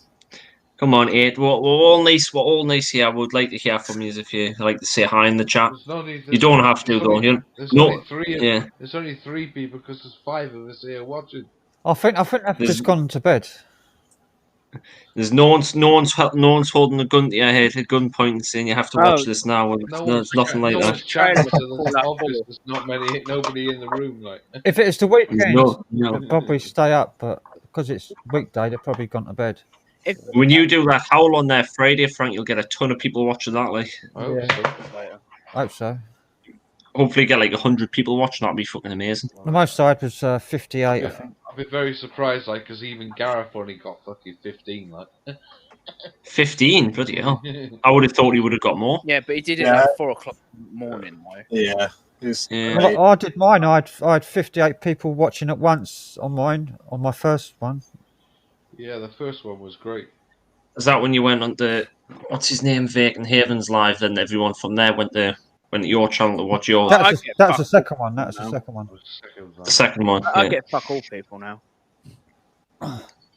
come on, 8. We're all nice. We're all nice here. I would like to hear from you if you like to say hi in the chat. You don't have to though. There's only 3. Yeah. There's only 3 people because there's 5 of us here watching. I think I've just gone to bed. There's no one's holding a gun to your head, a gun pointing, saying you have to watch this now. It's nothing like that. There's nobody in the room. Like if it's the weekend, they'll probably stay up, but because it's weekday, they've probably gone to bed. When you do that howl on there Friday, Frank, you'll get a ton of people watching that. Like, I hope so. Hopefully, get like 100 people watching. That'd be fucking amazing. The most I had was 58, I think. I'd be very surprised, like, because even Gareth only got fucking 15, like. 15, bloody hell! I would have thought he would have got more. Yeah, but he did it at 4 o'clock in the morning, though. Yeah. Well, I did mine. I had 58 people watching at once on mine, on my first one. Yeah, the first one was great. Is that when you went on the what's his name, Vacant Havens live? And everyone from there went to your channel to watch yours. That's the second one. That's the second one. The second one. I get fuck all people now.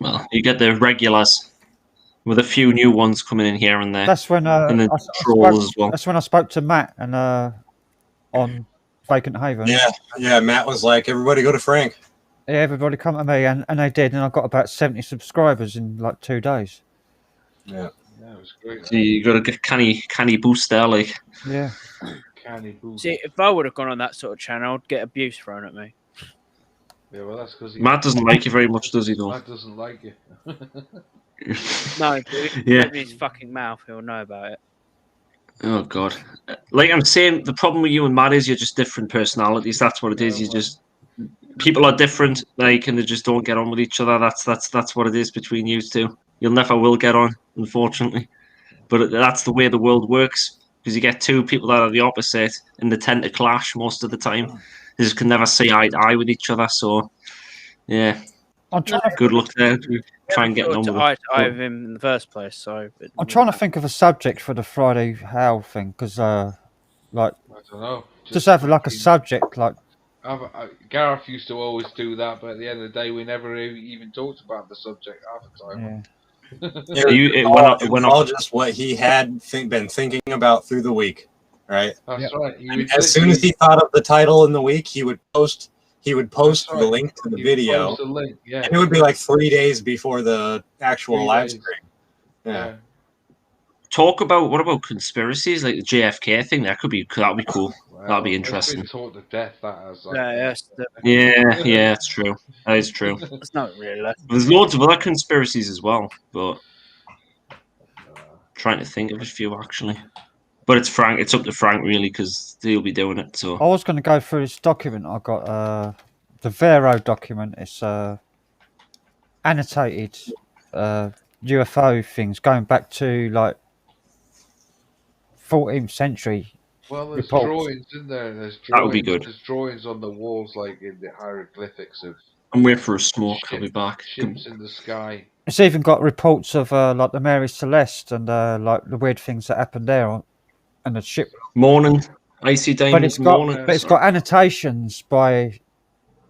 Well, you get the regulars. with a few new ones coming in here and there. That's when and then I trolls as well. That's when I spoke to Matt and on Vacant Haven. Yeah. Matt was like, "Everybody go to Frank." Yeah, everybody come to me, and they did, and I got about 70 subscribers in like 2 days. Yeah, it was great. So you got to get canny boost there, like. Yeah. Canny boost. See, if I would have gone on that sort of channel, I'd get abuse thrown at me. Yeah, well, that's because Matt doesn't like you very much, does he? Though. Matt doesn't like you. No, dude. Yeah. Open his fucking mouth, he'll know about it. Oh God! Like I'm saying, the problem with you and Matt is you're just different personalities. That's what it is. You just people are different, like, and they just don't get on with each other. That's what it is between you two. You'll never will get on, unfortunately. But that's the way the world works, because you get two people that are the opposite, and they tend to clash most of the time. They just can never see eye to eye with each other. So, yeah. I'm trying to, Good luck there. Try and get on with eye it. to eye with him in the first place. So I'm trying to think of a subject for the Friday Howl thing, because like I don't know. just have like a subject like. Gareth used to always do that, but at the end of the day, we never even talked about the subject half the time. Yeah. it was all just what he had been thinking about through the week, right? That's right. As soon as he thought of the title in the week, he would post the link to the video. Post a link, yeah. And it would be like 3 days before the actual live stream. Yeah. What about conspiracies like the JFK thing? That'd be cool. Well, That'd be interesting. It's been taught to death. That has. Yeah, that's true. That is true. It's not really. There's loads of other conspiracies as well, but trying to think of a few actually. But it's Frank. It's up to Frank really, because he'll be doing it. So I was going to go through this document. I got the Vero document. It's annotated UFO things going back to like 14th century. Well, there's reports. drawings in there. That would be good. There's drawings on the walls, like in the hieroglyphics of. I'm waiting for a smoke. I'll be back. Ships in the sky. It's even got reports of like the Mary Celeste and like the weird things that happened there and the ship. Morning, Icy Diamond. But it's got annotations by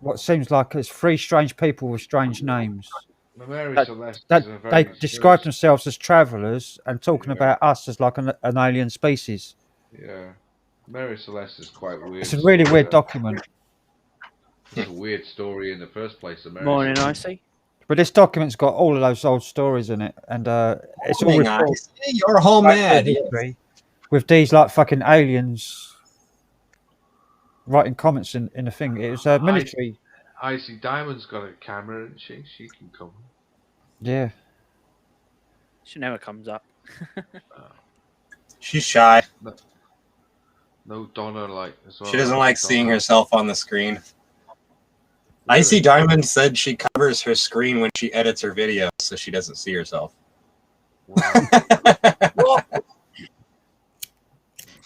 what seems like it's 3 strange people with strange names. The Mary Celeste they describe themselves as travellers and talking about us as like an alien species. Yeah, Mary Celeste is quite weird. It's a really weird document. It's a weird story in the first place. Morning, Icy. But this document's got all of those old stories in it, and it's all nice. You're home mad. With these like fucking aliens writing comments in the thing. It was military. Icy Diamond's got a camera, and she can come. Yeah. She never comes up. She's shy. No Donna like as well. She doesn't like seeing herself on the screen. Icy Diamond said she covers her screen when she edits her video so she doesn't see herself. Wow.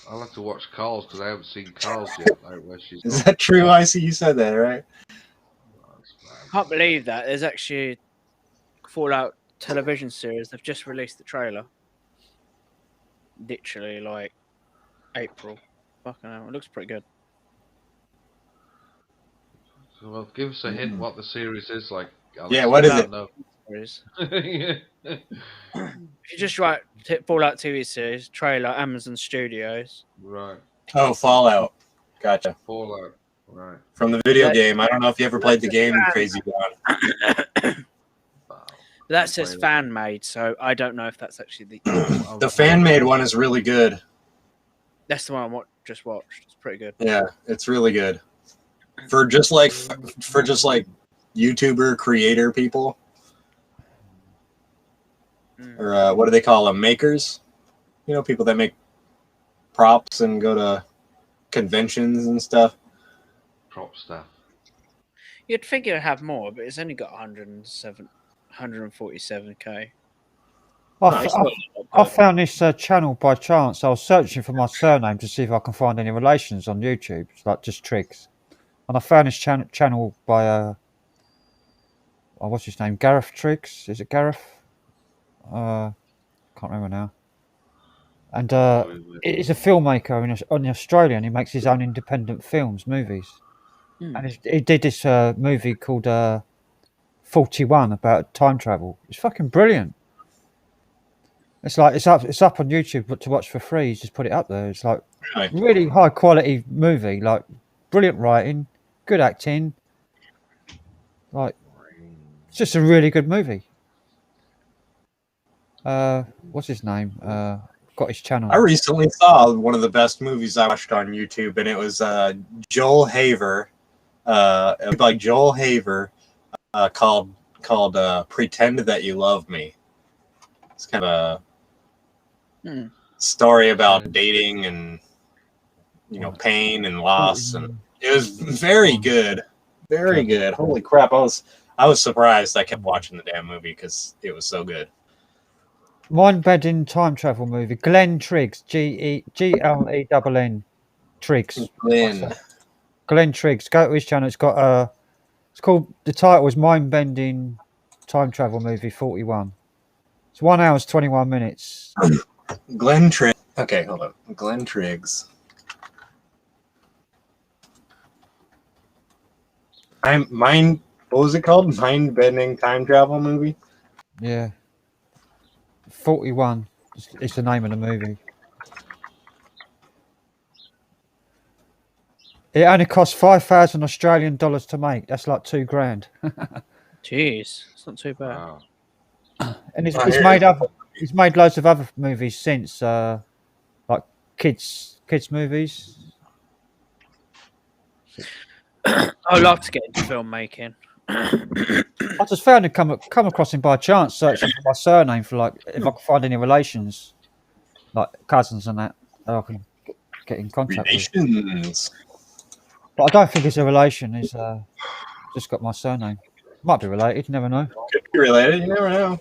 I'll have to watch Carl's because I haven't seen Carl's yet. Like where she's. Is that true, Icy? You said that, right? I can't believe that. There's actually a Fallout television series. They've just released the trailer. Literally, like April. Fucking hell, it looks pretty good. So, well, give us a hint what the series is like. Alex. Yeah, what is it? If you just write Fallout TV series, trailer, Amazon Studios. Right. Oh, Fallout. Gotcha. Fallout. Right. From the video game. I don't know if you ever played the game, Crazy Blonde. That says fan made, so I don't know if that's actually the. The fan made one is really good. That's the one I just watched. It's pretty good. Yeah, it's really good. For just like YouTuber creator people, or what do they call them? Makers. You know, people that make props and go to conventions and stuff. Prop stuff. You'd think it'd have more, but it's only got 147k. I found this channel by chance. I was searching for my surname to see if I can find any relations on YouTube. It's like just Triggs. And I found this channel by, what's his name? Gareth Triggs? Is it Gareth? Can't remember now. And he's a filmmaker in Australia, and he makes his own independent movies. And he did this movie called 41 about time travel. It's fucking brilliant. It's like it's up on YouTube, but to watch for free, you just put it up there. It's like Right. really high quality movie, like brilliant writing, good acting. Like it's just a really good movie. What's his name? Got his channel. I recently saw one of the best movies I watched on YouTube, and it was Joel Haver, like Joel Haver, called "Pretend That You Love Me." It's kind of a story about dating and pain and loss, and it was very good, very good. Holy crap! I was surprised. I kept watching the damn movie because it was so good. Mind-bending time travel movie. Glenn Triggs, Glenn Triggs. Glenn Triggs. Go to his channel. It's got it's called, the title is Mind-bending time travel movie 41. It's 1 hour 21 minutes. Glenn Triggs. Okay, hold on. Glenn Triggs. What was it called? Mind-bending time travel movie. Yeah. 41 is the name of the movie. It only cost 5,000 Australian dollars to make. That's like $2,000. Jeez, it's not too bad. Wow. And he's made loads of other movies since, like kids movies. I'd love to get into filmmaking. I just found him, come across him by chance, searching for my surname for like if I could find any relations, like cousins and that I can get in contact with. But I don't think it's a relation. He's just got my surname. Might be related. You never know. Could be related. You never know.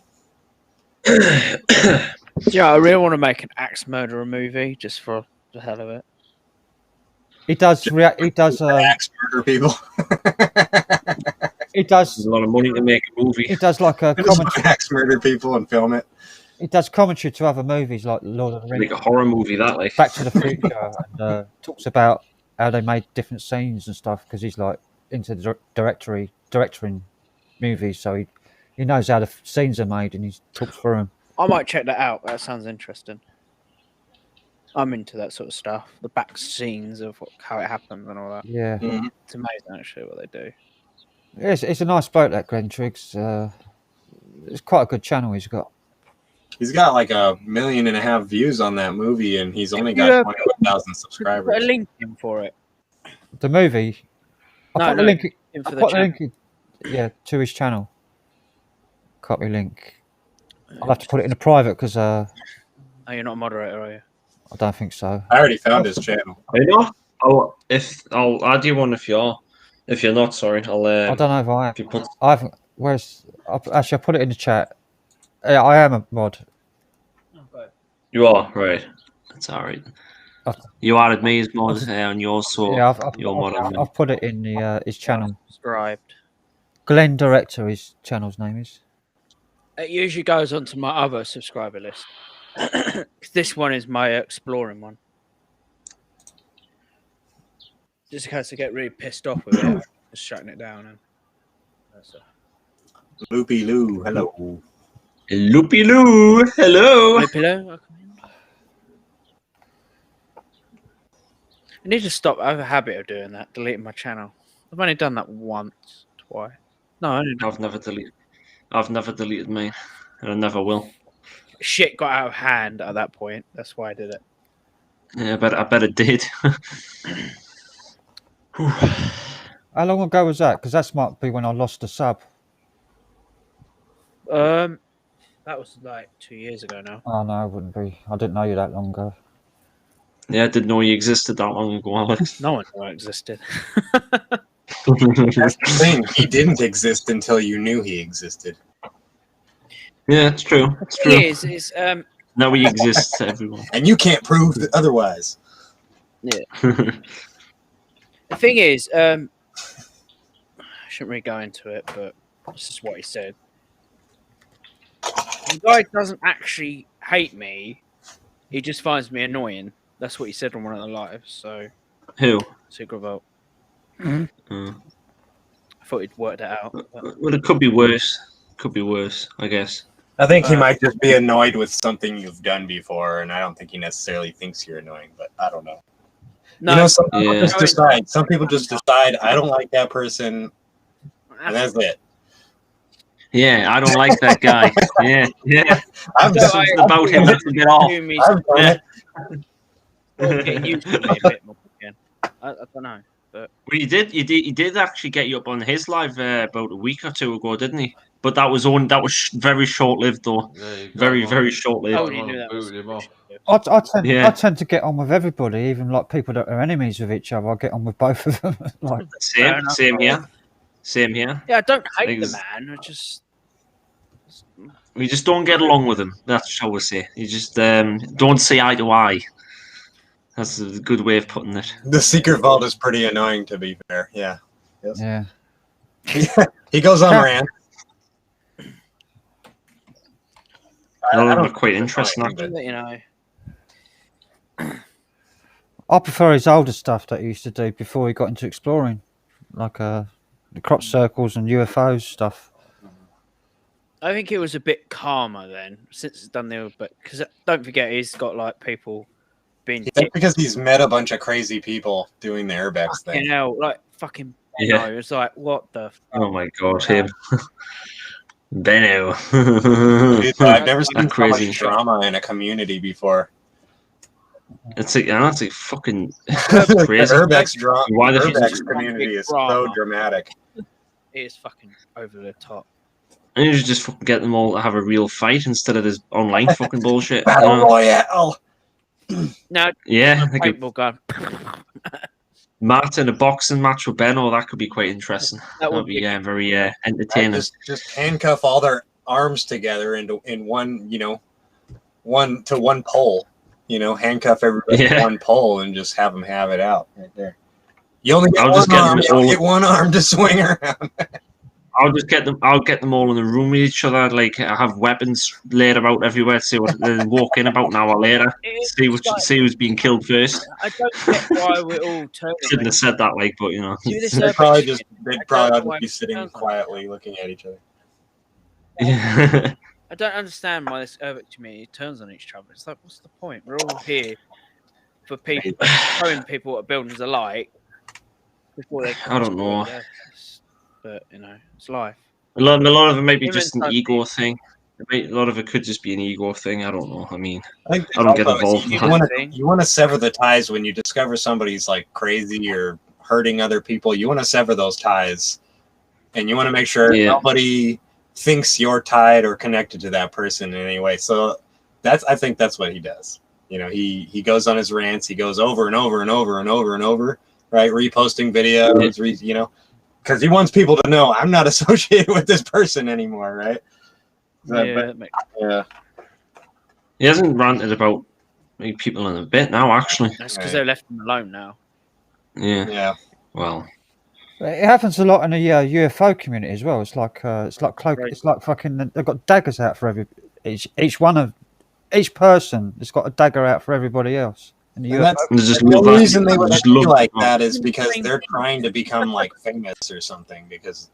Yeah, I really want to make an axe murderer movie just for the hell of it. He does axe murder people. It does. There's a lot of money to make a movie. It does like a commentary. Axe murder people and film it. It does commentary to other movies like Lord of the Rings, Like a horror movie, that like Back to the Future, and talks about how they made different scenes and stuff because he's like into directing movies, so he knows how the scenes are made and he talks through them. I might check that out. That sounds interesting. I'm into that sort of stuff. The back scenes of how it happens and all that. Yeah, It's amazing actually what they do. it's a nice bloke, that Glenn Triggs. It's quite a good channel he's got. He's got like 1.5 million views on that movie, and he's only got 21,000 subscribers. Put a link in for it. The movie. No, I'll put the link. in for I'll the put the channel. link. Yeah, to his channel. Copy link. I'll have to put it in a private because Oh, you're not a moderator, are you? I don't think so. I already found his channel. Are you not? I'll add you one if you're not. Sorry, I'll. I don't know if I am. If you put, I haven't. Actually, I put it in the chat. Yeah, I am a mod. Okay. you are right. That's all right. Okay. You added me as mod on yours, so Yeah, you're mod on me. I've put it in the his channel. Subscribed. Glenn Director, his channel's name is. It usually goes onto my other subscriber list. This one is my exploring one. Just in case I get really pissed off with it, just shutting it down. And that's it. Loopy Loo, hello. Loopy Loo, hello. My pillow. I need to stop. I have a habit of doing that, deleting my channel. I've only done that once, twice. No, I only I've never deleted mine, and I never will. shit got out of hand at that point. That's why I did it. Yeah, I bet it did. How long ago was that? Because that might be when I lost a sub. That was like 2 years ago now. Oh no, it wouldn't be. I didn't know you that long ago. Yeah, I didn't know you existed that long ago, Alex. No one knew I existed. That's the thing. He didn't exist until you knew he existed. Yeah, it's true. It's true. Is Now he exists to everyone. And you can't prove that otherwise. the thing is, I shouldn't really go into it, but this is what he said. The guy doesn't actually hate me; he just finds me annoying. That's what he said on one of the lives. So, Who? Secret Vote. Uh, I thought he'd worked it out. But well, it could be worse. Could be worse, I guess. I think he might just be annoyed with something you've done before, and I don't think he necessarily thinks you're annoying, but I don't know. No, you know, some people just decide. Some people just decide, I don't like that person, and that's it. Yeah, I don't like that guy. Yeah. I've done something about him that's a bit off. I've done it. Getting used to me a bit more again. I don't know. But Well, he did actually get you up on his live about a week or two ago, didn't he? But that was very short lived though. Yeah, very short lived. I tend to get on with everybody, even like people that are enemies with each other. I get on with both of them. Like same here. Yeah, I don't hate the man. We just don't get along with him. That's shall we say. You just don't see eye to eye. That's a good way of putting it. The secret vault is pretty annoying, to be fair. Yeah. Yes. Yeah. He goes on rant. I don't quite interesting. You know. I prefer his older stuff that he used to do before he got into exploring, like the crop circles and UFOs stuff. I think it was a bit calmer then, since it's done the but because don't forget he's got like people being. That's because he's met a bunch of crazy people doing the airbags thing. You know, like fucking. Yeah. It's like what the. Oh my god, him. Benno. Dude, I've never seen so much drama in a community before. It's like fucking crazy. The Urbex Why the Urbex community is so dramatic. It is fucking over the top. And you just fucking get them all to have a real fight instead of this online fucking bullshit. Battle Royale. Now, yeah, paintball gun. Matt in a boxing match with Benno, that could be quite interesting. That would be very entertaining. Just handcuff all their arms together in one, one pole. Handcuff everybody to one pole and just have them have it out right there. You only get one arm to swing around. I'll get them all in the room with each other. Like I have weapons laid about everywhere. See what they walk in about an hour later. See who's being killed first. I don't get why we're all turning. Shouldn't have said that, like, but they'd probably be sitting quietly looking at each other. Yeah. I don't understand why this urban community turns on each other. It's like, what's the point? We're all here for people, throwing people what buildings are like before they. I don't know. But it's life. A lot of it may be just an ego thing. A lot of it could just be an ego thing. I don't know. I mean, I don't get involved. You want to sever the ties when you discover somebody's like crazy or hurting other people. You want to sever those ties, and you want to make sure nobody thinks you're tied or connected to that person in any way. So I think that's what he does. He goes on his rants. He goes over and over and over and over and over. Right, reposting videos. Because he wants people to know I'm not associated with this person anymore, right? Yeah. He hasn't ranted about people in a bit now, actually. That's because they left him alone now. Yeah. Yeah. Well, it happens a lot in the UFO community as well. It's like cloak. It's like fucking. They've got daggers out for each person. Has got a dagger out for everybody else. The only reason they would be like that is because they're trying to become like famous or something. Because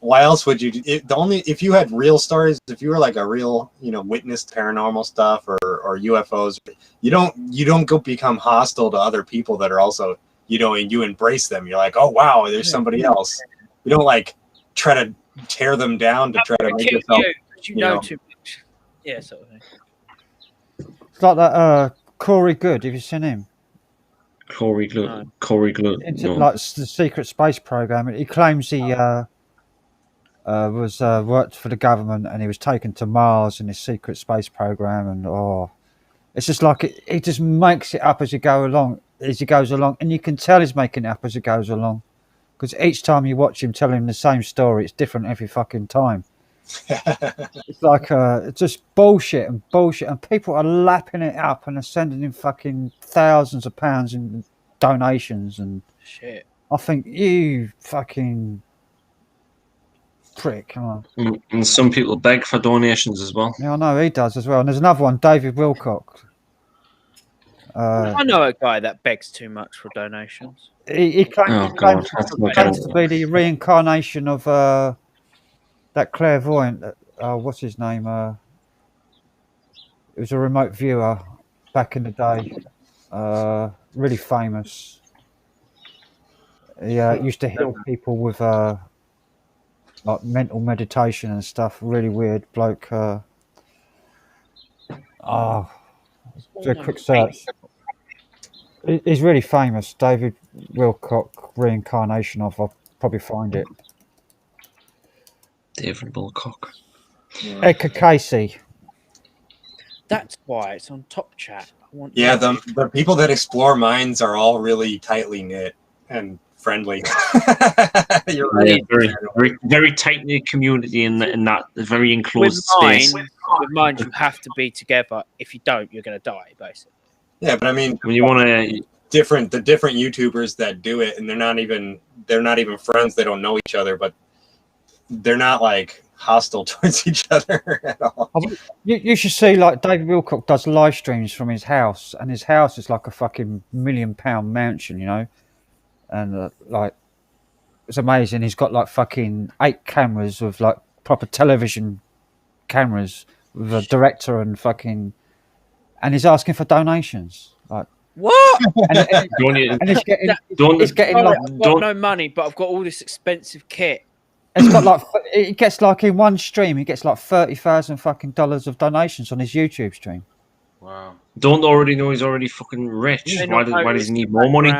why else would you? If you had real stories, if you were like a real witnessed paranormal stuff or UFOs, you don't go become hostile to other people that are also and you embrace them. You're like, oh wow, there's somebody else. You don't like try to tear them down to try to make yourself. You know too much. Yeah, sort of thing. It's like that Corey Good. Have you seen him? Corey Good. No. Corey Good. No. Like the secret space program. He claims he was worked for the government and he was taken to Mars in his secret space program. And it's just like he just makes it up as he goes along, and you can tell he's making it up as he goes along, because each time you watch him tell him the same story, it's different every fucking time. It's like it's just bullshit, and people are lapping it up and are sending him fucking thousands of pounds in donations and shit. I think you fucking prick. Come on. And some people beg for donations as well. Yeah, I know he does as well. And there's another one, David Wilcock. I know a guy that begs too much for donations. He claims to be the reincarnation of that clairvoyant. What's his name? It was a remote viewer back in the day. Really famous. He used to heal people with like mental meditation and stuff. Really weird bloke. Do a quick search. He's really famous. David Wilcock, reincarnation of. I'll probably find it. David Wilcock. Edgar Casey. That's why it's on Top Chat. The people that explore minds are all really tightly knit and friendly. You're right. Very tight knit community in that very enclosed space. With minds, you have to be together. If you don't, you're going to die, basically. Yeah, but I mean, when you want to the different YouTubers that do it, and they're not even friends. They don't know each other, but they're not like hostile towards each other at all. You should see, like, David Wilcock does live streams from his house, and his house is like a fucking £1 million mansion, you know, and like it's amazing. He's got like fucking 8 cameras with like proper television cameras with a director and he's asking for donations. Like, what? And he's getting like, I've got no money, but I've got all this expensive kit. It's got like, it gets like in one stream, he gets like $30,000 fucking dollars of donations on his YouTube stream. Wow! Don't already know he's already fucking rich. Why does he need more money?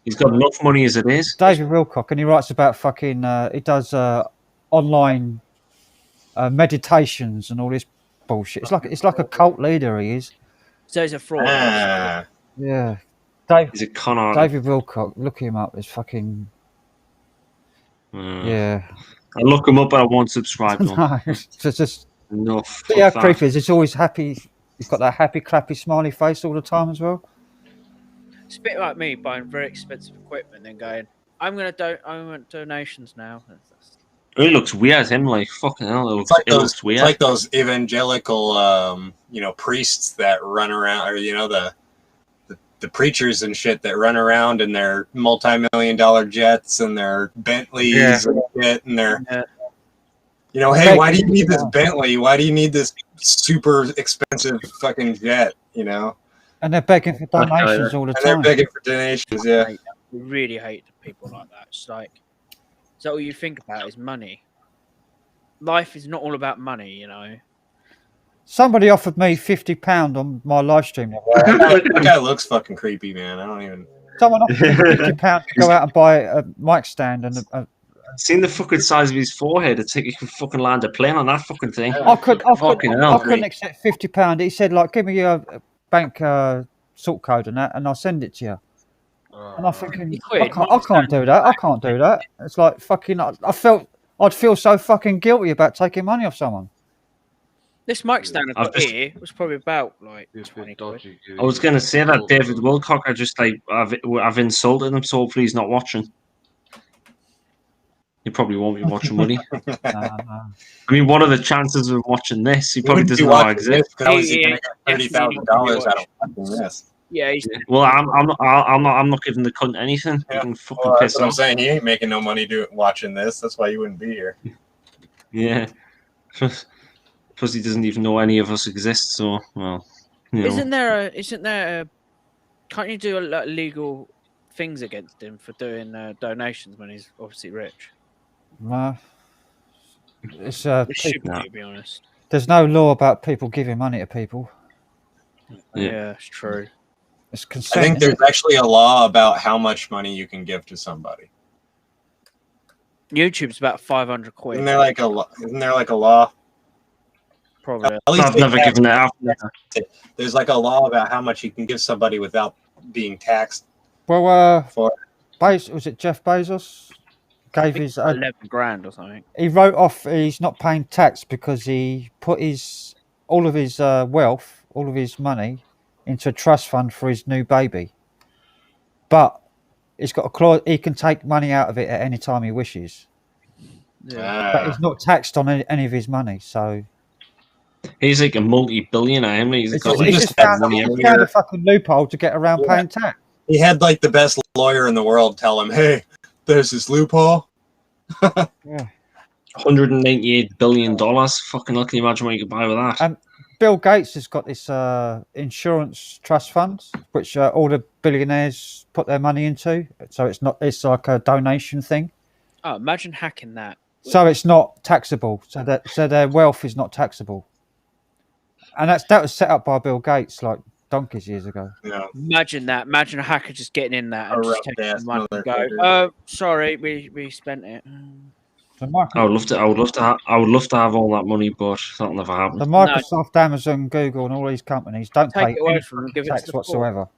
He's got enough money as it is. David Wilcock, and he writes about fucking. He does online meditations and all this bullshit. It's like a cult leader. He is. So he's a fraud. Yeah. He's a con artist. David Wilcock, look him up. It's fucking. Yeah. I look him up, but I won't subscribe to him. No, it's just enough. Yeah, creepy is. It's always happy. He's got that happy, clappy, smiley face all the time as well. It's a bit like me buying very expensive equipment, then going, I want donations now. He looks weird. Him like fucking hell. It looks weird. It's like those evangelical, priests that run around, or the preachers and shit that run around in their multi-million-dollar jets and their Bentleys and shit, and their, hey, why do you need this Bentley? Why do you need this super expensive fucking jet? And they're begging for donations all the time. And they're begging for donations, yeah. We really hate people like that. It's like, so all you think about is money. Life is not all about money, Somebody offered me £50 on my live stream. That guy looks fucking creepy, man. I don't even. Someone offered me £50 to go out and buy a mic stand and. Seen the fucking size of his forehead. It's like you can fucking land a plane on that fucking thing. I couldn't accept £50. He said, like, give me your bank sort code and that, and I'll send it to you. And I'm thinking, I can't do that. I can't do that. It's like fucking. I'd feel so fucking guilty about taking money off someone. This mic stand I've got here was probably about like 20 quid. I was going to say that David Wilcock. I've insulted him, so hopefully he's not watching. He probably won't be watching money. No. I mean, what are the chances of watching this? He probably doesn't know I exist. He's going to get $30,000 out of watching this. Yeah. Well, I'm not giving the cunt anything. Yeah. Fucking piss off. That's what I'm saying. He ain't making no money watching this. That's why you wouldn't be here. Yeah. Plus, he doesn't even know any of us exist. So, well, Isn't there a? Can't you do legal things against him for doing donations when he's obviously rich? No. It's to be honest. There's no law about people giving money to people. Yeah, it's true. It's consent. I think there's actually a law about how much money you can give to somebody. YouTube's about 500 quid. Isn't there like a law? Probably. At least I've never given it out. There's like a law about how much you can give somebody without being taxed. Well, for was it Jeff Bezos? Gave his 11 grand or something. He wrote off. He's not paying tax because he put all of his wealth, all of his money, into a trust fund for his new baby. But he's got a clause. He can take money out of it at any time he wishes. Yeah. But he's not taxed on any of his money. So he's like a multi-billionaire. I mean, he just found a fucking loophole to get around paying tax. He had like the best lawyer in the world tell him, "Hey, there's this loophole." Yeah. $198 billion. Fucking lucky, imagine what you could buy with that. And Bill Gates has got this insurance trust fund, which all the billionaires put their money into. So it's like a donation thing. Oh, imagine hacking that. So it's not taxable. So their wealth is not taxable. And that was set up by Bill Gates like donkeys years ago. Yeah. Imagine that. Imagine a hacker just getting in that and just taking the money and go, motherfucker. "Oh, sorry, we spent it." The I would love to have all that money, but that'll never happen. Microsoft, Amazon, Google, and all these companies don't Take pay it away any from them, give it to tax the poor. whatsoever.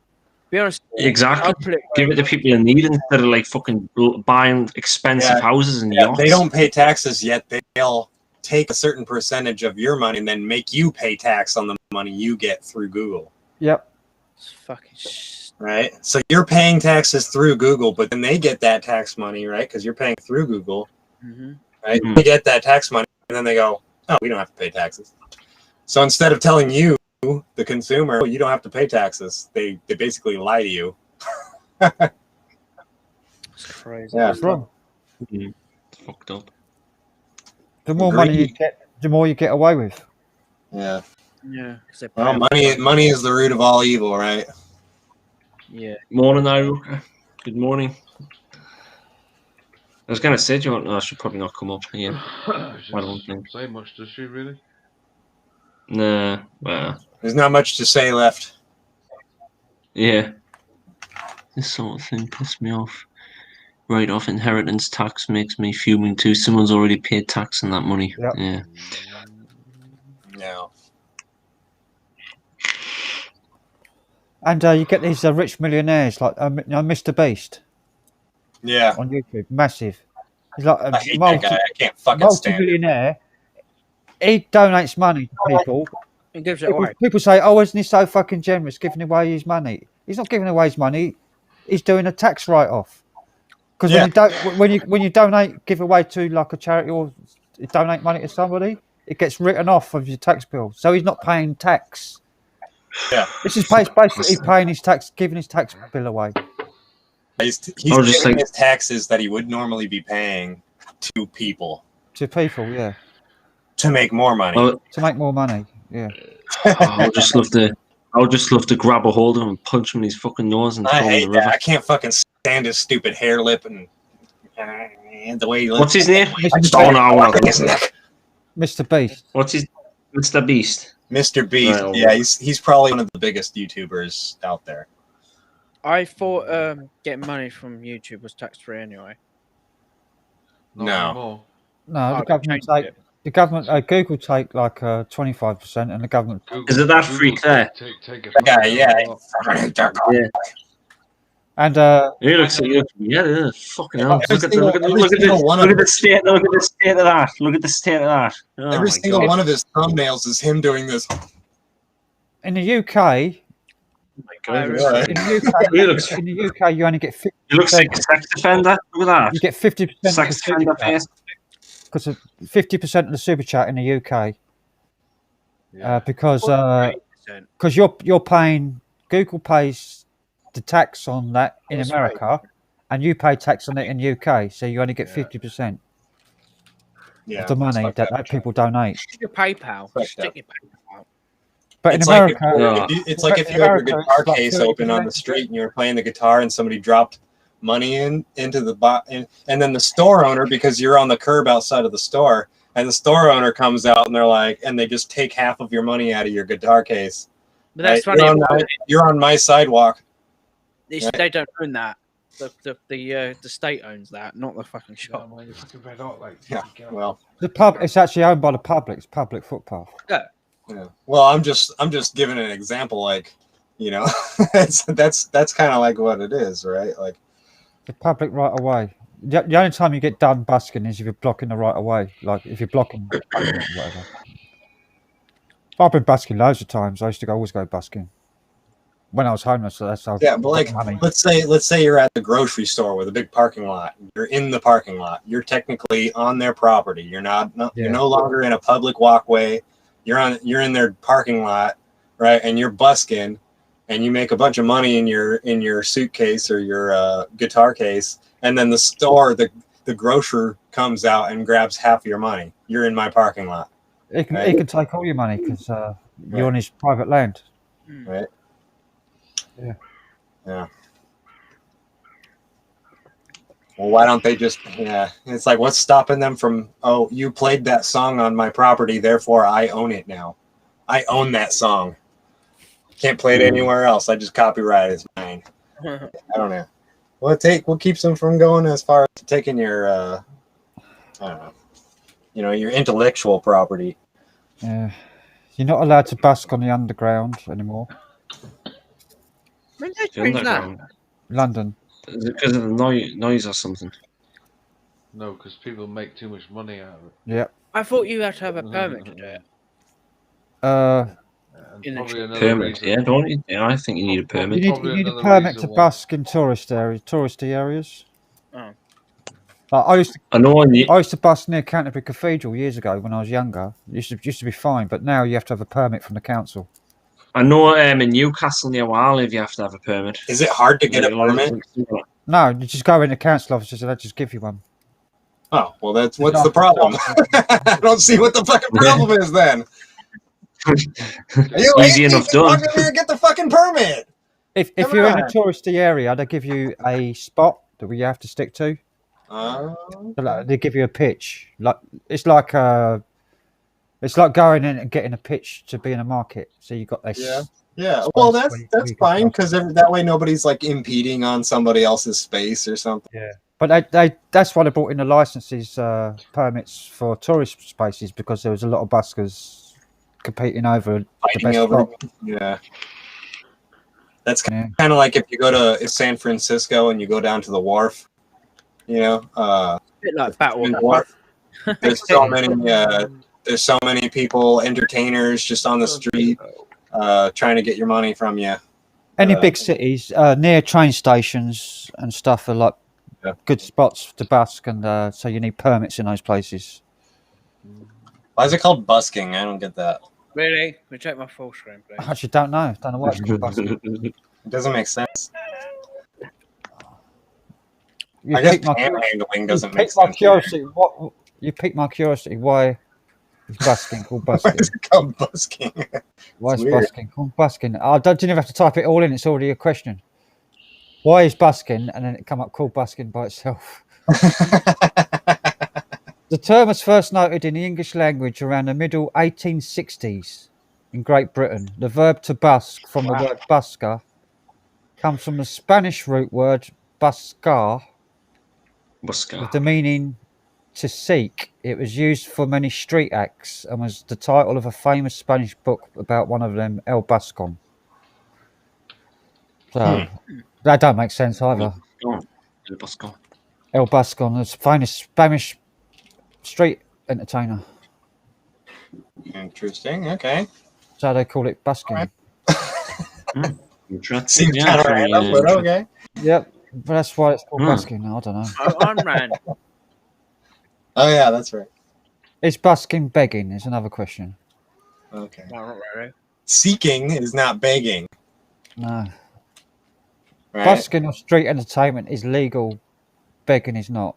Be honest. Exactly. Give it to people in need instead of like fucking buying expensive houses and yachts. They don't pay taxes yet. They'll take a certain percentage of your money and then make you pay tax on the money you get through Google. Yep. It's fucking right. So you're paying taxes through Google, but then they get that tax money, right? Because you're paying through Google, right? They get that tax money, and then they go, "Oh, we don't have to pay taxes." So instead of telling you, the consumer, you don't have to pay taxes, they basically lie to you. It's crazy. Yeah, It's wrong. It's fucked up. The more money you get, the more you get away with. Yeah. Yeah. Well, money is the root of all evil, right? Yeah. Morning, Iroka. Good morning. I was going to say, do you want? No, I should probably not come up here. I don't think. Say much, does she really? Nah. Well. There's not much to say left. Yeah. This sort of thing pissed me off. Write off inheritance tax makes me fuming too. Someone's already paid tax on that money. Yep. Yeah. No. And you get these rich millionaires like Mr. Beast. Yeah. On YouTube, massive. He's like I hate that guy. I can't fucking stand him. multi-millionaire. He donates money to people. He gives it away. People say, "Oh, isn't he so fucking generous, giving away his money?" He's not giving away his money. He's doing a tax write-off. Because when you give away to like a charity or you donate money to somebody, it gets written off of your tax bill. So he's not paying tax. Yeah. This is basically paying his tax, giving his tax bill away. He's giving his taxes that he would normally be paying to people. To people, yeah. To make more money. To make more money, yeah. I would just love to grab a hold of him and punch him in his fucking nose and throw him in the river. I can't fucking stand his stupid hair lip and the way he looks. What's his name? Mr. Beast. What's his Mr. Beast? Mr. Beast. Right, yeah, he's probably one of the biggest YouTubers out there. I thought getting money from YouTube was tax free anyway. No, the government Google take like 25%, and the government. Is it that freak there? Yeah. And he looks fucking hell. Look at the state of that. Look at the state of that. Oh, every single one of his thumbnails is him doing this. In the UK. Oh my God. In the UK, you only get 50%. He looks like a sex offender. Look at that. You get 50% sex offender face. Because of 50% of the super chat in the UK. Because you're paying, Google pays the tax on that in America, and you pay tax on it in the UK, so you only get 50% of the money that people donate. Stick your PayPal. Stick your PayPal. But in America, it's like if you had your guitar case open on the street and you were playing the guitar and somebody dropped money into the and then the store owner, because you're on the curb outside of the store, and the store owner comes out and they're like, and they just take half of your money out of your guitar case. But that's right? funny. You're on my sidewalk. They don't own that. The state owns that, not the fucking shop. Yeah, well, it's actually owned by the public. It's public footpath. Yeah. Yeah. Well, I'm just giving an example, like, you know, that's kind of like what it is, right? Like the public right away. The only time you get done busking is if you're blocking the right away. Like if you're blocking whatever. I've been busking loads of times. I used to always go busking when I was homeless. So that's how. Yeah, but like, let's say you're at the grocery store with a big parking lot. You're in the parking lot. You're technically on their property. You're you're no longer in a public walkway. You're in their parking lot, right? And you're busking, and you make a bunch of money in your suitcase or your guitar case, and then the store, the grocer comes out and grabs half of your money. You're in my parking lot. He can take all your money because you're on his private land. Right. Yeah. Yeah. Well, why don't they just? Yeah. It's like, what's stopping them from? Oh, you played that song on my property, therefore I own it now. I own that song. Can't play it anywhere else. I just copyright it. It's mine. I don't know. What keeps them from going as far as taking your I don't know, your intellectual property. Yeah. You're not allowed to busk on the underground anymore. When did they change that? London. Is it because of the noise or something? No, because people make too much money out of it. Yep. I thought you had to have a permit to do it. And probably another Permit, reason. yeah, don't you? Yeah, I think you need a permit. You need a permit to busk in touristy areas. Oh. Like I used to busk near Canterbury Cathedral years ago when I was younger. It used to be fine, but now you have to have a permit from the council. I know in Newcastle near Wildlife you have to have a permit. Is it hard to get a permit? No, you just go into council offices and they just give you one. Oh, well, what's the problem? I don't see what the fucking problem is then. Easy enough done. Get the fucking permit. If you're in a touristy area, they give you a spot that you have to stick to. So they give you a pitch. It's like going in and getting a pitch to be in a market. So you got this. Yeah. Well, that's fine because that way nobody's like impeding on somebody else's space or something. Yeah. But that's why they brought in the licenses, permits for tourist spaces because there was a lot of buskers competing over the best spot. Yeah. That's kind of like if you go to San Francisco and you go down to the wharf, a bit like Battle Wharf. There's so many people, entertainers, just on the street, trying to get your money from you. Any big cities near train stations and stuff are like good spots to busk, and so you need permits in those places. Why is it called busking? I don't get that. Really? Can we check my full screen, please? I actually don't know. Don't know why it's called busking. It doesn't make sense. You I guess panhandling doesn't make sense. You piqued my curiosity. Why is busking called busking? Why is it called busking? Why is busking called busking? I didn't even have to type it all in. It's already a question. Why is busking? And then it come up called busking by itself. The term was first noted in the English language around the middle 1860s in Great Britain. The verb to busk, from the word busca, comes from the Spanish root word buscar, with the meaning to seek. It was used for many street acts and was the title of a famous Spanish book about one of them, El Buscon. So that don't make sense either. El Buscon. El Buscon is famous Spanish street entertainer. Interesting. Okay. So they call it busking. Right. Seems kind of random, but okay. Yep, but that's why it's called busking. I don't know. I'm random. Oh yeah, that's right. Is busking begging? Is another question. Okay. No, not really. Seeking is not begging. No. Right? Busking or street entertainment is legal. Begging is not.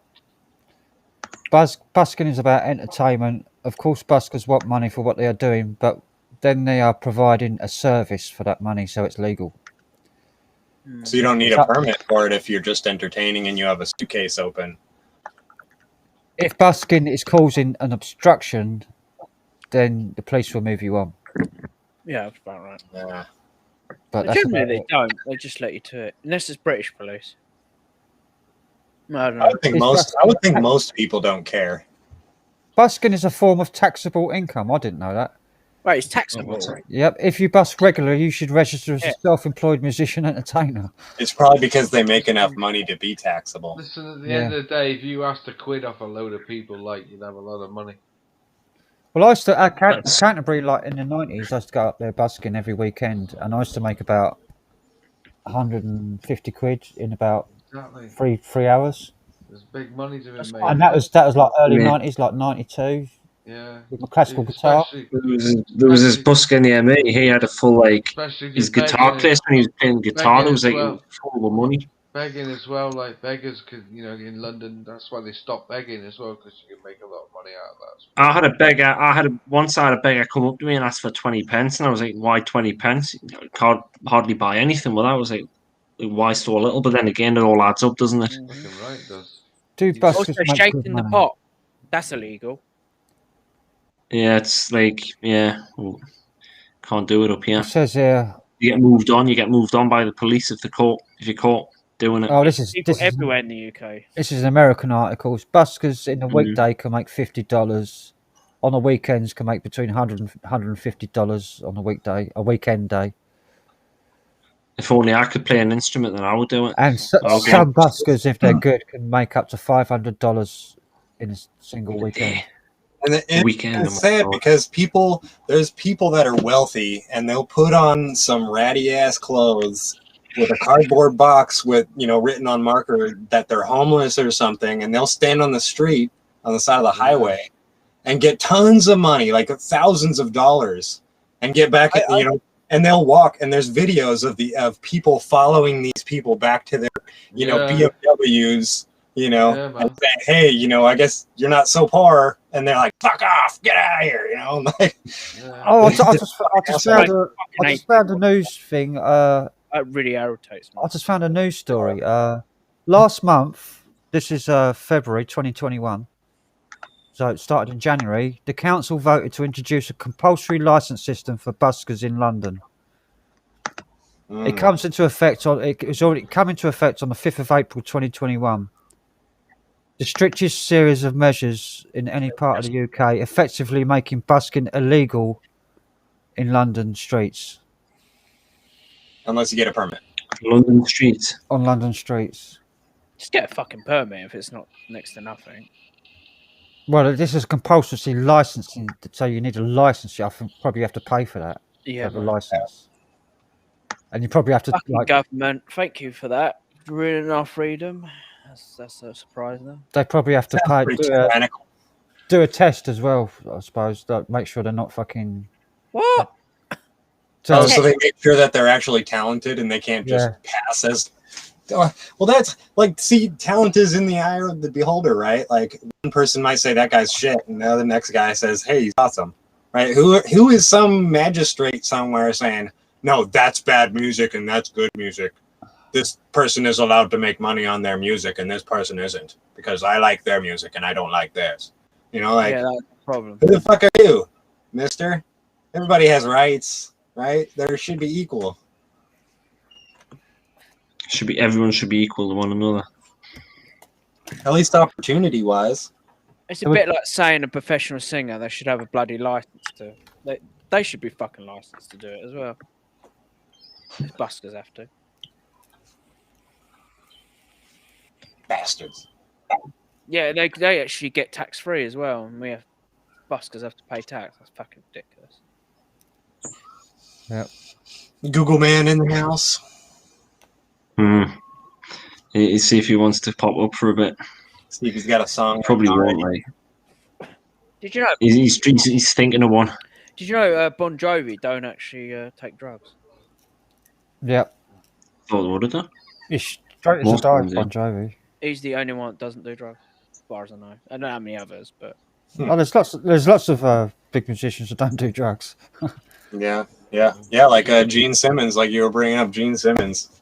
Busking is about entertainment. Of course, buskers want money for what they are doing, but then they are providing a service for that money, so it's legal. So you don't need a permit for it if you're just entertaining and you have a suitcase open. If busking is causing an obstruction, then the police will move you on. Yeah, that's about right. Yeah. But generally they don't. They just let you to it, unless it's British police. I don't know. I would think most people don't care. Busking is a form of taxable income. I didn't know that. Right, it's taxable. Yep. If you busk regularly, you should register as a self-employed musician entertainer. It's probably because they make enough money to be taxable. Listen, at the end of the day, if you asked to quid off a load of people, you'd have a lot of money. Well, I used to at Canterbury, in the 90s, I used to go up there busking every weekend, and I used to make about 150 quid in about 3 hours. There's big money to be made. And that was like early 90s, like 92. Yeah. With my classical guitar. There was this busker near me. He had a full his guitar place when he was playing guitar. There was full of money. begging as well. Like beggars could, in London, that's why they stopped begging as well, because you can make a lot of money out of that. I had a beggar. Once I had a beggar come up to me and ask for 20 pence, and I was like, "Why 20 pence? Can't hardly buy anything with that." I was like, "Why so little?" But then again, it all adds up, doesn't it? Fucking right, it does. Do buskers Also, make good shaking the money? pot. That's illegal. Yeah, it's like, can't do it up here. It says here. You get moved on. You get moved on by the police if you're caught doing it. Oh, this is People everywhere in the UK. This is an American article. Buskers in the weekday can make $50. On the weekends can make between $100 and $150 on a weekday, a weekend day. If only I could play an instrument, then I would do it. And some buskers, if they're good, can make up to $500 in a single weekend. And it's sad because there's people that are wealthy and they'll put on some ratty ass clothes with a cardboard box with, written on marker that they're homeless or something, and they'll stand on the street on the side of the highway and get tons of money, like thousands of dollars, and get back, and they'll walk, and there's videos of people following these people back to their, BMWs, and saying, hey, I guess you're not so poor, and they're like, fuck off, get out of here, like. Oh, I just found a news thing. That really irritates me. I just found a news story. Last month, this is February 2021. So it started in January. The council voted to introduce a compulsory licence system for buskers in London. It comes into effect it's already come into effect on the 5th of April 2021. The strictest series of measures in any part of the UK, effectively making busking illegal in London streets. Unless you get a permit. London streets. On London streets. Just get a fucking permit if it's not next to nothing. Well, this is compulsory licensing, so you need a license. I think probably have to pay for that. Yeah, a license. And you probably have to. Government, thank you for that. Ruining our freedom. That's a surprise, though. They probably have to pay. Do a test as well, I suppose. Make sure they're not fucking. What? So they make sure that they're actually talented and they can't just pass as. Well, that's like, see, talent is in the eye of the beholder, right? Like, one person might say that guy's shit, and the next guy says, hey, he's awesome, right? Who is some magistrate somewhere saying, no, that's bad music and that's good music? This person is allowed to make money on their music and this person isn't, because I like their music and I don't like theirs. Like, that's the problem. Who the fuck are you, mister? Everybody has rights, right? There should be equal. Everyone should be equal to one another. At least opportunity wise. It's a bit like saying a professional singer they should have a bloody license to. They should be fucking licensed to do it as well. Buskers have to. Bastards. Yeah, they actually get tax free as well, and buskers have to pay tax. That's fucking ridiculous. Yep. Google man in the house. You see if he wants to pop up for a bit. See if he's got a song. Probably won't, like. Did you know? He's thinking of one. Did you know Bon Jovi don't actually take drugs? Yep. Thought would have done. He's straight as a dive, Bon Jovi. He's the only one that doesn't do drugs, as far as I know. I don't know how many others, but. Oh, there's lots of big musicians that don't do drugs. Yeah, like Gene Simmons, like you were bringing up Gene Simmons.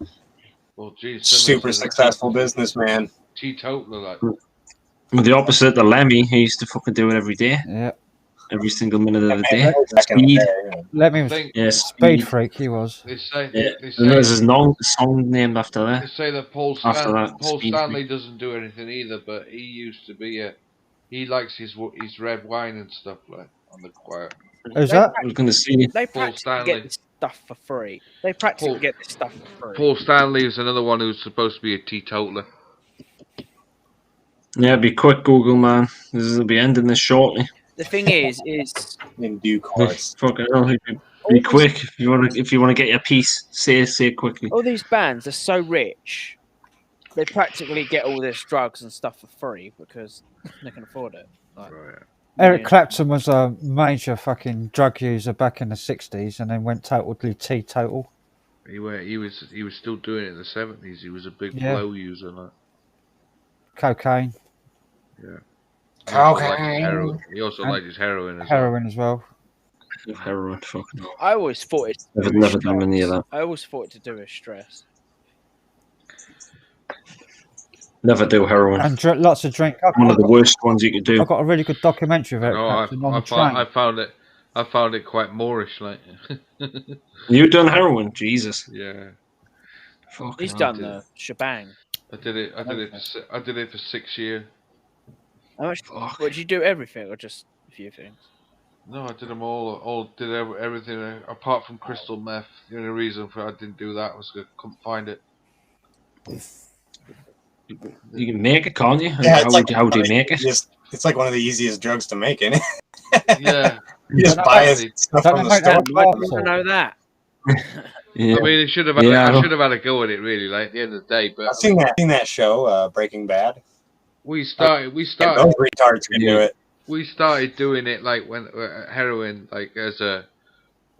Well, Gene Simmons, super successful businessman. Teetotaler, like. The opposite, the Lemmy, he used to fucking do it every day. Yeah. Every single minute of the day. Speed. Lemmy was Speed Freak, he was. They say there's his song named after that. They say that Paul Stanley doesn't do anything either, but he used to be he likes his red wine and stuff, like, on the quiet. Who's that? I was going to see. They practically get this stuff for free. Paul Stanley is another one who's supposed to be a teetotaler. Yeah, be quick, Google, man. This will be ending this shortly. The thing is in due course. Fucking hell, be quick if you want to get your piece. Say it quickly. All these bands are so rich, they practically get all this drugs and stuff for free because they can afford it. Like, Eric Clapton was a major fucking drug user back in the 60s and then went totally teetotal. He was still doing it in the 70s. He was a big Yeah. blow user. Like. Cocaine. Yeah. Cocaine. He also liked his heroin as Heroin as well. Heroin, fucking hell. I always thought it. Never done any of that. I always thought it to do with stress. Never do heroin. And lots of drink. One of the worst ones you could do. I've got a really good documentary of it. No, I found it quite Moorish, like. You done heroin, Jesus? Yeah. Fucking He's hell. done the shebang. I did it for 6 years. How much? Fuck. Did you do everything or just a few things? No, I did them all. Did everything apart from crystal meth. The only reason for I didn't do that was I couldn't find it. You can make it, can't you? Yeah, How do you make it? It's like one of the easiest drugs to make, isn't it? Yeah. You just buy it stuff from the store. Why do I know that? Yeah. I mean, I should have had a go at it, really, like at the end of the day. But I've seen that show, Breaking Bad. we started. Those retards can do it. We started doing it like when heroin, like as a,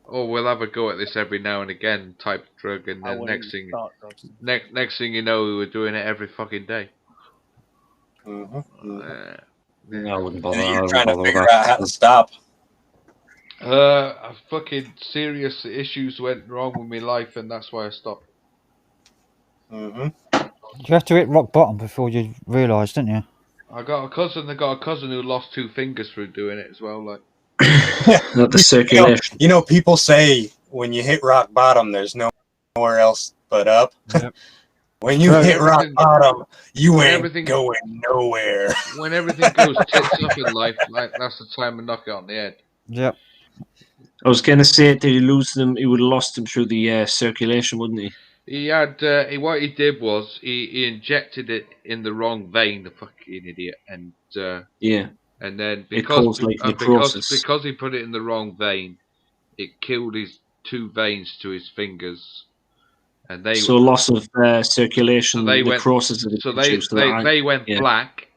we'll have a go at this every now and again type drug, and then next thing you know, we were doing it every fucking day. Mm-hmm. I wouldn't bother. You're trying to figure out how to stop. Fucking serious issues went wrong with my life, and that's why I stopped. Mm-hmm. You have to hit rock bottom before you realise, didn't you? I got a cousin who lost 2 fingers through doing it as well. Like, Not the circulation. You know, people say when you hit rock bottom, there's nowhere else but up. Yep. When you hit rock bottom, you ain't going nowhere. When everything goes tits up in life, like that's the time to knock it on the head. Yep. I was going to say, did he lose them? He would have lost them through the circulation, wouldn't he? He had. What he did was he injected it in the wrong vein, the fucking idiot, and yeah. And then because he put it in the wrong vein, it killed his 2 veins to his fingers, and loss of circulation. So they went yeah. black,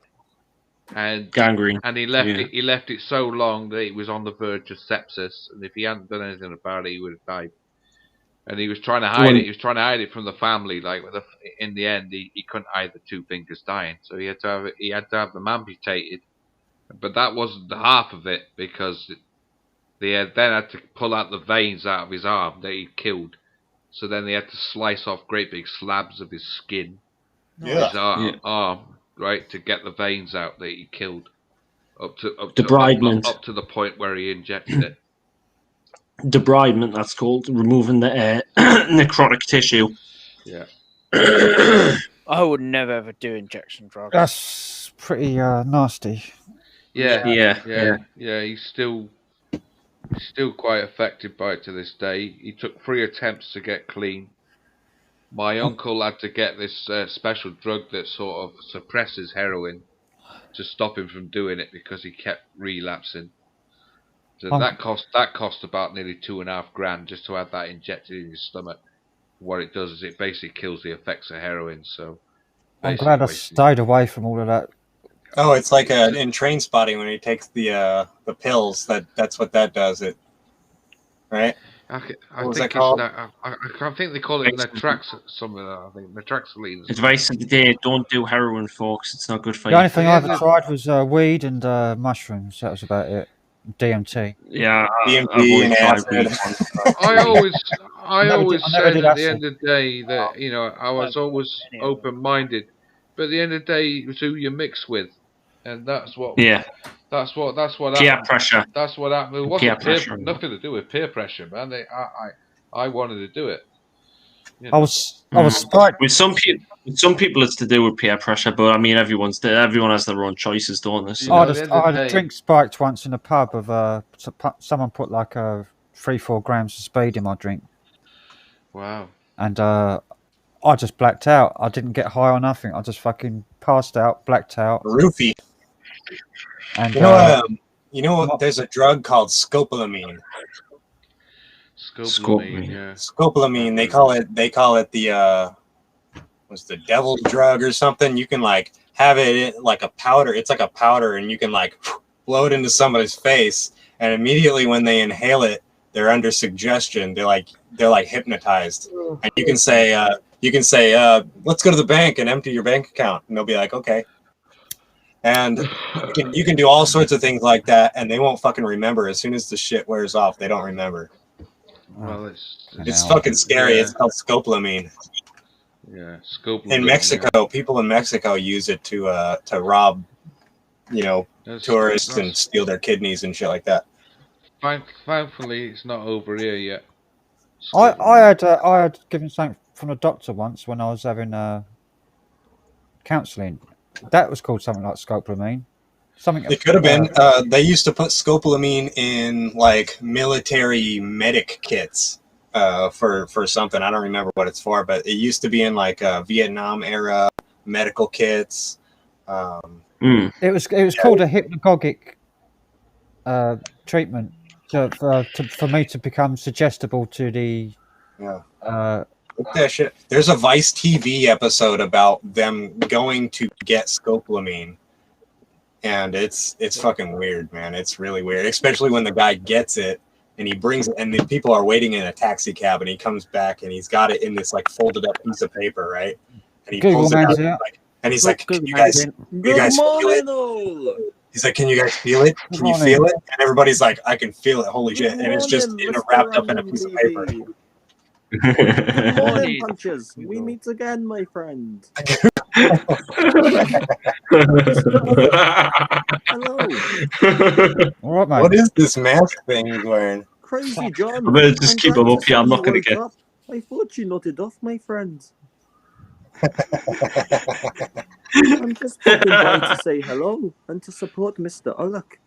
and gangrene, and he left it so long that it was on the verge of sepsis, and if he hadn't done anything about it, he would have died. And he was trying to hide it. He was trying to hide it from the family. Like in the end, he couldn't hide the 2 fingers dying, so he had to have them amputated. But that wasn't the half of it, because they then had to pull out the veins out of his arm that he killed. So then they had to slice off great big slabs of his skin, his arm, right, to get the veins out that he killed, up to the point where he injected it. Debridement, that's called, removing the necrotic tissue. Yeah. I would never ever do injection drugs. That's pretty nasty. Yeah. He's still quite affected by it to this day. He took 3 attempts to get clean. My uncle had to get this special drug that sort of suppresses heroin to stop him from doing it, because he kept relapsing. So that cost about nearly $2.5 just to have that injected in his stomach. What it does is it basically kills the effects of heroin. So I'm glad I stayed away from all of that. Oh, it's like in Trainspotting when he takes the pills. That's what that does. It right? I think they call it something. I think natraxoline. Advice of the day: don't do heroin, folks. It's not good for you. The only thing I ever tried was weed and mushrooms. That was about it. DMT. Yeah, DMT and acid. I always said at the end of the day that I was always open-minded, but at the end of the day, it was who you mix with, and that's what. Yeah. That's what. Peer pressure. That's what happened. It wasn't nothing to do with peer pressure, man. I wanted to do it. I was spiked. With some people, it's to do with peer pressure, but I mean, everyone has their own choices, don't they? So. I had a drink spiked once in a pub of someone put like 3-4 grams of speed in my drink. Wow. And I just blacked out. I didn't get high or nothing. I just fucking passed out, blacked out. Roofie. And you know what? There's a drug called scopolamine. Scopolamine. They call it the what's the devil's drug or something. You can like have it like a powder. It's like a powder, and you can like blow it into somebody's face, and immediately when they inhale it, they're under suggestion. They're like hypnotized, and you can say let's go to the bank and empty your bank account, and they'll be like, okay. And you can do all sorts of things like that, and they won't fucking remember. As soon as the shit wears off, they don't remember. Well, it's fucking scary. It's called scopolamine. Yeah, scopolamine. In Mexico, people in Mexico use it to rob, tourists and steal their kidneys and shit like that. Thankfully, it's not over here yet. I had given something from a doctor once when I was having counselling. That was called something like scopolamine. Something it could have been. They used to put scopolamine in like military medic kits for something. I don't remember what it's for, but it used to be in like Vietnam era medical kits. It was called a hypnagogic treatment for me to become suggestible to the. That shit. There's a Vice TV episode about them going to get scopolamine, and it's fucking weird, man. It's really weird, especially when the guy gets it and he brings it, and the people are waiting in a taxi cab, and he comes back and he's got it in this like folded up piece of paper, right? And he pulls it out, and he's like, "Can you guys feel it?" He's like, "Can you guys feel it? Can you feel it?" And everybody's like, "I can feel it. Holy shit!" And it's just wrapped up in a piece of paper. Good morning, Punches. We meet again, my friend. Hello. All right, mate. What is this mask thing he's wearing? Crazy John. I'm gonna just keep him up here. I'm not gonna get. I thought you nodded off, my friend. I'm just popping by to say hello and to support Mr. Ulloch.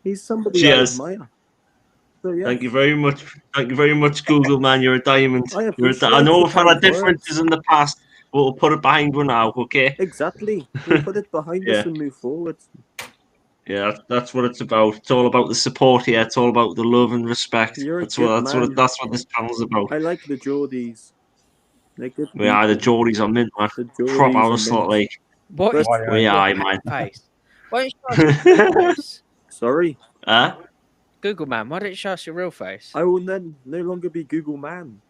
He's somebody I admire. So, yeah. Thank you very much. Thank you very much, Google man. You're a diamond. I know we've had our differences in the past, but we'll put it behind us now, okay? Exactly. We'll put it behind us and move forward. Yeah, that's what it's about. It's all about the support here. It's all about the love and respect. That's what this channel's about. I like the Geordies. They're good. Yeah, the Geordies are mint, man. Prop our sort like. What is we are, man. Why don't you Sorry. Huh? Google man, why don't you show us your real face? I will then no longer be Google man.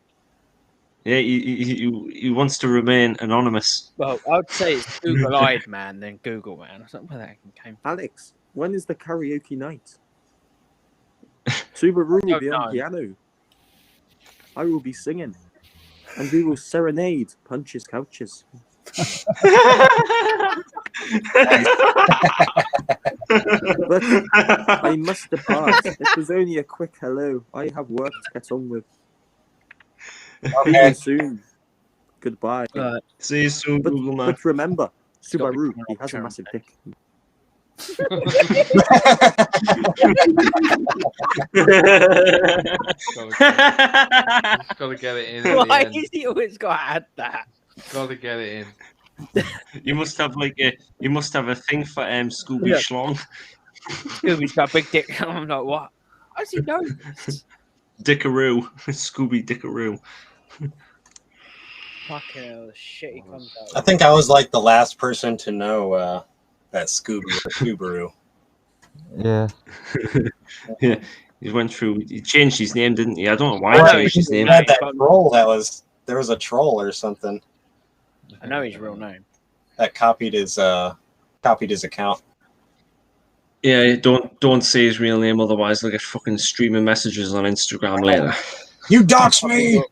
Yeah, he wants to remain anonymous. Well, I'd say it's Google-eyed man than Google man. I don't know where that came from. Alex, when is the karaoke night? Subaru will be on piano. I will be singing. And we will serenade Punch's couches. But I must depart. It was only a quick hello. I have work to get on with. See you soon. Goodbye. See you soon, Google man. But remember, Subaru, he has a massive dick. Gotta get it in. Why is he always got to add that? Gotta get it in. You must have a thing for Scooby Schlong. Scooby's got a big dick. I'm like, what? How does he know this? Dickaroo. Scooby Dickaroo. Fucking hell, the shit he comes out. I think I was like the last person to know that Scooby was Subaru. Yeah. Yeah. He went through. He changed his name, didn't he? I don't know why he changed his name. Had that troll there was a troll or something. I know his real name. That copied his account. Yeah, don't say his real name, otherwise they'll get fucking streaming messages on Instagram later. You doxed me.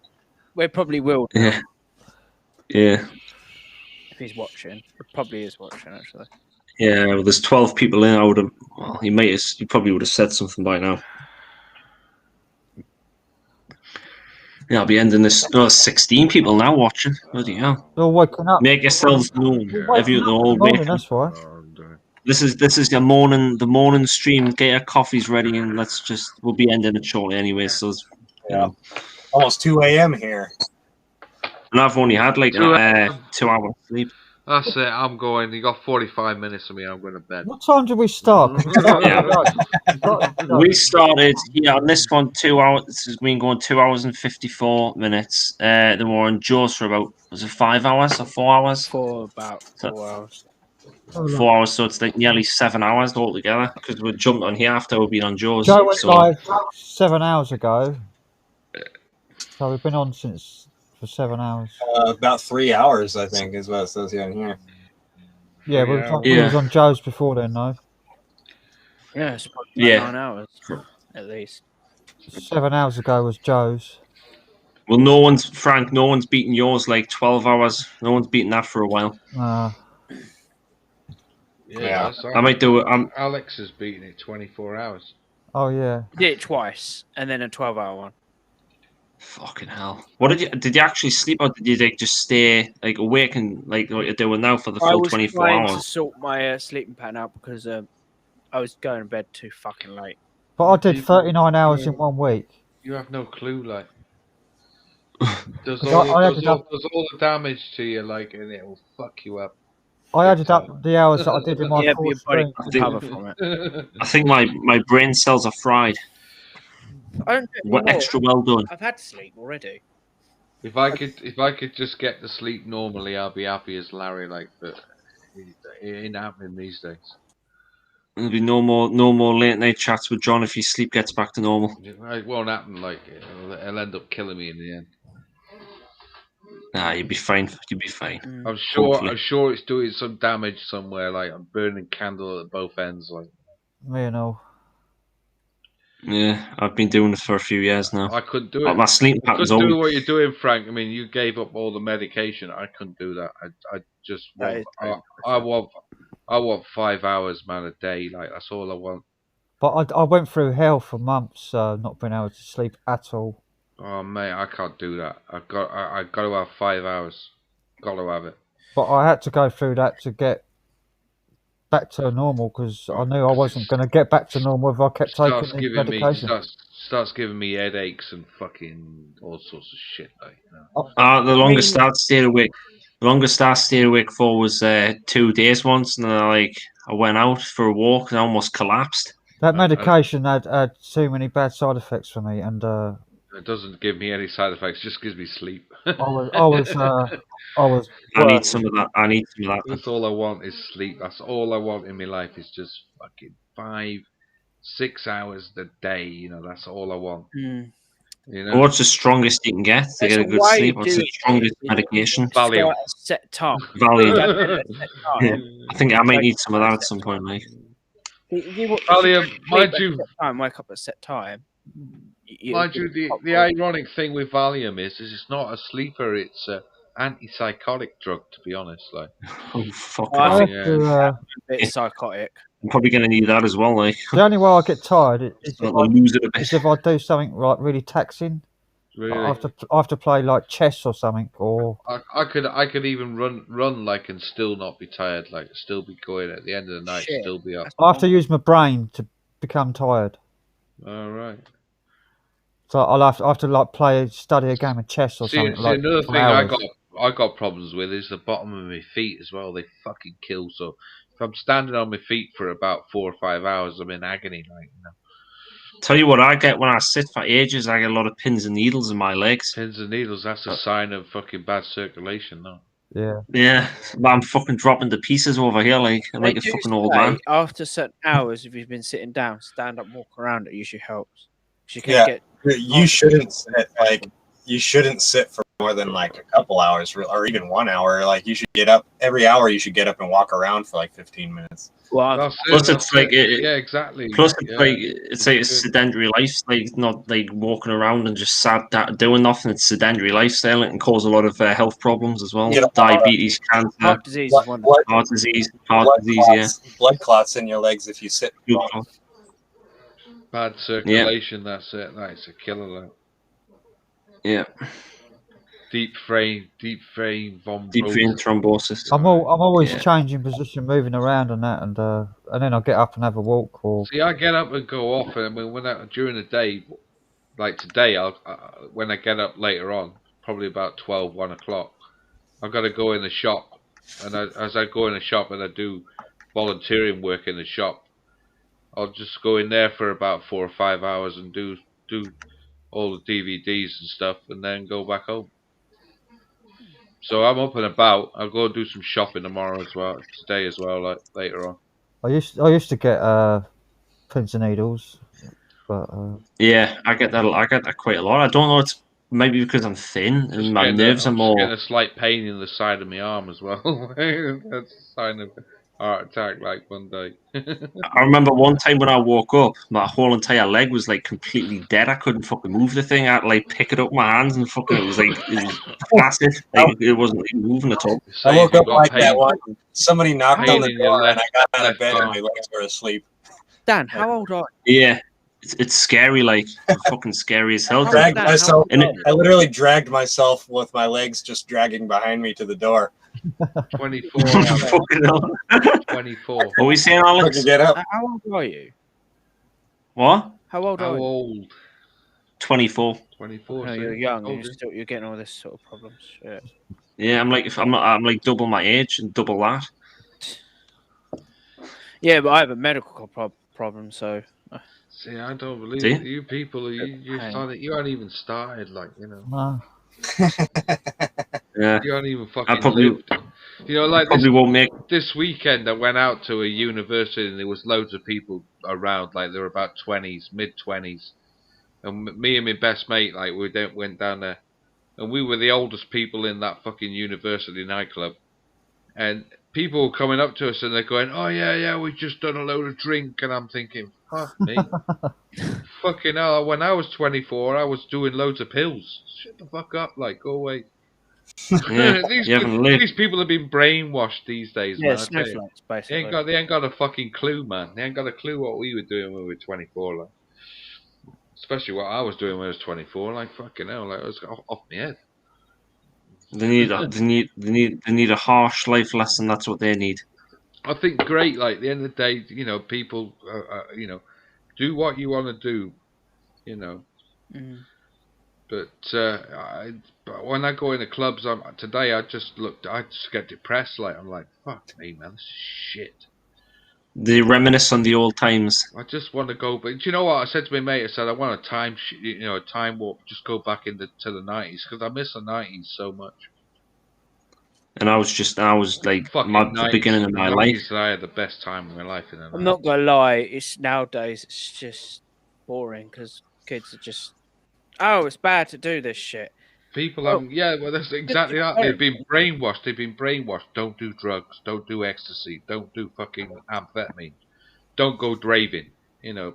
We probably will. Yeah. Yeah. If he's watching, he probably is watching actually. Yeah, well, there's 12 people in. He probably would have said something by now. Yeah, I'll be ending this. 16 people now watching. Bloody hell! You're waking up. Make yourselves known. Every all morning, that's why. This is your morning. The morning stream. Get your coffees ready, and we'll be ending it shortly anyway. So almost 2 a.m. here. And I've only had like 2 hours sleep. That's it. I'm going. You got 45 minutes of me. I'm going to bed. What time did we start? We started on this one 2 hours. This has been going 2 hours and 54 minutes. Then we're on Jaws for about 5 hours or 4 hours? For about 4 hours. 4 hours, so it's like nearly 7 hours altogether because we jumped on here after we've been on Joe's. Joe went So live 7 hours ago. So we've been on for 7 hours. About 3 hours, I think, is what it says here in here. Yeah, we was on Joe's before then, though. Yeah, it's probably 9 hours at least. 7 hours ago was Joe's. Well, no one's beaten yours like 12 hours. No one's beaten that for a while. Yeah, I might do it. Alex has beaten it 24 hours. Oh yeah. Did it twice, and then a 12-hour one. Fucking hell! What did you actually sleep, or did you like just stay like awake and like what you're doing now for the full 24 I was hours? trying to sort my sleeping pattern out because I was going to bed too fucking late. But I did 39 hours in 1 week. You have no clue, like. Does I all added up- the damage to you, like, and it will fuck you up. I added up the hours that I did in my Yeah, but your fourth body stream. can recover from it. I think my brain cells are fried. I don't do it What anymore. extra well done? I've had sleep already. If I could just get to sleep normally, I'll be happy as Larry. Like, but it ain't happening these days. There'll be no more late night chats with John if his sleep gets back to normal. It won't happen. Like, it'll end up killing me in the end. Nah, you'll be fine. You'll be fine. I'm sure. Hopefully. I'm sure it's doing some damage somewhere. Like, I'm burning candle at both ends. Like, Me and all. Yeah, I've been doing it for a few years now. I couldn't do But it. my sleep I pattern's couldn't do always. what you're doing, Frank. I mean, you gave up all the medication. I couldn't do that. I just want. I want 5 hours, man, a day. Like, that's all I want. But I went through hell for months, not being able to sleep at all. Oh mate, I can't do that. I got to have 5 hours. Got to have it. But I had to go through that to get back to normal because I knew I wasn't going to get back to normal if I kept taking the medication. Starts giving me headaches and fucking all sorts of shit. Like, you know. The longest I stayed awake. The longest I stayed awake for was 2 days once, and then I went out for a walk and I almost collapsed. That medication had too many bad side effects for me, and it doesn't give me any side effects. Just gives me sleep. I was. I need some of that. That's all I want is sleep. That's all I want in my life is just fucking 5-6 hours a day. You know, that's all I want. Mm. You know? What's the strongest you can get to get a good sleep? What's the strongest medication? Valium. Set time. Valium. Yeah. I think I might need some of that at some point, mate. Valium, mind you. Wake up at set time. Mind you, the ironic thing with Valium is it's not a sleeper. It's a antipsychotic drug, to be honest. Like, oh fuck! A bit psychotic. I'm probably going to need that as well. Like, the only way I get tired is if if I do something like really taxing. Really? I have to play like chess or something, or I could even run like and still not be tired, like still be going at the end of the night, still be up. I have to use my brain to become tired. All right. So I have to like study a game of chess or something. See, another thing I got problems with is the bottom of my feet as well. They fucking kill. So if I'm standing on my feet for about 4 or 5 hours, I'm in agony, like, you know. Tell you what I get when I sit for ages, I get a lot of pins and needles in my legs. Pins and needles, that's a sign of fucking bad circulation, no? Yeah. Yeah, I'm fucking dropping to pieces over here, like I'm like a fucking old man. After certain hours, if you've been sitting down, stand up, walk around. It usually helps. You can you shouldn't sit for more than like a couple hours or even 1 hour. Like, you should get up every hour. You should get up and walk around for like 15 minutes. Well, plus it's like yeah, exactly. Plus it's like a sedentary life, like not like walking around and just sat doing nothing. It's sedentary lifestyle. It can cause a lot of health problems as well. Diabetes, cancer, heart disease, heart disease, yeah. Blood clots in your legs if you sit wrong. Bad circulation. Yeah. That's it. That's a killer. That. Yeah. Deep vein thrombosis. I'm always changing position, moving around and that, and then I'll get up and have a walk. Or see, I get up and go off, and I mean, during the day, like today, when I get up later on, probably about 12, 1 o'clock, I've got to go in the shop, and as I go in the shop and I do volunteering work in the shop, I'll just go in there for about 4 or 5 hours and do all the DVDs and stuff, and then go back home. So I'm up and about. I'll go do some shopping tomorrow as well. Today as well, like later on. I used to get pins and needles, but Yeah, I get that. I get that quite a lot. I don't know. It's maybe because I'm thin and my nerves are I'm just more. getting a slight pain in the side of my arm as well. That's a sign of heart attack. Like one day. I remember one time when I woke up, my whole entire leg was like completely dead. I couldn't fucking move the thing. I had to like pick it up with my hands and fucking it was passive. Like it wasn't like, moving at all. I woke up like pain, that one. Somebody knocked on the in your door and left- I got out of left bed and arm. my legs were asleep. Dan, how old are Yeah, it's scary. Like fucking scary as hell. Dragged Dan, myself. And I literally dragged myself with my legs just dragging behind me to the door. 24. fucking hell. 24. What are we saying, I Alex? could get up. How old are you? What? How old How are you? old? 24. 24. No, so you're young. older. You're getting all this sort of problems. Shit. Yeah, I'm like if I'm not, I'm like double my age and double that. Yeah, but I have a medical problem, so See, I don't believe See? it. You people, you haven't even started, like, you know. no. Yeah, You haven't even I fucking probably lived. You know, like probably won't make. this weekend I went out to a university and there was loads of people around, like there were about 20s, mid-20s. And me and my best mate, like, went down there. And we were the oldest people in that fucking university nightclub. And people were coming up to us and they're going, "Oh yeah, we've just done a load of drink." And I'm thinking, fuck me. Fucking hell, when I was 24, I was doing loads of pills. Shut the fuck up, like, go away. Yeah, you haven't lived. These people have been brainwashed these days, yeah, man. I tell you. snowflakes basically. They ain't got a fucking clue, man. They ain't got a clue what we were doing when we were 24, like. Especially what I was doing when I was 24, like, fucking hell, like, I was off my head. They need a harsh life lesson. That's what they need. I think great, like, at the end of the day, you know, people, you know, do what you want to do, you know. Mm. But when I go into clubs, today I just get depressed, like, I'm like, fuck me, man, this is shit. They reminisce on the old times. I just want to go, but do you know what I said to my mate? I said I want a time warp, just go back to the 90s because I miss the 90s so much. And I was like Fucking the beginning of my life. I had the best time of my life in the 90s. I'm not gonna lie. It's nowadays. It's just boring because kids are just. Oh, it's bad to do this shit. People haven't. Yeah, well, that's exactly that. They've been brainwashed. Don't do drugs. Don't do ecstasy. Don't do fucking amphetamine. Don't go draving. You know.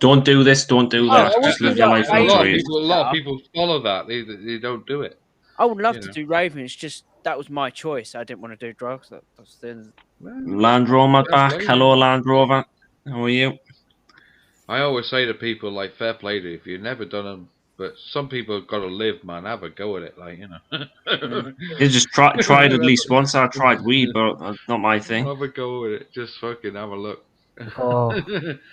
Don't do this. Don't do that. I Just would live do your like life and enjoy it. A lot of people follow that. They don't do it. I would love You to know. do raving. It's just that was my choice. I didn't want to do drugs. That's the. Land Rover back. Hello, Land Rover. How are you? I always say to people, like, fair play to you if you've never done them. But some people have got to live, man. Have a go at it, like, you know. You just tried at least once. I tried weed, but not my thing. Have a go at it. Just fucking have a look. Oh, as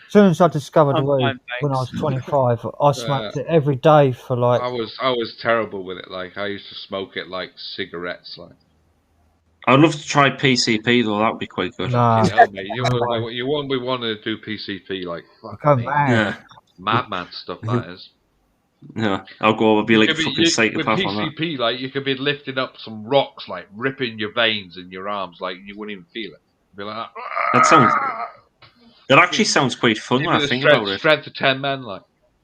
soon as I discovered I'm weed fine, when I was thanks. 25, I smoked it every day for like. I was terrible with it. Like, I used to smoke it like cigarettes. Like, I'd love to try PCP though. That would be quite good. Nah, hell, mate, you won't be wanting to do PCP, like, fuck go me. mad. Yeah, Madman stuff, that is. yeah. I'll go over be like a fucking With psychopath on that. PCP, like, you could be lifting up some rocks, like, ripping your veins in your arms, like, you wouldn't even feel it. You'd be like, That sounds. That actually sounds quite fun give when me I the think about it. strength of 10 men, like.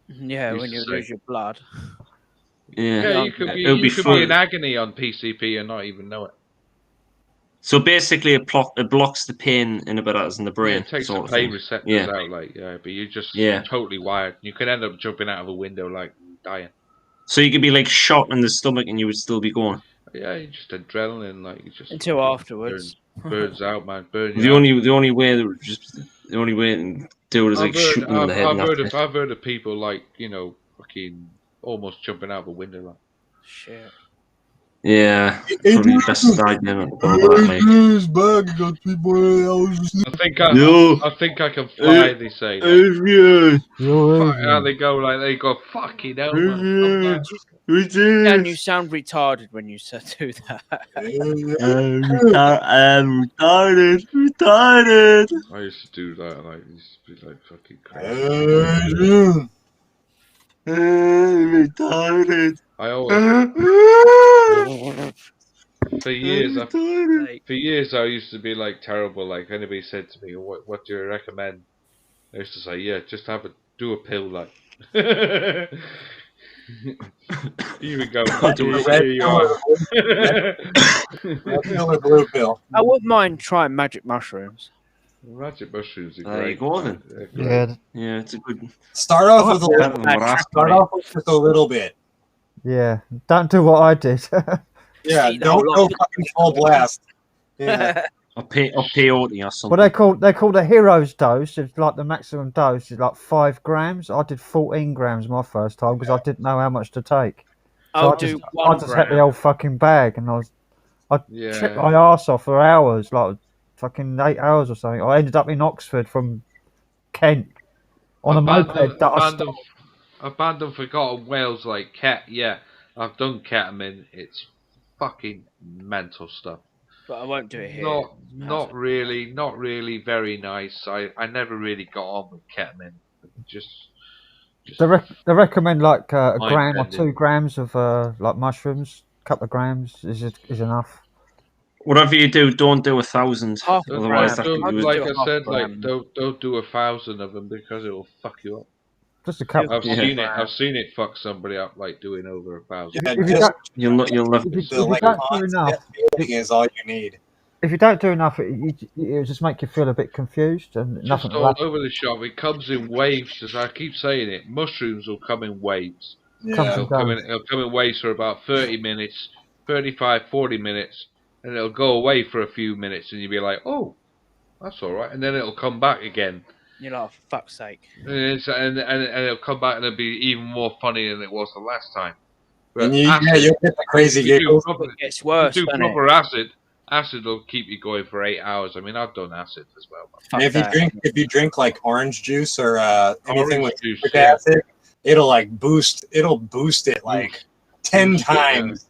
Yeah, Used when to you say. lose your blood. Yeah. Yeah, you could It would be be fun. in agony on PCP and not even know it. So basically, it blocks the pain in a bit as in the brain. Yeah, it takes the sort of pain thing. receptors Yeah. out, like, yeah, but you're just Yeah. totally wired. You could end up jumping out of a window, like, dying. So you could be like shot in the stomach and you would still be going. Yeah, you just adrenaline, like, you just Until afterwards. burns out, man. Burn you The out. only way to do it is like shoot them in the head. And that's it. I've heard of people, like, you know, fucking almost jumping out of a window, like. Shit. Yeah, probably best to die then. I think I can fly. They say. Like, how they go? Like, they go, fucking hell, man. Dan, you sound retarded when you do that. I'm retarded. I used to do that. Like, I used to be like fucking crazy. Retarded. I always. For years, I used to be like terrible. Like anybody said to me, "What do you recommend?" I used to say, "Yeah, just do a pill." Like, here we go. Here you are. Red pill or blue pill? I wouldn't mind trying magic mushrooms. Magic mushrooms are There you great. go then. Yeah, Yeah, it's a good. Start off with Better than what I start off with just a little bit. yeah. Don't do what I did. Yeah, Eat the whole don't go lot. fucking full blast. Yeah. Or peyote or something. Well, they call the hero's dose. It's like the maximum dose is like 5 grams. I did 14 grams my first time because I didn't know how much to take. So I'll I do just 1 had the gram. whole fucking bag, and I tripped my Yeah. arse off for hours, like fucking 8 hours or something. I ended up in Oxford from Kent on a moped that I stopped. Abandoned Forgotten Wales, like cat. Yeah, I've done ketamine. It's fucking mental stuff. But I won't do it here. Not really very nice. I never really got on with ketamine. Just They recommend like a gram or Mind-bending. 2 grams of like mushrooms. A couple of grams is enough. Whatever you do, don't do 1,000. Half a Otherwise, that gram. could be. Like do I half said, gram. like don't do 1,000 of them because it will fuck you up. Just a couple. I've Yeah. seen it. I've seen it fuck somebody up like doing over 1,000. Yeah, If you just You'll never. If the you like don't do concept enough, feeling is all you need. if you don't do enough, it'll just make you feel a bit confused and Just nothing will all happen. over the shop. It comes in waves, as I keep saying it. Mushrooms will come in waves. Comes Yeah. and goes. It'll come in waves for about 30 minutes, 35, 40 minutes, and it'll go away for a few minutes, and you'll be like, oh, that's all right. And then it'll come back again. You're like, for fuck's sake. And it'll come back and it'll be even more funny than it was the last time. But And you'll get the crazy if you do giggles. proper, It gets worse, if you do doesn't it? proper acid will keep you going for 8 hours. I mean, I've done acid as well. And if you drink like orange juice or anything Orange with juice, citric yeah. acid, it'll boost it like 10 Boost it, yeah. times.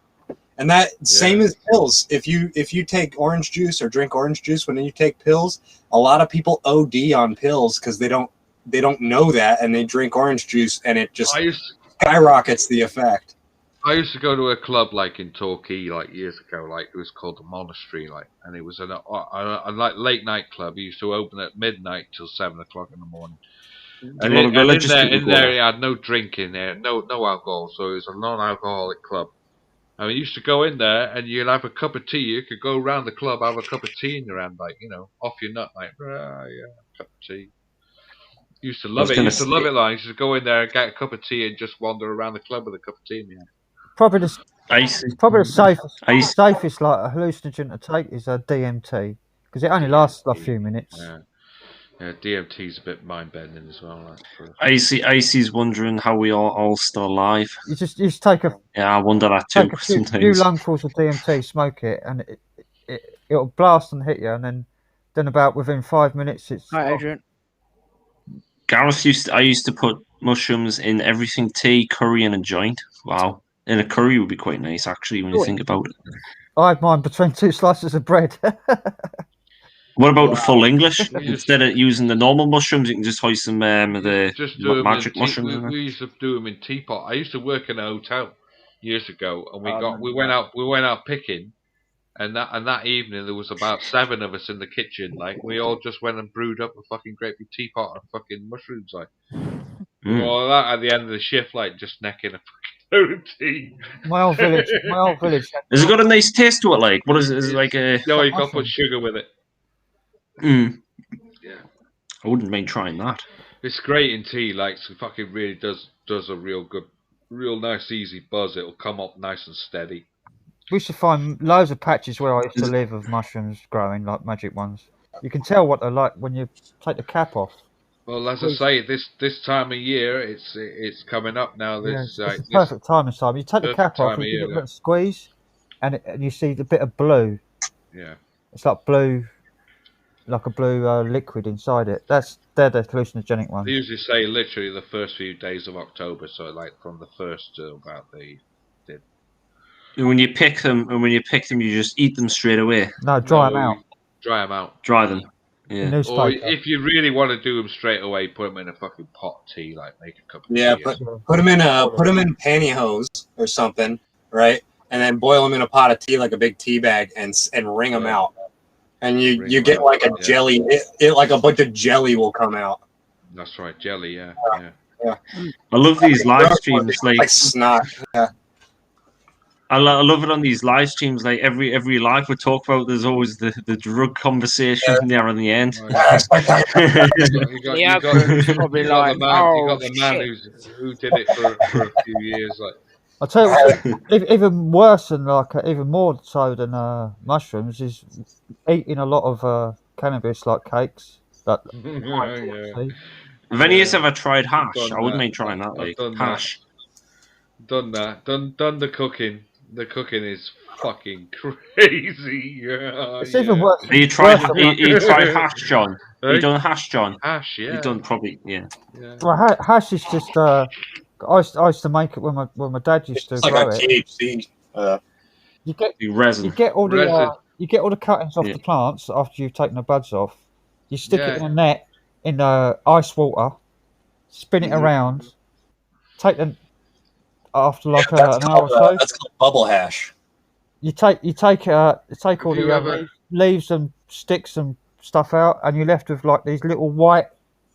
And that same as pills. If you take orange juice or drink orange juice when you take pills, a lot of people OD on pills because they don't know that, and they drink orange juice and it just skyrockets the effect. I used to go to a club like in Torquay like years ago, like it was called the Monastery, like, and it was a like late night club. It used to open at midnight till 7 o'clock in the morning. And in there, it had no drink in there, no alcohol, so it was a non-alcoholic club. I mean, you used to go in there and you'd have a cup of tea. You could go around the club, have a cup of tea in your hand, like, off your nut, like, cup of tea. Used to love it. Used to love it, like, you used to go in there and get a cup of tea and just wander around the club with a cup of tea in your hand. Probably the safest like hallucinogen to take is a DMT because it only lasts a few minutes. Yeah, DMT's a bit mind bending as well. Like, Icy's wondering how we are all still alive. You just take a I wonder that too. take a few lungfuls of DMT, smoke it, and it'll blast and hit you, and then about within 5 minutes it's. Hi, Adrian. Gareth I used to put mushrooms in everything: tea, curry, and a joint. Wow, and a curry would be quite nice actually when you think about it. I had mine between 2 slices of bread. What about the full English? Instead of using the normal mushrooms, you can just hoist some the magic mushrooms. We used to do them in teapot. I used to work in a hotel years ago, and we went out picking, and that evening there was about 7 of us in the kitchen. Like, we all just went and brewed up a fucking great big teapot of fucking mushrooms. Like, all that at the end of the shift, like just necking a fucking load of tea. My old village. Has it got a nice taste to it? Like, what is it? Is it like a? No, you can't put sugar with it. Yeah, I wouldn't mind trying that. It's great in tea, like, so fucking really does a real nice easy buzz. It'll come up nice and steady. We used to find loads of patches where I used to live of mushrooms growing, like magic ones. You can tell what they're like when you take the cap off. Well, as I say, this time of year, it's coming up now. It's the perfect time. You take the cap off, you give it a squeeze, and you see the bit of blue. Yeah, it's like blue. Like a blue liquid inside it. They're the hallucinogenic ones. They usually say literally the first few days of October, so like from the 1st to about the. When you pick them, you just eat them straight away. No, dry them out. Dry them out. Dry them. Yeah. Or if you really want to do them straight away, put them in a fucking pot of tea, like make a cup of tea. Yeah, put them in pantyhose or something, right? and then boil them in a pot of tea like a big tea bag, and wring them out. And you get like a jelly. It like a bunch of jelly will come out. That's right, jelly. Yeah. I love these live streams, like snot. Yeah. I love it on these live streams. Like every live we talk about, there's always the drug conversation there in the end. You got the man who did it for a few years. Like, I'll tell you what, even worse and even more so than mushrooms is eating a lot of cannabis, like cakes. Have any of you ever tried hash? I wouldn't mind trying that. Like hash. Done that. Done the cooking. The cooking is fucking crazy. It's even worse. You tried hash, John? Hey? You done hash, John? Hash, yeah. You done probably, yeah. Well, hash is just. I used to make it when my dad used to grow like a THC. You get resin. You get all the cuttings off the plants after you've taken the buds off. You stick it in a net in ice water, spin it around, take them after like an hour or so. That's called bubble hash. You take all the leaves and sticks and stuff out, and you're left with like these little white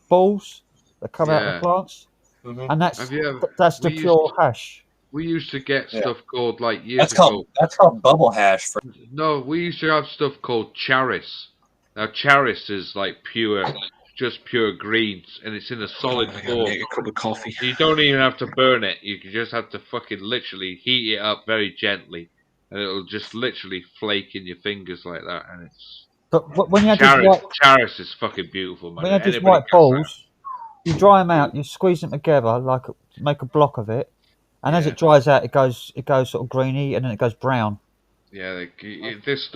balls that come out of the plants, and that's the pure hash. We used to get stuff called like years ago. That's called bubble hash. No, we used to have stuff called charis. Now charis is like just pure greens, and it's in a solid form. Make a cup of coffee. You don't even have to burn it. You just have to fucking literally heat it up very gently, and it'll just literally flake in your fingers like that. And it's. But when you have charis is fucking beautiful, man. When you have these white balls, you dry them out, you squeeze them together, make a block of it. And as it dries out, it goes sort of greeny, and then it goes brown. Yeah, this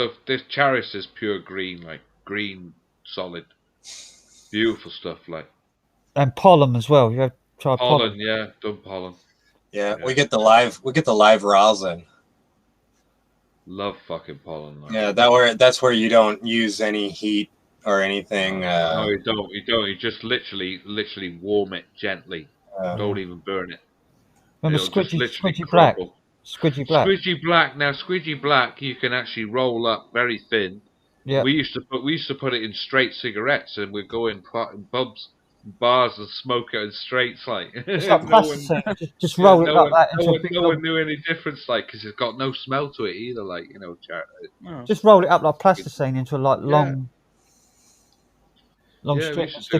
charis is pure green, like green solid, beautiful stuff, like. And pollen as well. You have tried pollen. Yeah, done pollen. Yeah, we get the live rosin. Love fucking pollen. Like. Yeah, that's where you don't use any heat or anything. No, you don't. You just literally warm it gently. Don't even burn it. Remember Squidgy Black? Squidgy Black. Squidgy Black. Now Squidgy Black, you can actually roll up very thin. Yeah. We used to put it in straight cigarettes, and we'd go in pubs, bars, and smoke it in straights like. It's like plastic. Just roll it like that. No one knew any difference, like, because it's got no smell to it either, like Just roll it up like plasticine into a long strip. We used to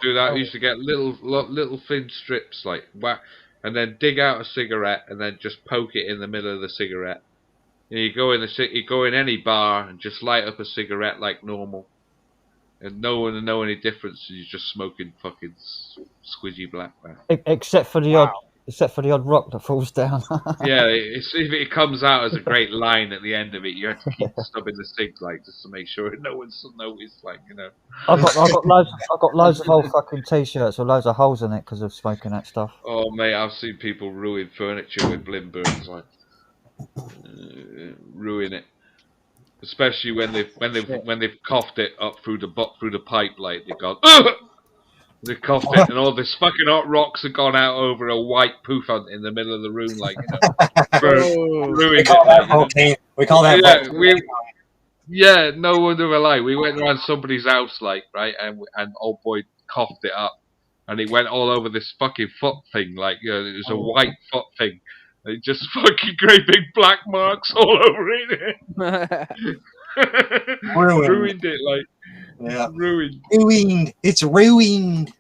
do that. We used to get little thin strips like whack. And then dig out a cigarette, and then just poke it in the middle of the cigarette. And you go in any bar and just light up a cigarette like normal, and no one will know any difference. You're just smoking fucking Squidgy Black, man. Except for the odd rock that falls down. Yeah, if it comes out as a great line at the end of it, you have to keep stubbing the cig like just to make sure no one's noticed, like I've got loads of old fucking t-shirts with loads of holes in it because of smoking that stuff. Oh mate, I've seen people ruin furniture with blim burns, like ruin it. Especially when they've coughed it up through the pipe, like they've gone. They coughed it, and all this fucking hot rocks have gone out over a white poof hunt in the middle of the room, like ruined it. We call that. Yeah, no wonder we're like. We went around somebody's house, like right, and old boy coughed it up, and it went all over this fucking foot thing, like it was a white foot thing. It just fucking great big black marks all over it. Ruined it, like. Yeah. Ruined. It's ruined.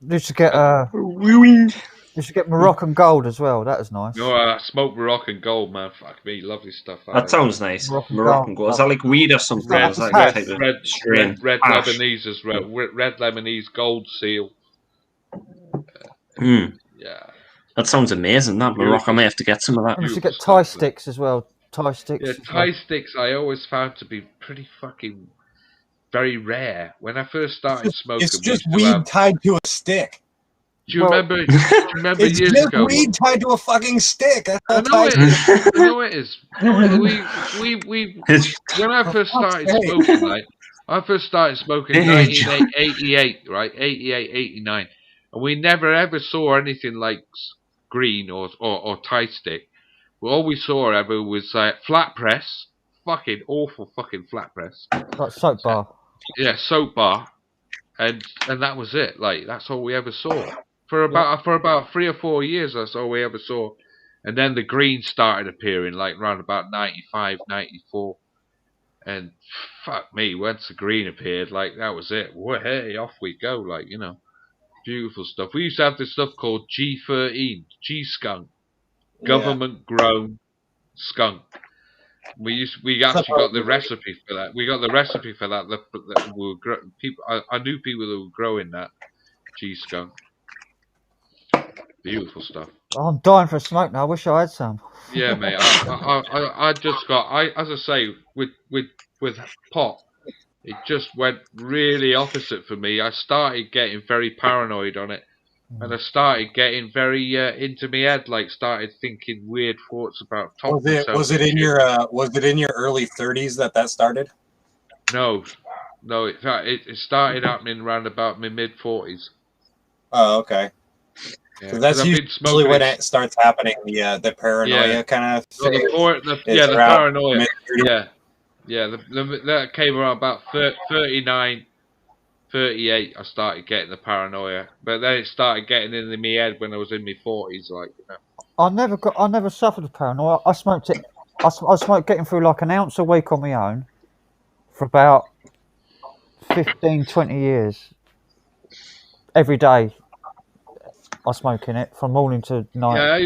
You should get ruined. You should get Moroccan gold as well. That is nice. No, smoked Moroccan gold, man. Fuck me, lovely stuff. That sounds nice. Moroccan gold. Is that like weed or something? Red Lebanese as well. Red Lebanese gold seal. Yeah. That sounds amazing. That Morocco, I may have to get some of that. You should get Thai sticks as well. Thai sticks. Yeah, Thai sticks I always found to be pretty fucking very rare. When I first started smoking, it's just weed tied to a stick. Do you remember? It's years just ago? Weed tied to a fucking stick. I know it is. I know it is. When I first started smoking, like I first started smoking in 1988, right? 88, 89, and we never ever saw anything like green or Thai stick. all we saw ever was flat press, fucking awful fucking flat press. Like soap bar. Yeah, soap bar, and that was it. Like that's all we ever saw for about 3 or 4 years. That's all we ever saw, and then the green started appearing like around about 95, 94. And fuck me, once the green appeared, like that was it. Well, hey, off we go, like beautiful stuff. We used to have this stuff called G13, G skunk, government grown skunk. We actually got the recipe for that. We got the recipe for that. I knew people who were growing that G skunk. Beautiful stuff. I'm dying for a smoke now. I wish I had some. Yeah, mate. I just got as I say with pot. It just went really opposite for me. I started getting very paranoid on it, and I started getting very into my head. Like started thinking weird thoughts about. Was it in your early 30s that started? No. It started happening around about my mid 40s. Oh, okay. So that's usually when it starts happening. The paranoia kind of. The paranoia. Yeah, that came around about 39, 38. I started getting the paranoia, but then it started getting into my head when I was in my 40s. Like, I never suffered with paranoia. I smoked it. I smoked getting through like an ounce a week on my own for about 15, 20 years. Every day, I smoking it from morning to night. Yeah, I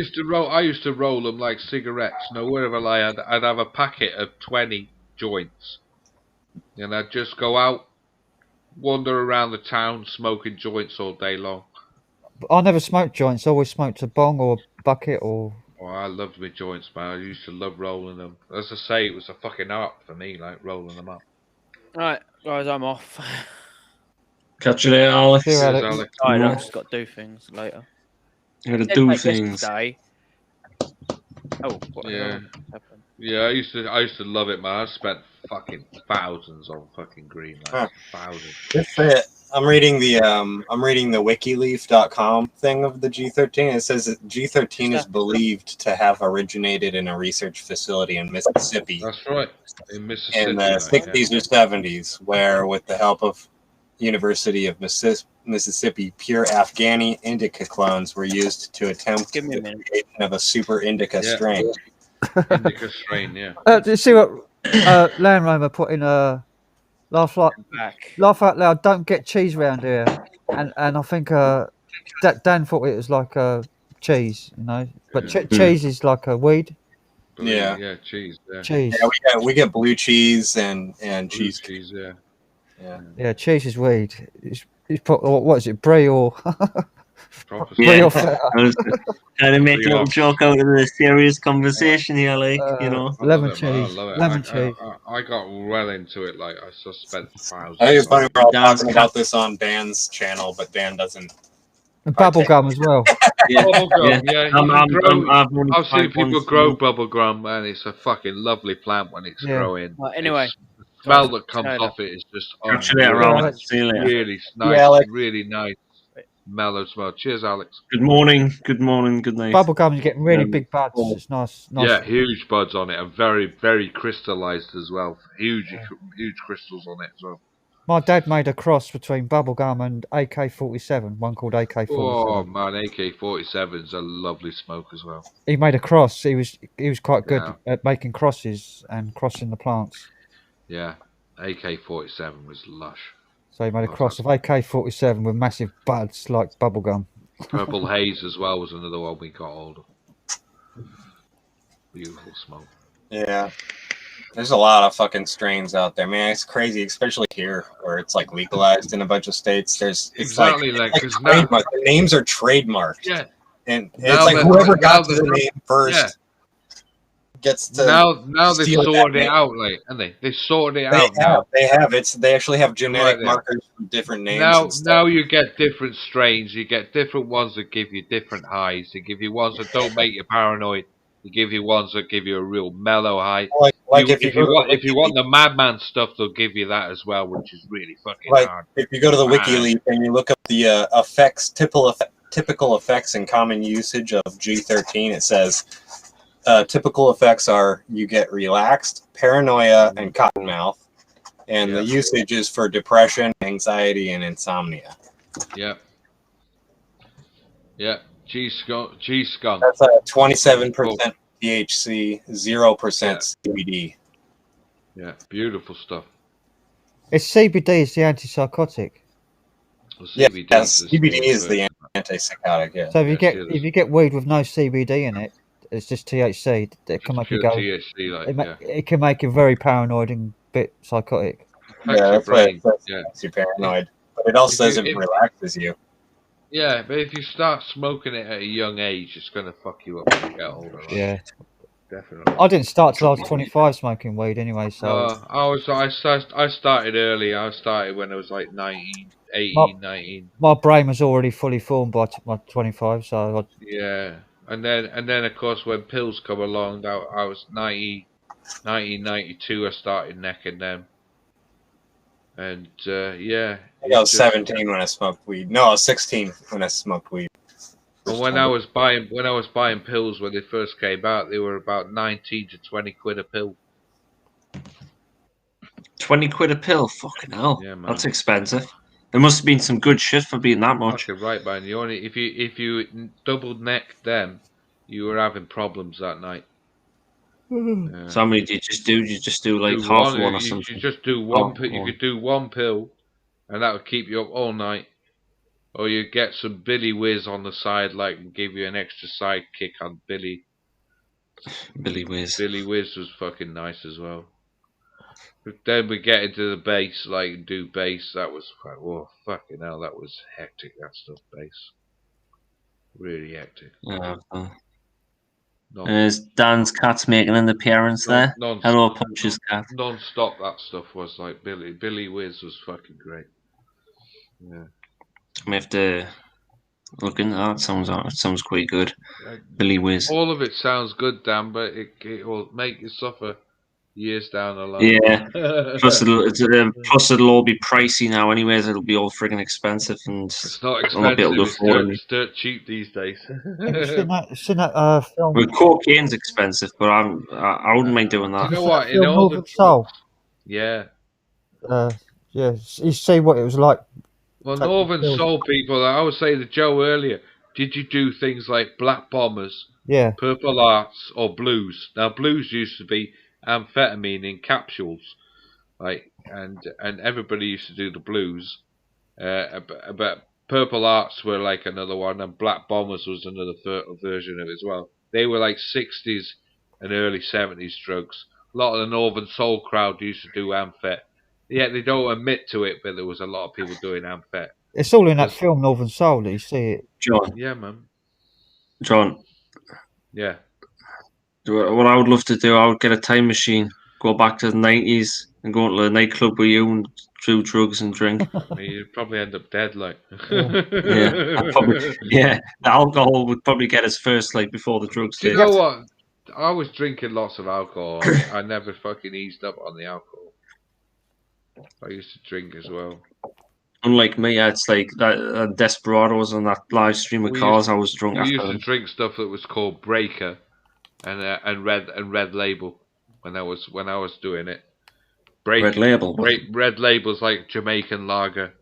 used to roll them like cigarettes. No, wherever I'd have a packet of 20 joints, and I'd just go out, wander around the town, smoking joints all day long. I never smoked joints. I always smoked a bong or a bucket or. Oh, I loved my joints, man. I used to love rolling them. As I say, it was a fucking art for me, like rolling them up. Right, guys, I'm off. Catch you later, Alex. See you, Alex. I've just got to do things later. You gotta do things. Oh, what happened? Yeah, I used to love it, man. I spent fucking thousands on fucking green, like thousands. That's it. I'm reading the wikileaf.com thing of the G13. It says that G13 is believed to have originated in a research facility in Mississippi. That's right, in Mississippi. In the 60s or 70s, where with the help of University of Mississippi, pure Afghani indica clones were used to attempt the creation of a super indica strain. Indica strain, yeah. Did you see what Land Rover put in a laugh out loud? Don't get cheese round here, and I think Dan thought it was like a cheese, but cheese is like a weed. Yeah, cheese. Yeah. Cheese. Yeah, we get blue cheese and cheese. Cheese, yeah. Cheese is weed. It's put what is it, brie or? Yeah, I was kind of making a little joke out of the serious conversation here, lemon cheese. Lemon cheese. I got well into it. Like I just spent thousands. I think it's funny we're all talking about this on Dan's channel, but Dan doesn't. Bubblegum as well. Bubblegum, yeah. I've seen people grow bubblegum, and it's a fucking lovely plant when it's growing. Well, anyway, the smell that comes off it is just really nice, really nice. Mellow smell. Cheers, Alex. Good morning, good night. Bubblegum, you get really big buds. It's nice. Yeah, huge buds on it, and very, very crystallized as well. Huge crystals on it as well. My dad made a cross between bubblegum and AK-47, one called AK-47. Oh man, AK-47 is a lovely smoke as well. He made a cross. He was quite good at making crosses and crossing the plants. Yeah, AK-47 was lush. So he made a cross of AK-47 with massive buds like bubblegum. Purple Haze as well was another one we got older. Beautiful smoke. Yeah. There's a lot of fucking strains out there, man. It's crazy, especially here where it's like legalized in a bunch of states. There's the names are trademarked. Yeah. And it's like whoever got the name first gets to now they sorted it out, and they sorted it out now. They actually have genetic markers for different names. Now you get different strains. You get different ones that give you different highs. They give you ones that don't make you paranoid. They give you ones that give you a real mellow high. If you want the madman stuff, they'll give you that as well, which is really fucking hard. If you go to the WikiLeaf and you look up the typical effects and common usage of G13, it says typical effects are you get relaxed, paranoia, and cottonmouth. And the usage is for depression, anxiety, and insomnia. Yeah. Yeah. G-skunk. That's a 27% THC, 0% CBD. Yeah, beautiful stuff. It's CBD is the antipsychotic. Well, CBD CBD is the antipsychotic. Yeah. So if you get weed with no CBD in it, it's just THC. It can make you go. THC, it can make you very paranoid and a bit psychotic. Yeah, that's why it makes you paranoid. But it also says it relaxes you. Yeah, but if you start smoking it at a young age, it's going to fuck you up when you get older. Like. Yeah, definitely. I didn't start till I was 25 smoking weed anyway. So I started early. I started when I was like 19. My brain was already fully formed by my 25. So yeah, and then of course when pills come along, I was 1992. I started necking them. And I was 17 when I smoked weed. No, I was 16 when I smoked weed. And when I was buying pills when they first came out, they were about 19 to 20 quid a pill. 20 quid a pill? Fucking hell. Yeah, man. That's expensive. There must have been some good shit for being that much. Fucking right, man. If you double necked them, you were having problems that night. So how many do you just do? You just do like half one or something? You just do one. You could do one pill, and that would keep you up all night. Or you get some Billy Whiz on the side, like, and give you an extra sidekick on Billy. Billy Whiz. Billy Whiz was fucking nice as well. But then we get into the bass, like, do bass. That was, oh, fucking hell, that was hectic, that stuff, bass. Really hectic. Is Dan's cat's making an appearance there? Hello, Punch's cat. Non-stop, that stuff was like Billy Whiz was fucking great. Yeah. We have to look into that. It sounds quite good. Billy Whiz. All of it sounds good, Dan, but it will make you suffer years down the line. Yeah. plus it'll all be pricey now. Anyways, it'll be all friggin' expensive, and it's not expensive. It's dirt cheap these days. Seen that film. Well, cocaine's expensive, but I wouldn't mind doing that. You know what? In all the Soul. Yeah. You see what it was like. Well, Northern Soul people, I was saying to Joe earlier, did you do things like Black Bombers, Purple Hearts, or Blues? Now, Blues used to be amphetamine in capsules, like, and everybody used to do the Blues, but Purple Hearts were like another one, and Black Bombers was another version of it as well. They were like 60s and early 70s drugs. A lot of the Northern Soul crowd used to do amphet. Yeah, they don't admit to it, but there was a lot of people doing amphet. It's all in that film Northern Soul that you see it. John. Yeah, man. John. Yeah. What I would love to do, I would get a time machine, go back to the 90s, and go to the nightclub with you and do drugs and drink. I mean, you'd probably end up dead, like. The alcohol would probably get us first, like, before the drugs did. You know what? I was drinking lots of alcohol. I never fucking eased up on the alcohol. I used to drink as well. Unlike me, it's like that Desperados on that live stream of cars. I was drunk. We used to drink stuff that was called Breaker, and Red Label when I was doing it. Red Label. Red Label's like Jamaican lager.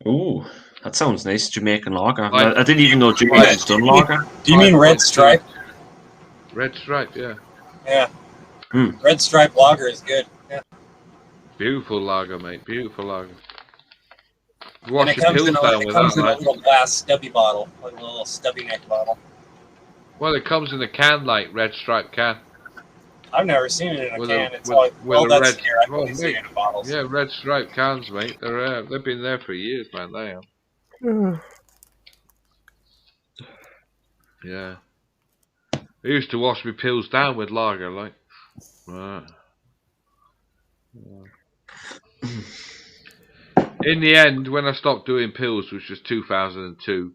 Ooh, that sounds nice. Jamaican lager. I didn't even know Jamaican's done lager. Do you mean Red Stripe? Red Stripe, yeah. Yeah. Red Stripe lager is good. Yeah. Beautiful lager, mate. Beautiful lager. And it comes in a little glass stubby bottle, like a little stubby neck bottle. Well, it comes in a can, like Red Stripe can. I've never seen it in a can. It's like, that's here. I've only seen it in bottles. Yeah, Red Stripe cans, mate. They've been there for years, man. They have. Yeah. I used to wash my pills down with lager, like. In the end, when I stopped doing pills, which was 2002,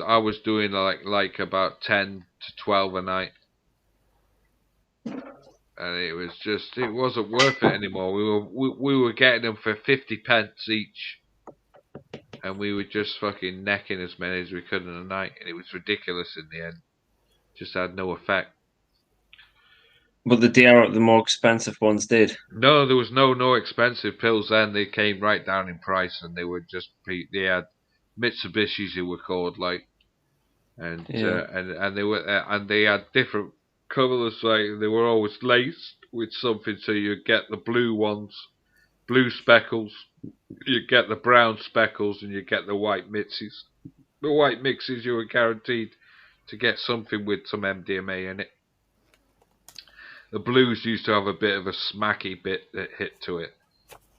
I was doing like about 10 to 12 a night. And it wasn't worth it anymore. We were getting them for 50 pence each. And we were just fucking necking as many as we could in a night. And it was ridiculous in the end. just had no effect. But the more expensive ones did. No, there was no expensive pills then. They came right down in price, and they were just they had Mitsubishis, they were called, like, and they had different colours. Like, they were always laced with something, so you get the blue ones, blue speckles, you get the brown speckles, and you get the white mixes. The white mixes, you were guaranteed to get something with some MDMA in it. The blues used to have a bit of a smacky bit that hit to it.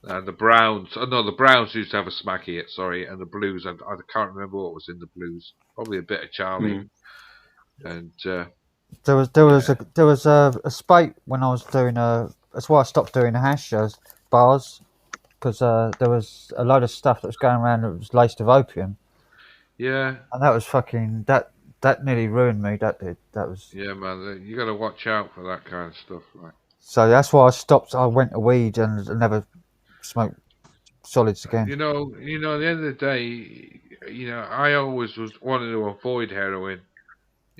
And the browns, the browns used to have a smacky hit, sorry, and the blues, I can't remember what was in the blues. Probably a bit of Charlie. And there was a spate when I was doing that's why I stopped doing hash bars, because there was a load of stuff that was going around that was laced with opium. Yeah. And that was fucking that nearly ruined me. That did. That was. Yeah, man. You got to watch out for that kind of stuff, right? So that's why I stopped. I went to weed and never smoked solids again. You know, at the end of the day, I always wanted to avoid heroin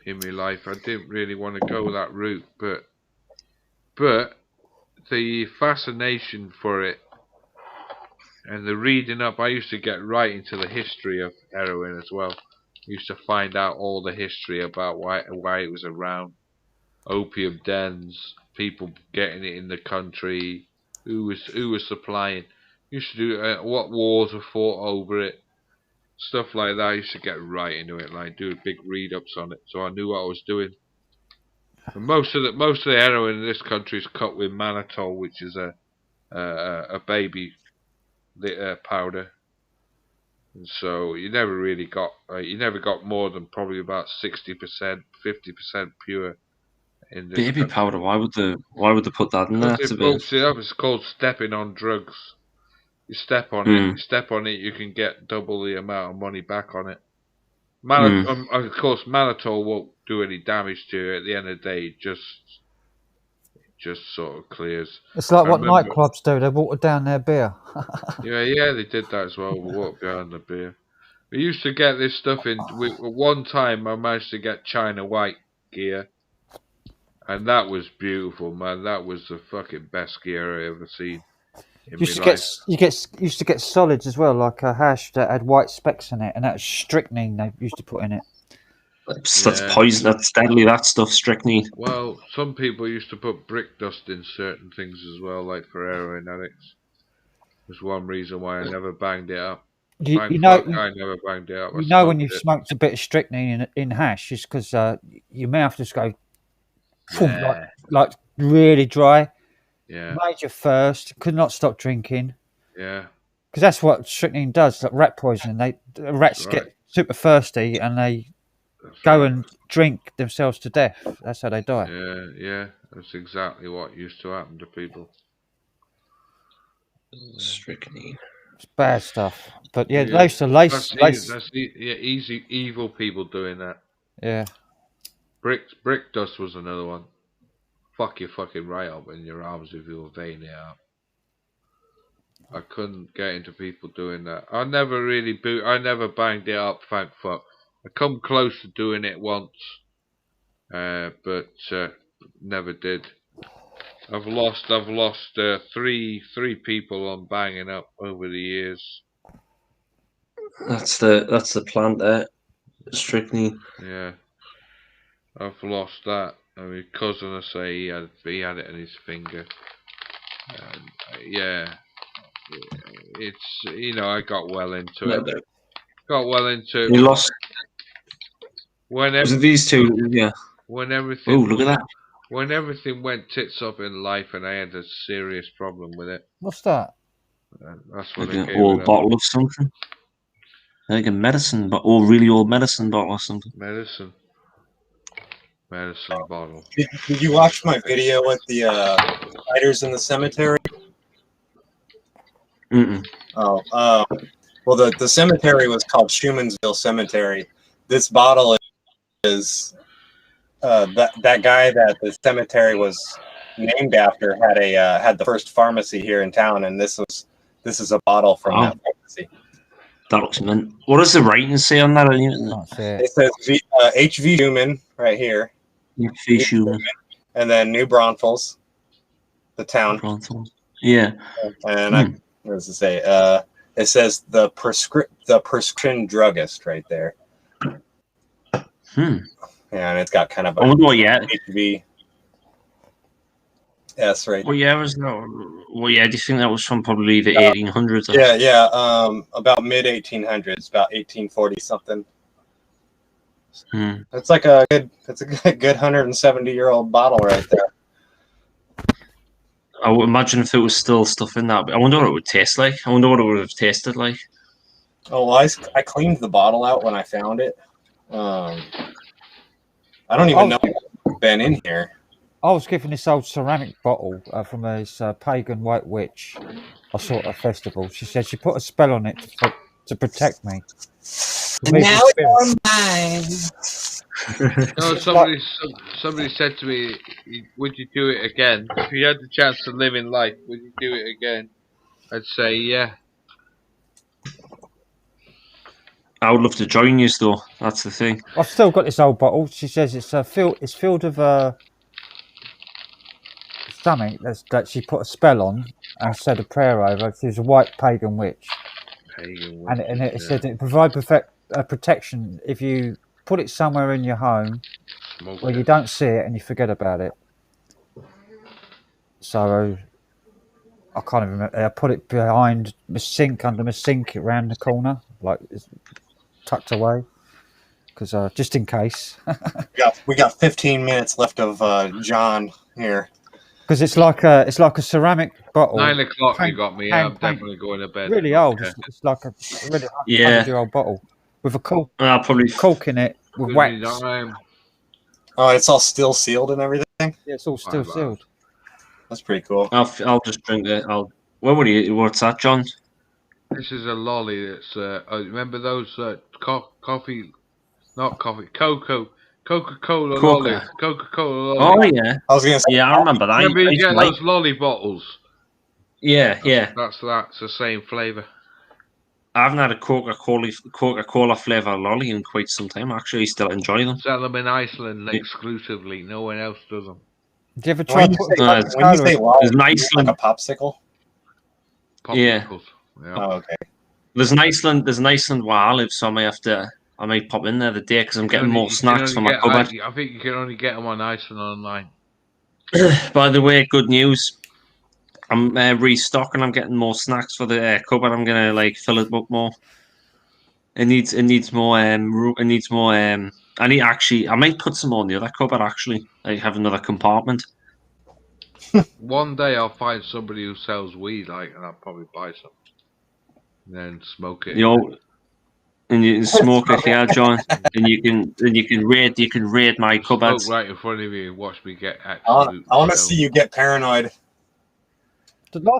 in my life. I didn't really want to go that route, but the fascination for it and the reading up, I used to get right into the history of heroin as well. Used to find out all the history about why it was around, opium dens, people getting it in the country, who was supplying. Used to do what wars were fought over it, stuff like that. I used to get right into it, like do big read ups on it, so I knew what I was doing. And most of the heroin in this country is cut with mannitol, which is a baby powder. And so you never really got more than probably about 60%, 50% pure in this baby country. powder. Why would they put that in there? Because it bulks it up. It's called stepping on drugs. You step on it. You can get double the amount of money back on it. Of course, mannitol won't do any damage to you. At the end of the day, it just sort of clears. It's like what nightclubs do. They water down their beer. yeah, they did that as well. We water down the beer. We used to get this stuff in. One time, I managed to get China White gear, and that was beautiful, man. That was the fucking best gear I ever seen. You used to get solids as well, like a hash that had white specks in it, and that was strychnine they used to put in it. That's poison. That's deadly. That stuff, strychnine. Well, some people used to put brick dust in certain things as well, like for heroin addicts. There's one reason why I never banged it up. I never banged it up. When you've smoked a bit of strychnine in hash, it's because your mouth just goes like really dry. Yeah. Made you thirst. Could not stop drinking. Yeah. Because that's what strychnine does. Like rat poisoning. The rats get super thirsty and they go and drink themselves to death. That's how they die. Yeah. That's exactly what used to happen to people. Strychnine. It's bad stuff. But yeah, they used to lace. That's easy evil people doing that. Yeah. Brick dust was another one. Fuck you fucking right up in your arms if you were veining it up. I couldn't get into people doing that. I never banged it up, thank fuck. I come close to doing it once, but never did. I've lost three people on banging up over the years. That's the plant there, strychnine. Yeah, I've lost that. I mean, cousin, I say he had it in his finger. Yeah, it's I got well into it. You lost. Was it these two? Yeah. When everything. Oh, look at that. When everything went tits up in life, and I had a serious problem with it. What's that? That's when like an old bottle of something. Like a medicine, but really old medicine bottle or something. Medicine bottle. Did you watch my video with the spiders in the cemetery? Oh, well, the cemetery was called Schumannsville Cemetery. This bottle is that guy that the cemetery was named after had the first pharmacy here in town, and this is a bottle from that pharmacy. That looks mint. What does the writing say on that? It says HV Schumann right here. Fish unit. And then New Braunfels, the town. Yeah. And what does it say? It says the prescription druggist right there. Yeah, and it's got kind of a HB. Yes, right. Well, yeah, was no. Well, yeah. Do you think that was from probably the 1800s? Yeah. About mid 1800s, about 1840 something. It's like a good 170-year-old bottle right there. I would imagine if it was still stuff in that. I wonder what it would taste like. I wonder what it would have tasted like. Oh, well, I cleaned the bottle out when I found it. I don't even know what's been in here. I was given this old ceramic bottle from this pagan white witch I saw at a festival. She said she put a spell on it to protect me. And now you're mine. No, somebody said to me, "Would you do it again? If you had the chance to live in life, would you do it again?" I'd say, yeah. I would love to join you, though. That's the thing. I've still got this old bottle. She says it's filled with something that she put a spell on and said a prayer over. She was a white pagan witch. And it said it provide protection if you put it somewhere in your home where you don't see it and you forget about it. So I can't even remember. I put it behind the sink, under my sink, around the corner, like it's tucked away, because just in case. we got 15 minutes left of John here. Because it's like a ceramic bottle. 9 o'clock, you got me. I'm definitely going to bed. Really old. Yeah. It's like a really 100-year-old bottle with a cork in it with wax. Oh, it's all still sealed and everything. Yeah, it's all still sealed. That's pretty cool. I'll just drink it. What's that, John? This is a lolly. That's remember those coffee, not coffee, Coca-Cola lolly. Coca-Cola lolly. Oh yeah. I was gonna say. Yeah, I remember that. Remember you get those lolly bottles. Yeah. That's the same flavour. I haven't had a Coca-Cola flavour lolly in quite some time. Actually, I still enjoy them. Sell them in Iceland exclusively. No one else does them. Do you ever try when you say lolly, there's an Iceland like a popsicle? Popsicles. Yeah. Oh, okay. There's an Iceland where I live, so I might pop in there the day because I'm getting more snacks for my cupboard. I think you can only get them on Iceland online. By the way, good news. I'm restocking. I'm getting more snacks for the cupboard. I'm gonna fill it up more. It needs more. I might put some more in the other cupboard. Actually, I have another compartment. One day I'll find somebody who sells weed, and I'll probably buy some, and then smoke it. And you can smoke it here, John, and you can raid my cupboards. Smoke right in front of you and watch me get absolute. I want to see you get paranoid.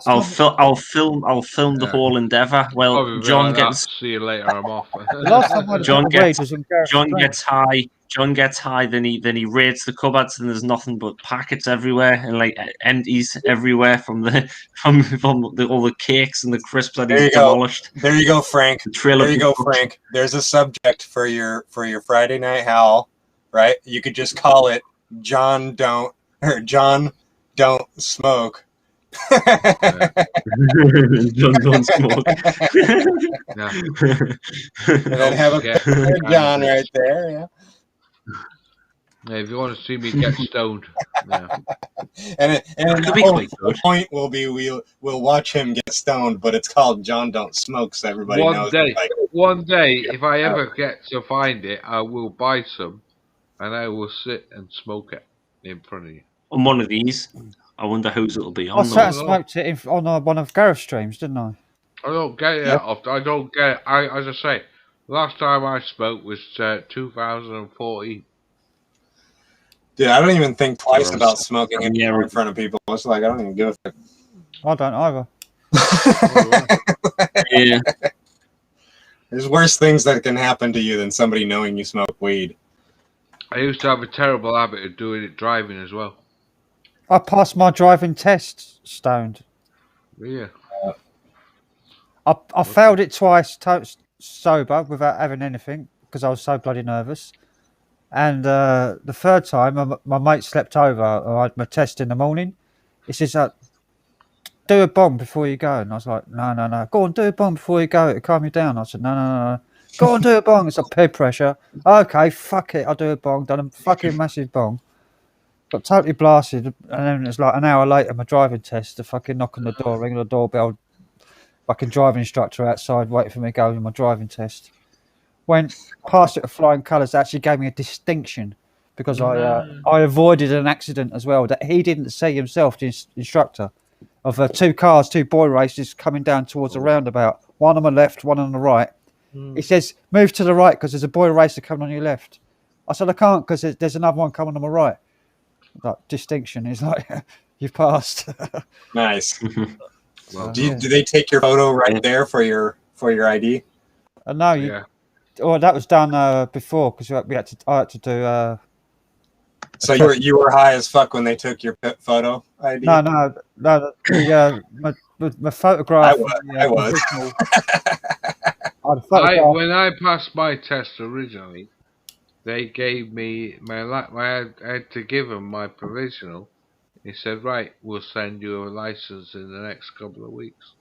I'll film the whole endeavour. Well, John gets. See you later. I'm off. John gets high. John gets high. Then he raids the cupboards, and there's nothing but packets everywhere and empties everywhere from all the cakes and the crisps that he's demolished. There you go, Frank. Frank. There's a subject for your Friday night howl, right? You could just call it John don't smoke. John don't smoke. And then have a John right there. Yeah. Yeah, if you want to see me get stoned, yeah. and the point will be we'll watch him get stoned, but it's called John Don't Smoke, so everybody knows. One day, if I ever get to find it, I will buy some, and I will sit and smoke it in front of you. On one of these, I wonder whose it'll be on. I smoked it on one of Gareth's streams, didn't I? I don't get it. Yep. I don't get it. As I say, last time I smoked was 2014. Dude, I don't even think twice about smoking in front of people. It's like I don't even give a fuck. I don't either. Yeah. There's worse things that can happen to you than somebody knowing you smoke weed. I used to have a terrible habit of doing it driving as well. I passed my driving test stoned. Yeah. I failed it twice sober without having anything because I was so bloody nervous. And the third time, my mate slept over. I had my test in the morning. He says, do a bomb before you go. And I was like, no. Go on, do a bomb before you go. It'll calm you down. I said, no. Go on, do a bong. It's like peer pressure. Okay, fuck it. I'll do a bong. Done a fucking massive bong. Got totally blasted. And then it's like an hour later, my driving test. The fucking knock on the door, ring the doorbell. Fucking driving instructor outside waiting for me to go in my driving test. Went past it with flying colours. Actually gave me a distinction because I avoided an accident as well that he didn't see himself, the instructor, of two cars, two boy races coming down towards a roundabout. One on the left, one on the right. He says, move to the right because there's a boy racer coming on your left. I said, I can't because there's another one coming on my right. Like distinction is like, you've passed. Nice. Well, do they take your photo right there for your ID? No, oh, that was done before because I had to do. So you were high as fuck when they took your photo ID? No. My photograph. I was. When I passed my test originally, they gave me I had to give them my provisional. He said, "Right, we'll send you a license in the next couple of weeks."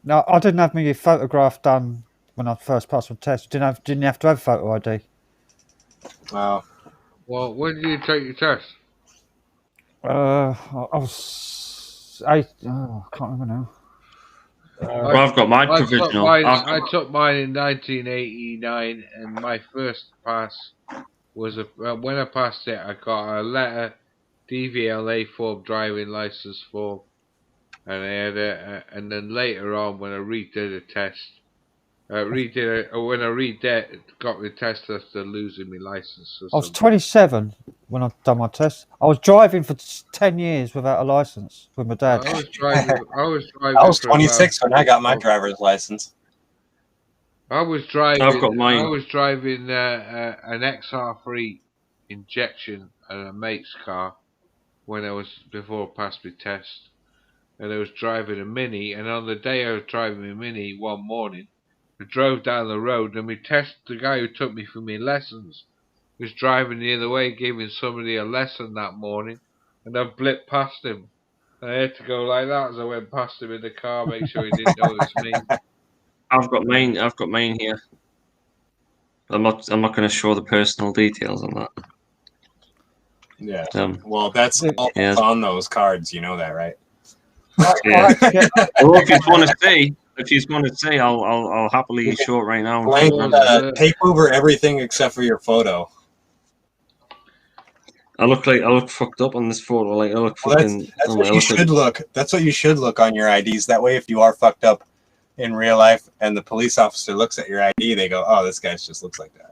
No, I didn't have my photograph done when I first passed my test. Didn't have to have photo ID. Wow. Well, when did you take your test? I was 8. Oh, I can't remember now. Well, I've got my provisional. I took mine in 1989, and my first pass was when I passed it, I got a letter, DVLA form, driving license form, and I had and then later on when I redid a test, when I got my test after losing my license. I was 27 when I done my test. I was driving for 10 years without a license with my dad. I was driving. I was 26 when I got my driver's license. I was driving. I've got mine. I was driving an XR3 injection and a mate's car before I passed my test, and I was driving a Mini. And on the day I was driving my Mini one morning, I drove down the road, and the guy who took me for my lessons was driving the other way, giving somebody a lesson that morning, and I blipped past him. And I had to go like that as I went past him in the car, make sure he didn't notice me. I've got mine here. I'm not going to show the personal details on that. Yeah. Well, that's all on those cards. You know that, right? Yeah. Well, if you want to see, I'll happily show it right now. Tape over everything except for your photo. I look fucked up on this photo. Like I look fucking. That's what you should look. That's what you should look on your IDs. That way, if you are fucked up in real life and the police officer looks at your ID, they go, "Oh, this guy just looks like that."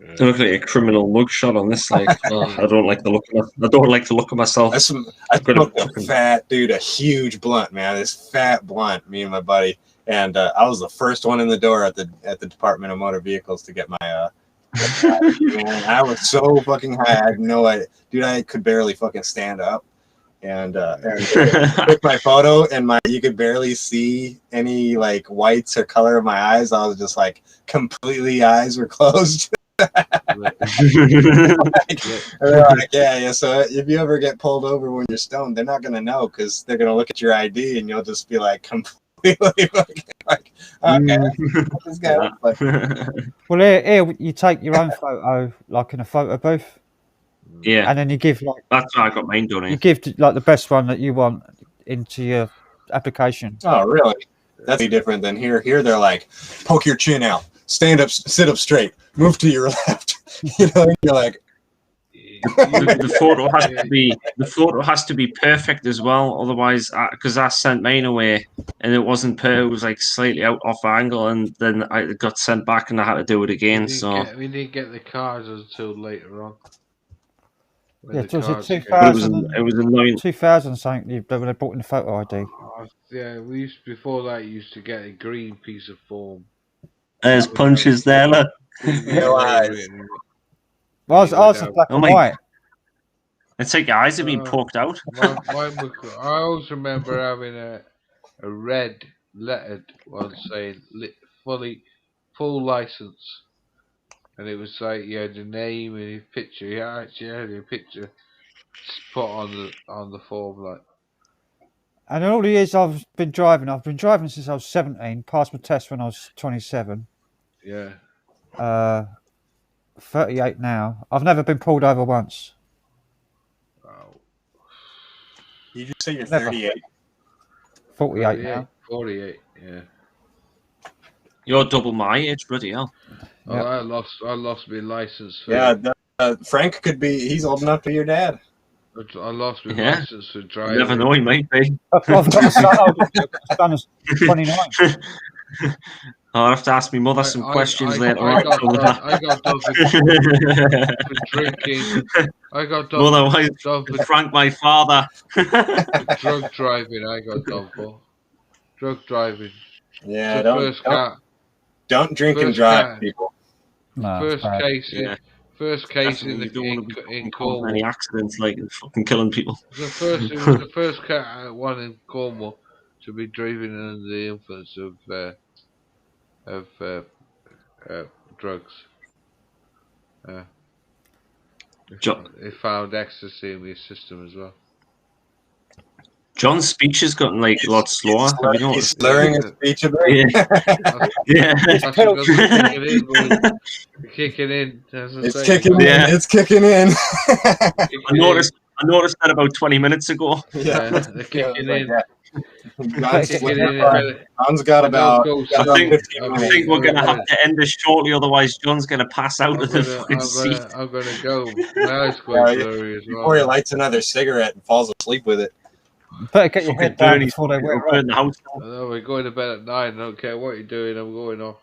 I look like a criminal mugshot on this. Like, I don't like the look. I don't like the look of myself. I smoked a fat dude, a huge blunt, man. This fat blunt, me and my buddy, and I was the first one in the door at the Department of Motor Vehicles to get my. Man, I was so fucking high. I had no idea, dude. I could barely fucking stand up, and took my photo, and you could barely see any like whites or color of my eyes. I was just like completely eyes were closed. Like, yeah. So if you ever get pulled over when you're stoned, they're not gonna know because they're gonna look at your ID and you'll just be like completely like, okay, this guy looks like. Well, here you take your own photo, like in a photo booth. Yeah, and then you give like that's how I got mine done. You give like the best one that you want into your application. Oh, really? That's different than here. Here they're like, poke your chin out, stand up, sit up straight, move to your left. You know, you're like. the photo has to be perfect as well. Otherwise, because I sent mine away and it wasn't it was like slightly out off angle, and then I got sent back and I had to do it again. We didn't get the cards until later on. Yeah, it was 2000. It was annoying. 2000 something. When they brought in the photo ID. Yeah, before that used to get a green piece of form. There's punches there. Look. Well, I was black and white. It's like your eyes have been poked out. I always remember having a red lettered one saying full license, and it was like you had your name and your picture. You actually had your picture put on the form, like. And in all the years I've been driving since I was 17. Passed my test when I was 27. Yeah. 38 now. I've never been pulled over once. Wow. You just say you're Never. 38. 48 now. 48. Yeah. You're double my age, bloody hell. Well, Yep. I lost my license for. Yeah, Frank could be. He's old enough to be your dad. I lost my Yeah. license for You driving. never know, he might be. I've got a son. I've got a son who's 29. I'll have to ask my mother some questions later on. I got done for drinking. I got done Mother, why for Frank, my father? drug driving. I got done for drug driving. Yeah, Don't drink and drive, people. No, First case Definitely, you don't want to be causing any accidents, like fucking killing people. It was the first one in Cornwall to be driving under the influence of drugs. They found ecstasy in my system as well. John's speech has gotten like a lot slower. Have you noticed? He's slurring his speech a bit. Yeah. That's because it's kicking in. It's kicking in. It's kicking in. I noticed that about 20 minutes ago. Yeah, they're kicking in. John's got about. I think we're gonna have to end this shortly, otherwise John's gonna pass out of the fucking seat. I'm gonna go. My eyes going blurry as well. Before he lights another cigarette and falls asleep with it. Better get your head down before they burn the house down. We're going to bed at 9. I don't care what you're doing. I'm going off.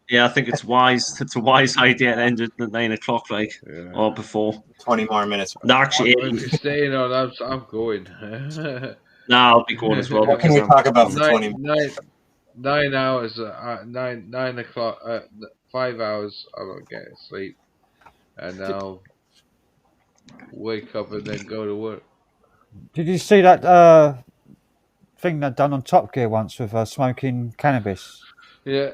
Yeah, I think it's wise. It's a wise idea to end it at 9 o'clock, like, or before. 20 more minutes. No, actually, if you're staying on, I'm going. Nah, I'll be going as well. What can we talk about for 20 minutes? 9 hours. 9 o'clock. 5 hours. I don't get sleep, and I'll wake up and then go to work. Did you see that thing they'd done on Top Gear once with smoking cannabis? Yeah.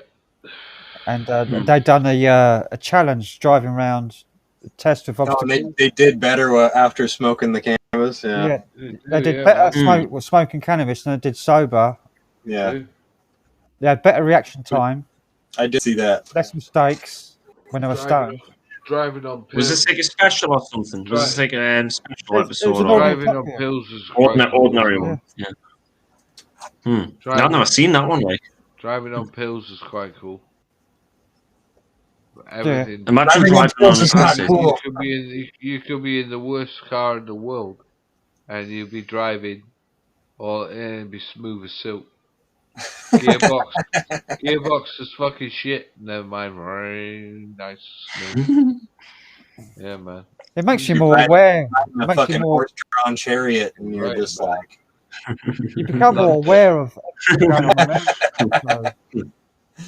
And they'd done a challenge driving around, a test with obstacles. They did better after smoking the cannabis. Yeah. They did better smoking cannabis than they did sober. Yeah. They had better reaction time. I did see that. Less mistakes when they were stoned. Driving on pills. Was this like a special or something? Was this like a special episode? Driving on pills is ordinary one. Yeah. I've never seen that one. Like driving on pills is quite cool. Everything. Yeah. Imagine driving on acid. Cool. You could be in the worst car in the world, and you'll be driving, and be smooth as silk. Gearbox is fucking shit. Never mind. Nice, smooth. Yeah, man. It makes you more aware. A fucking horse-drawn chariot, and you're just like. You become more aware of what's going on around you.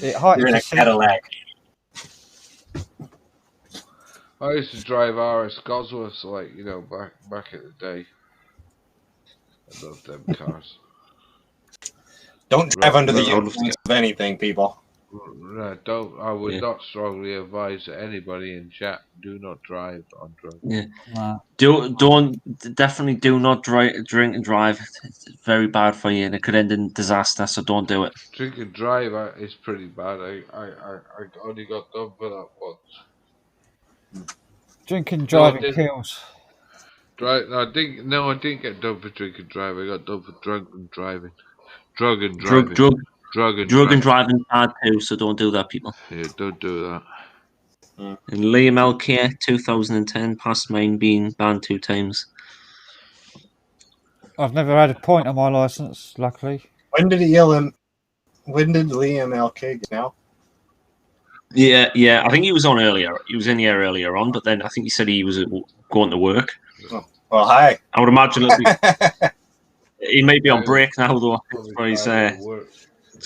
You're in a Cadillac. I used to drive RS Cosworths, like, back in the day. I love them cars. Don't drive under the influence of anything, people. No, don't. I would not strongly advise anybody in chat. Do not drive on drugs. Yeah. Definitely do not drink and drive. It's very bad for you, and it could end in disaster. So don't do it. Drink and drive is pretty bad. I only got done for that once. Drinking, driving kills. I didn't get done for drink and drive. I got done for drunk and driving. Drug and driving bad too, so don't do that, people. Yeah, don't do that. And Liam LK 2010 passed mine being banned 2 times. I've never had a point on my license, luckily. When did Liam LK get now? Yeah. I think he was on earlier. He was in here earlier on, but then I think he said he was going to work. Oh, well, hi. I would imagine he may be on break now, though. He's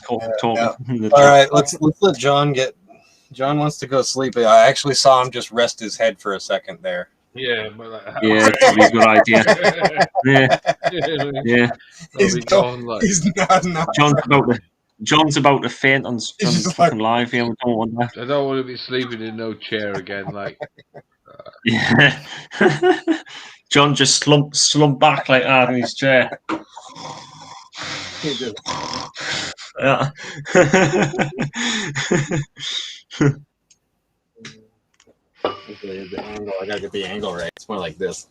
talking. All right, let's let John get. John wants to go sleep. I actually saw him just rest his head for a second there. Yeah, it's a good idea. Yeah. He's not. John's about to John's about to faint on just fucking live here. We don't want that. I don't want to be sleeping in no chair again. Like, Yeah. John just slumped back like that in his chair. Yeah. The angle, I gotta get the angle right. It's more like this.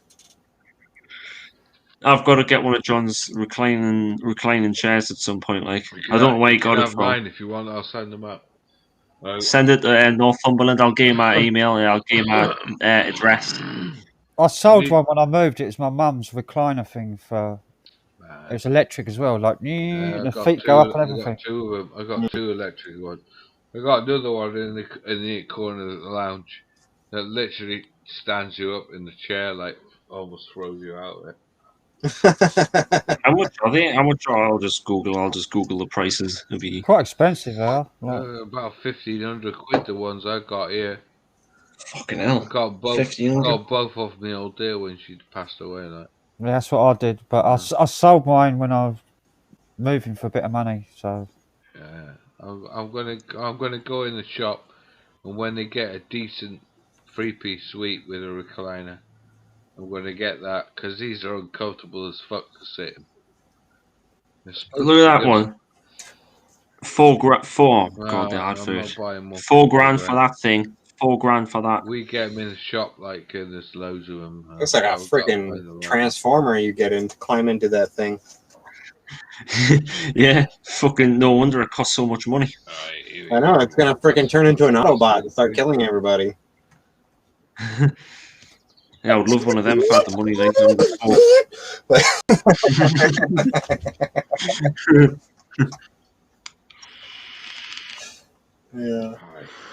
I've got to get one of John's reclining chairs at some point. Like, I don't know where he got it from. Mine, if you want, I'll send them up. Send it to Northumberland. I'll give you my email and I'll give you my address. I sold one when I moved. It was my mum's recliner thing for. It was electric as well, like the feet go up and everything. I got two of them. I got two electric ones. I got another one in the corner of the lounge that literally stands you up in the chair, like almost throws you out there. How much are they? How much? I'll just Google the prices. It'll be quite expensive, about £1,500 the ones I got here. Fucking hell! I got both off my old dear when she passed away. Like. Yeah, that's what I did, but I sold mine when I was moving for a bit of money. So yeah, I'm gonna go in the shop, and when they get a decent 3-piece suite with a recliner, I'm gonna get that because these are uncomfortable as fuck to sit in. Look at that one. $4 grand. God, the advert. $4 for that thing. $4 for that. We get them in the shop, like there's loads of them. Looks like a freaking transformer. You get in to climb into that thing. Yeah, fucking no wonder it costs so much money. I know, it's gonna freaking turn into an Autobot and start killing everybody. Yeah, I would love one of them if I had the money. Yeah.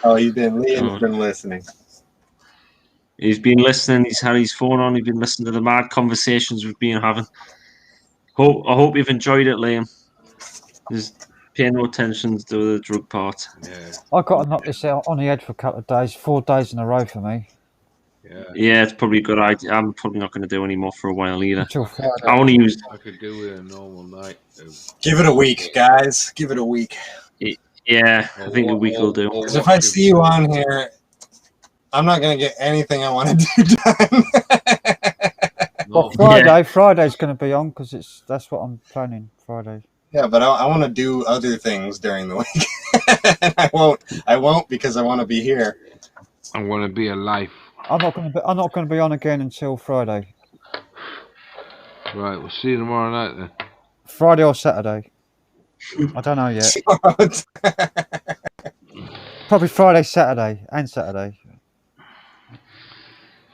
Oh, Liam's been listening. He's been listening. He's had his phone on. He's been listening to the mad conversations we've been having. I hope you've enjoyed it, Liam. Just pay no attention to the drug part. Yeah. I've got to knock this out on the head for a couple of days. 4 days in a row for me. Yeah, it's probably a good idea. I'm probably not going to do any more for a while either. Until Friday. I could do it a normal night. Give it a week, guys. Give it a week. Yeah, I think a week will do. Because if I see you on here, I'm not going to get anything I want to do done. Well, Friday's going to be on because that's what I'm planning. Friday. Yeah, but I want to do other things during the week. And I won't because I want to be here. I want to be alive. I'm not going to be on again until Friday. Right, we'll see you tomorrow night then. Friday or Saturday. I don't know yet. Probably Friday, Saturday, and Saturday.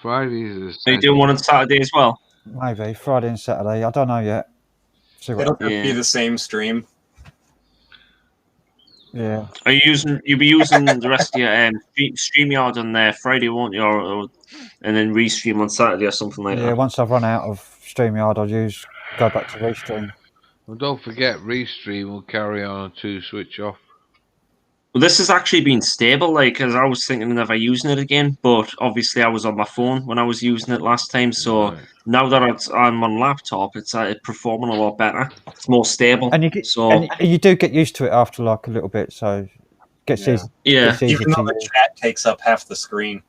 Fridays. Are you doing one on Saturday as well? Maybe Friday and Saturday. I don't know yet. It'll be the same stream. Yeah. You'll be using the rest of your StreamYard on there Friday, won't you? Or and then restream on Saturday or something like that. Yeah, once I've run out of StreamYard, I'll go back to restream. Well, don't forget, restream will carry on until switch off. Well, this has actually been stable, like, as I was thinking of never using it again, but obviously I was on my phone when I was using it last time, so now that I'm on laptop, it's performing a lot better. It's more stable. And you do get used to it after like a little bit, so it gets easy. Yeah. Even though the chat takes up half the screen.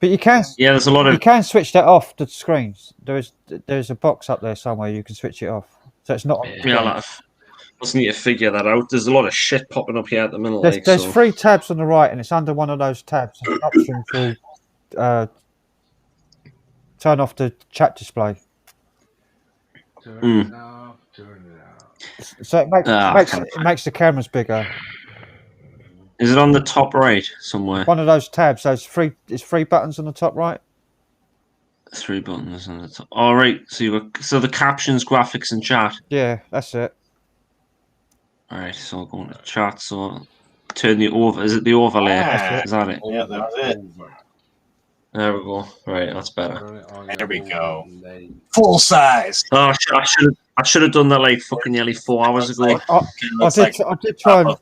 But you can. Yeah, there's a lot of. You can switch that off the screens. There's a box up there somewhere you can switch it off, so it's not. Yeah, I just need to figure that out. There's a lot of shit popping up here at the minute. There's 3 tabs on the right, and it's under one of those tabs. An option to turn off the chat display. Turn it off. So it makes the cameras bigger. Is it on the top right somewhere? One of those tabs. There's 3 buttons on the top right. 3 buttons on the top. All right. So the captions, graphics, and chat. Yeah, that's it. All right. So I'll go into chat. So turn the over. Is it the overlay? Is that it? Yeah, that's it. There we go. Right, that's better. There we go. Full size. Oh, I should have done that like fucking nearly 4 hours ago. I did try and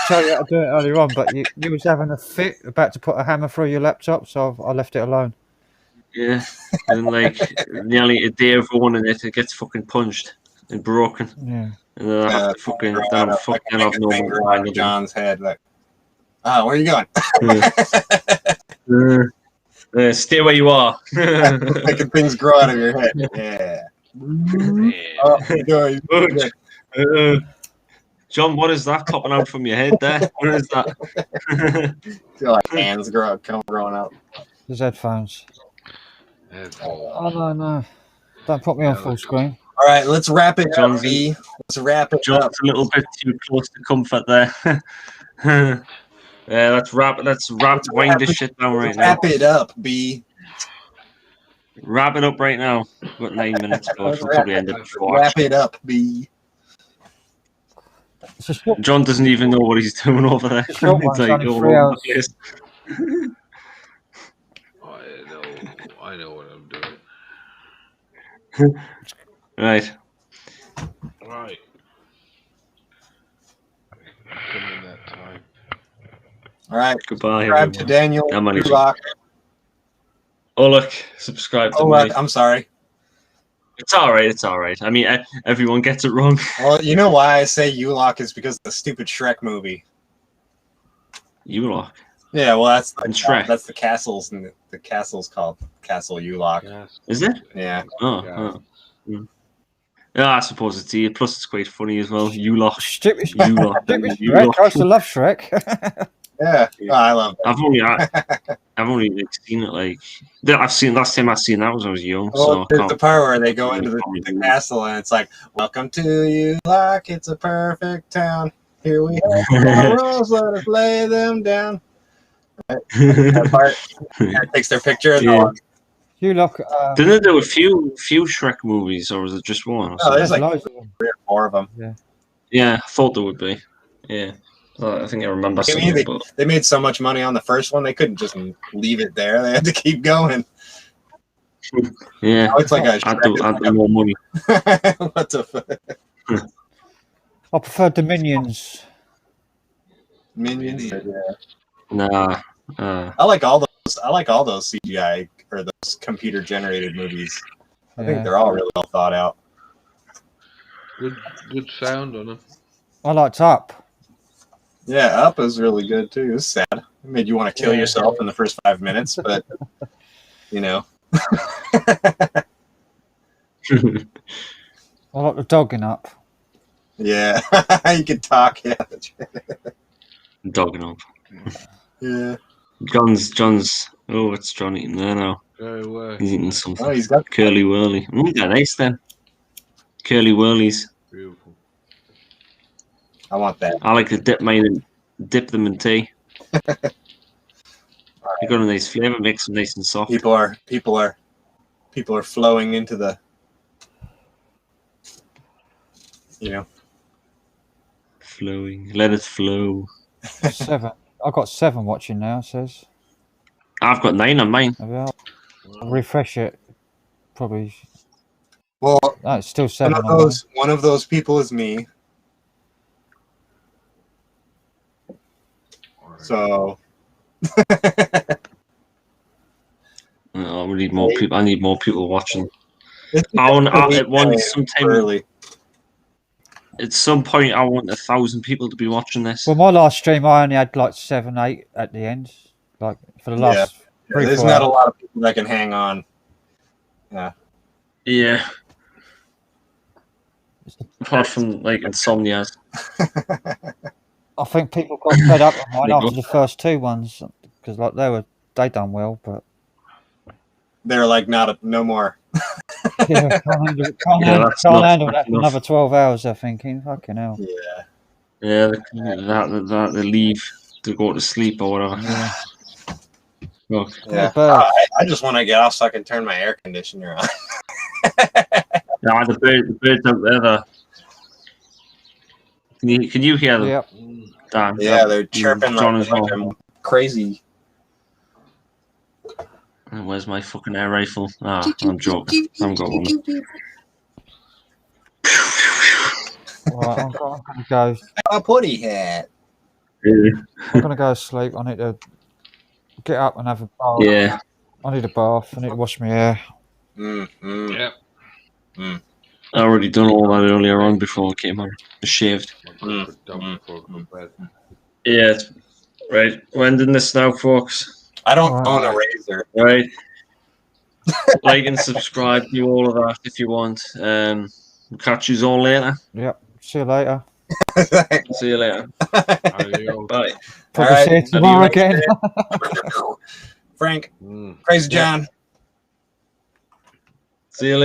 tell you how to do it earlier on, but you was having a fit about to put a hammer through your laptop, so I left it alone. Yeah, and like nearly a day of running it gets fucking punched. and broken. Yeah. And then I have to fucking then I'm fucking have no finger more on John's head. Like, where are you going? Stay where you are. Making things grow out of your head. Yeah. Oh, John, what is that popping out from your head there? What is that? Feel like hands growing out. His headphones. Headphones. Oh no. Don't put me on full screen. All right, let's wrap it John's up, B. Let's wrap it John's up. a little bit too close to comfort there. Let's wind this shit down right now. Wrap it up, B. Wrap it up right now. We've got 9 minutes, but we'll probably end it before. Wrap it up, B. John doesn't even know what he's doing over there. He's like all over the place. I know what I'm doing. Right. Coming that time. All right. Goodbye. Subscribe to Daniel. Oh look, subscribe to me. I'm sorry. It's all right. It's all right. I mean, everyone gets it wrong. Well, you know why I say Ulock is because of the stupid Shrek movie. Ulock. Yeah, well, that's Shrek. That's the castles, and the castle's called Castle Ulock. Yes. Is it? Yeah. Oh. Yeah, I suppose it's here. Plus, it's quite funny as well. Ulock. Stupid Ulock. Shrek. I used to love Shrek. Yeah. Oh, I love it. I've only seen it like last time I seen that was when I was young. Well, so there's the part where they go into the castle and it's like, "Welcome to Ulock. It's a perfect town. Here we have the rules. Let us lay them down." Right? That part. It takes their picture. And Ulock. Didn't they do a few Shrek movies, or was it just one? Oh, there's like loads of them. 3 or 4 of them. Yeah, I thought there would be. Yeah. I think I remember something. They made so much money on the first one, they couldn't just leave it there. They had to keep going. Yeah. Now it's like I'd do more money. What the fuck? I prefer the Minions. Minions? Yeah. Nah. I like all those CGI or those computer generated movies. I think they're all really well thought out. Good sound on them. I liked Up. Yeah, Up is really good too. It was sad. It made you want to kill yourself in the first 5 minutes, but you know. I like the dog in Up. Yeah, you can talk. Yeah, Dogging up. Yeah. John's. Oh, it's John eating there now. Very well. He's eating something. Oh, he's got curly whirly. They're nice then. Curly whirlies. Beautiful. I want that. I like to dip them in tea. You got a nice flavor, makes them nice and soft. People are flowing into the, flowing. Let it flow. 7. I've got 7 watching now. It says. I've got 9 on mine. I'll refresh it. Probably. Well, no, it's still 7. One of those people is me. So. We need more people. I need more people watching. At some point, I want 1,000 people to be watching this. Well, my last stream, I only had like 7, 8 at the end. Like for the last 3, there's 4 not hours. a lot of people that can hang on. Yeah. Yeah. Apart from like insomnias. I think people got fed up with mine after the first 2 ones because like they done well, but they're like no more. yeah, can't handle that for another 12 hours. They're thinking, fucking hell. Yeah, they leave to go to sleep or whatever. Yeah. Look. Yeah. I just want to get off so I can turn my air conditioner on. Yeah, the birds out there. Can you hear them? Yep. Dan, yeah, they're chirping John like as well. Crazy. Where's my fucking air rifle? I'm joking. I haven't got one. Right, I'm gonna go. A putty hat. I'm gonna go to sleep. I need to get up and have a bath. Yeah. I need a bath. I need to wash my hair. Yep. I already already done all that earlier on before I came on. I shaved. Yeah, right. We're ending this now, folks. I don't own a razor. Right. Like and subscribe, do all of that if you want. Catch you all later. Yep. See you later. See you later. Bye. Probably see you tomorrow again. Frank, Crazy John. See you later.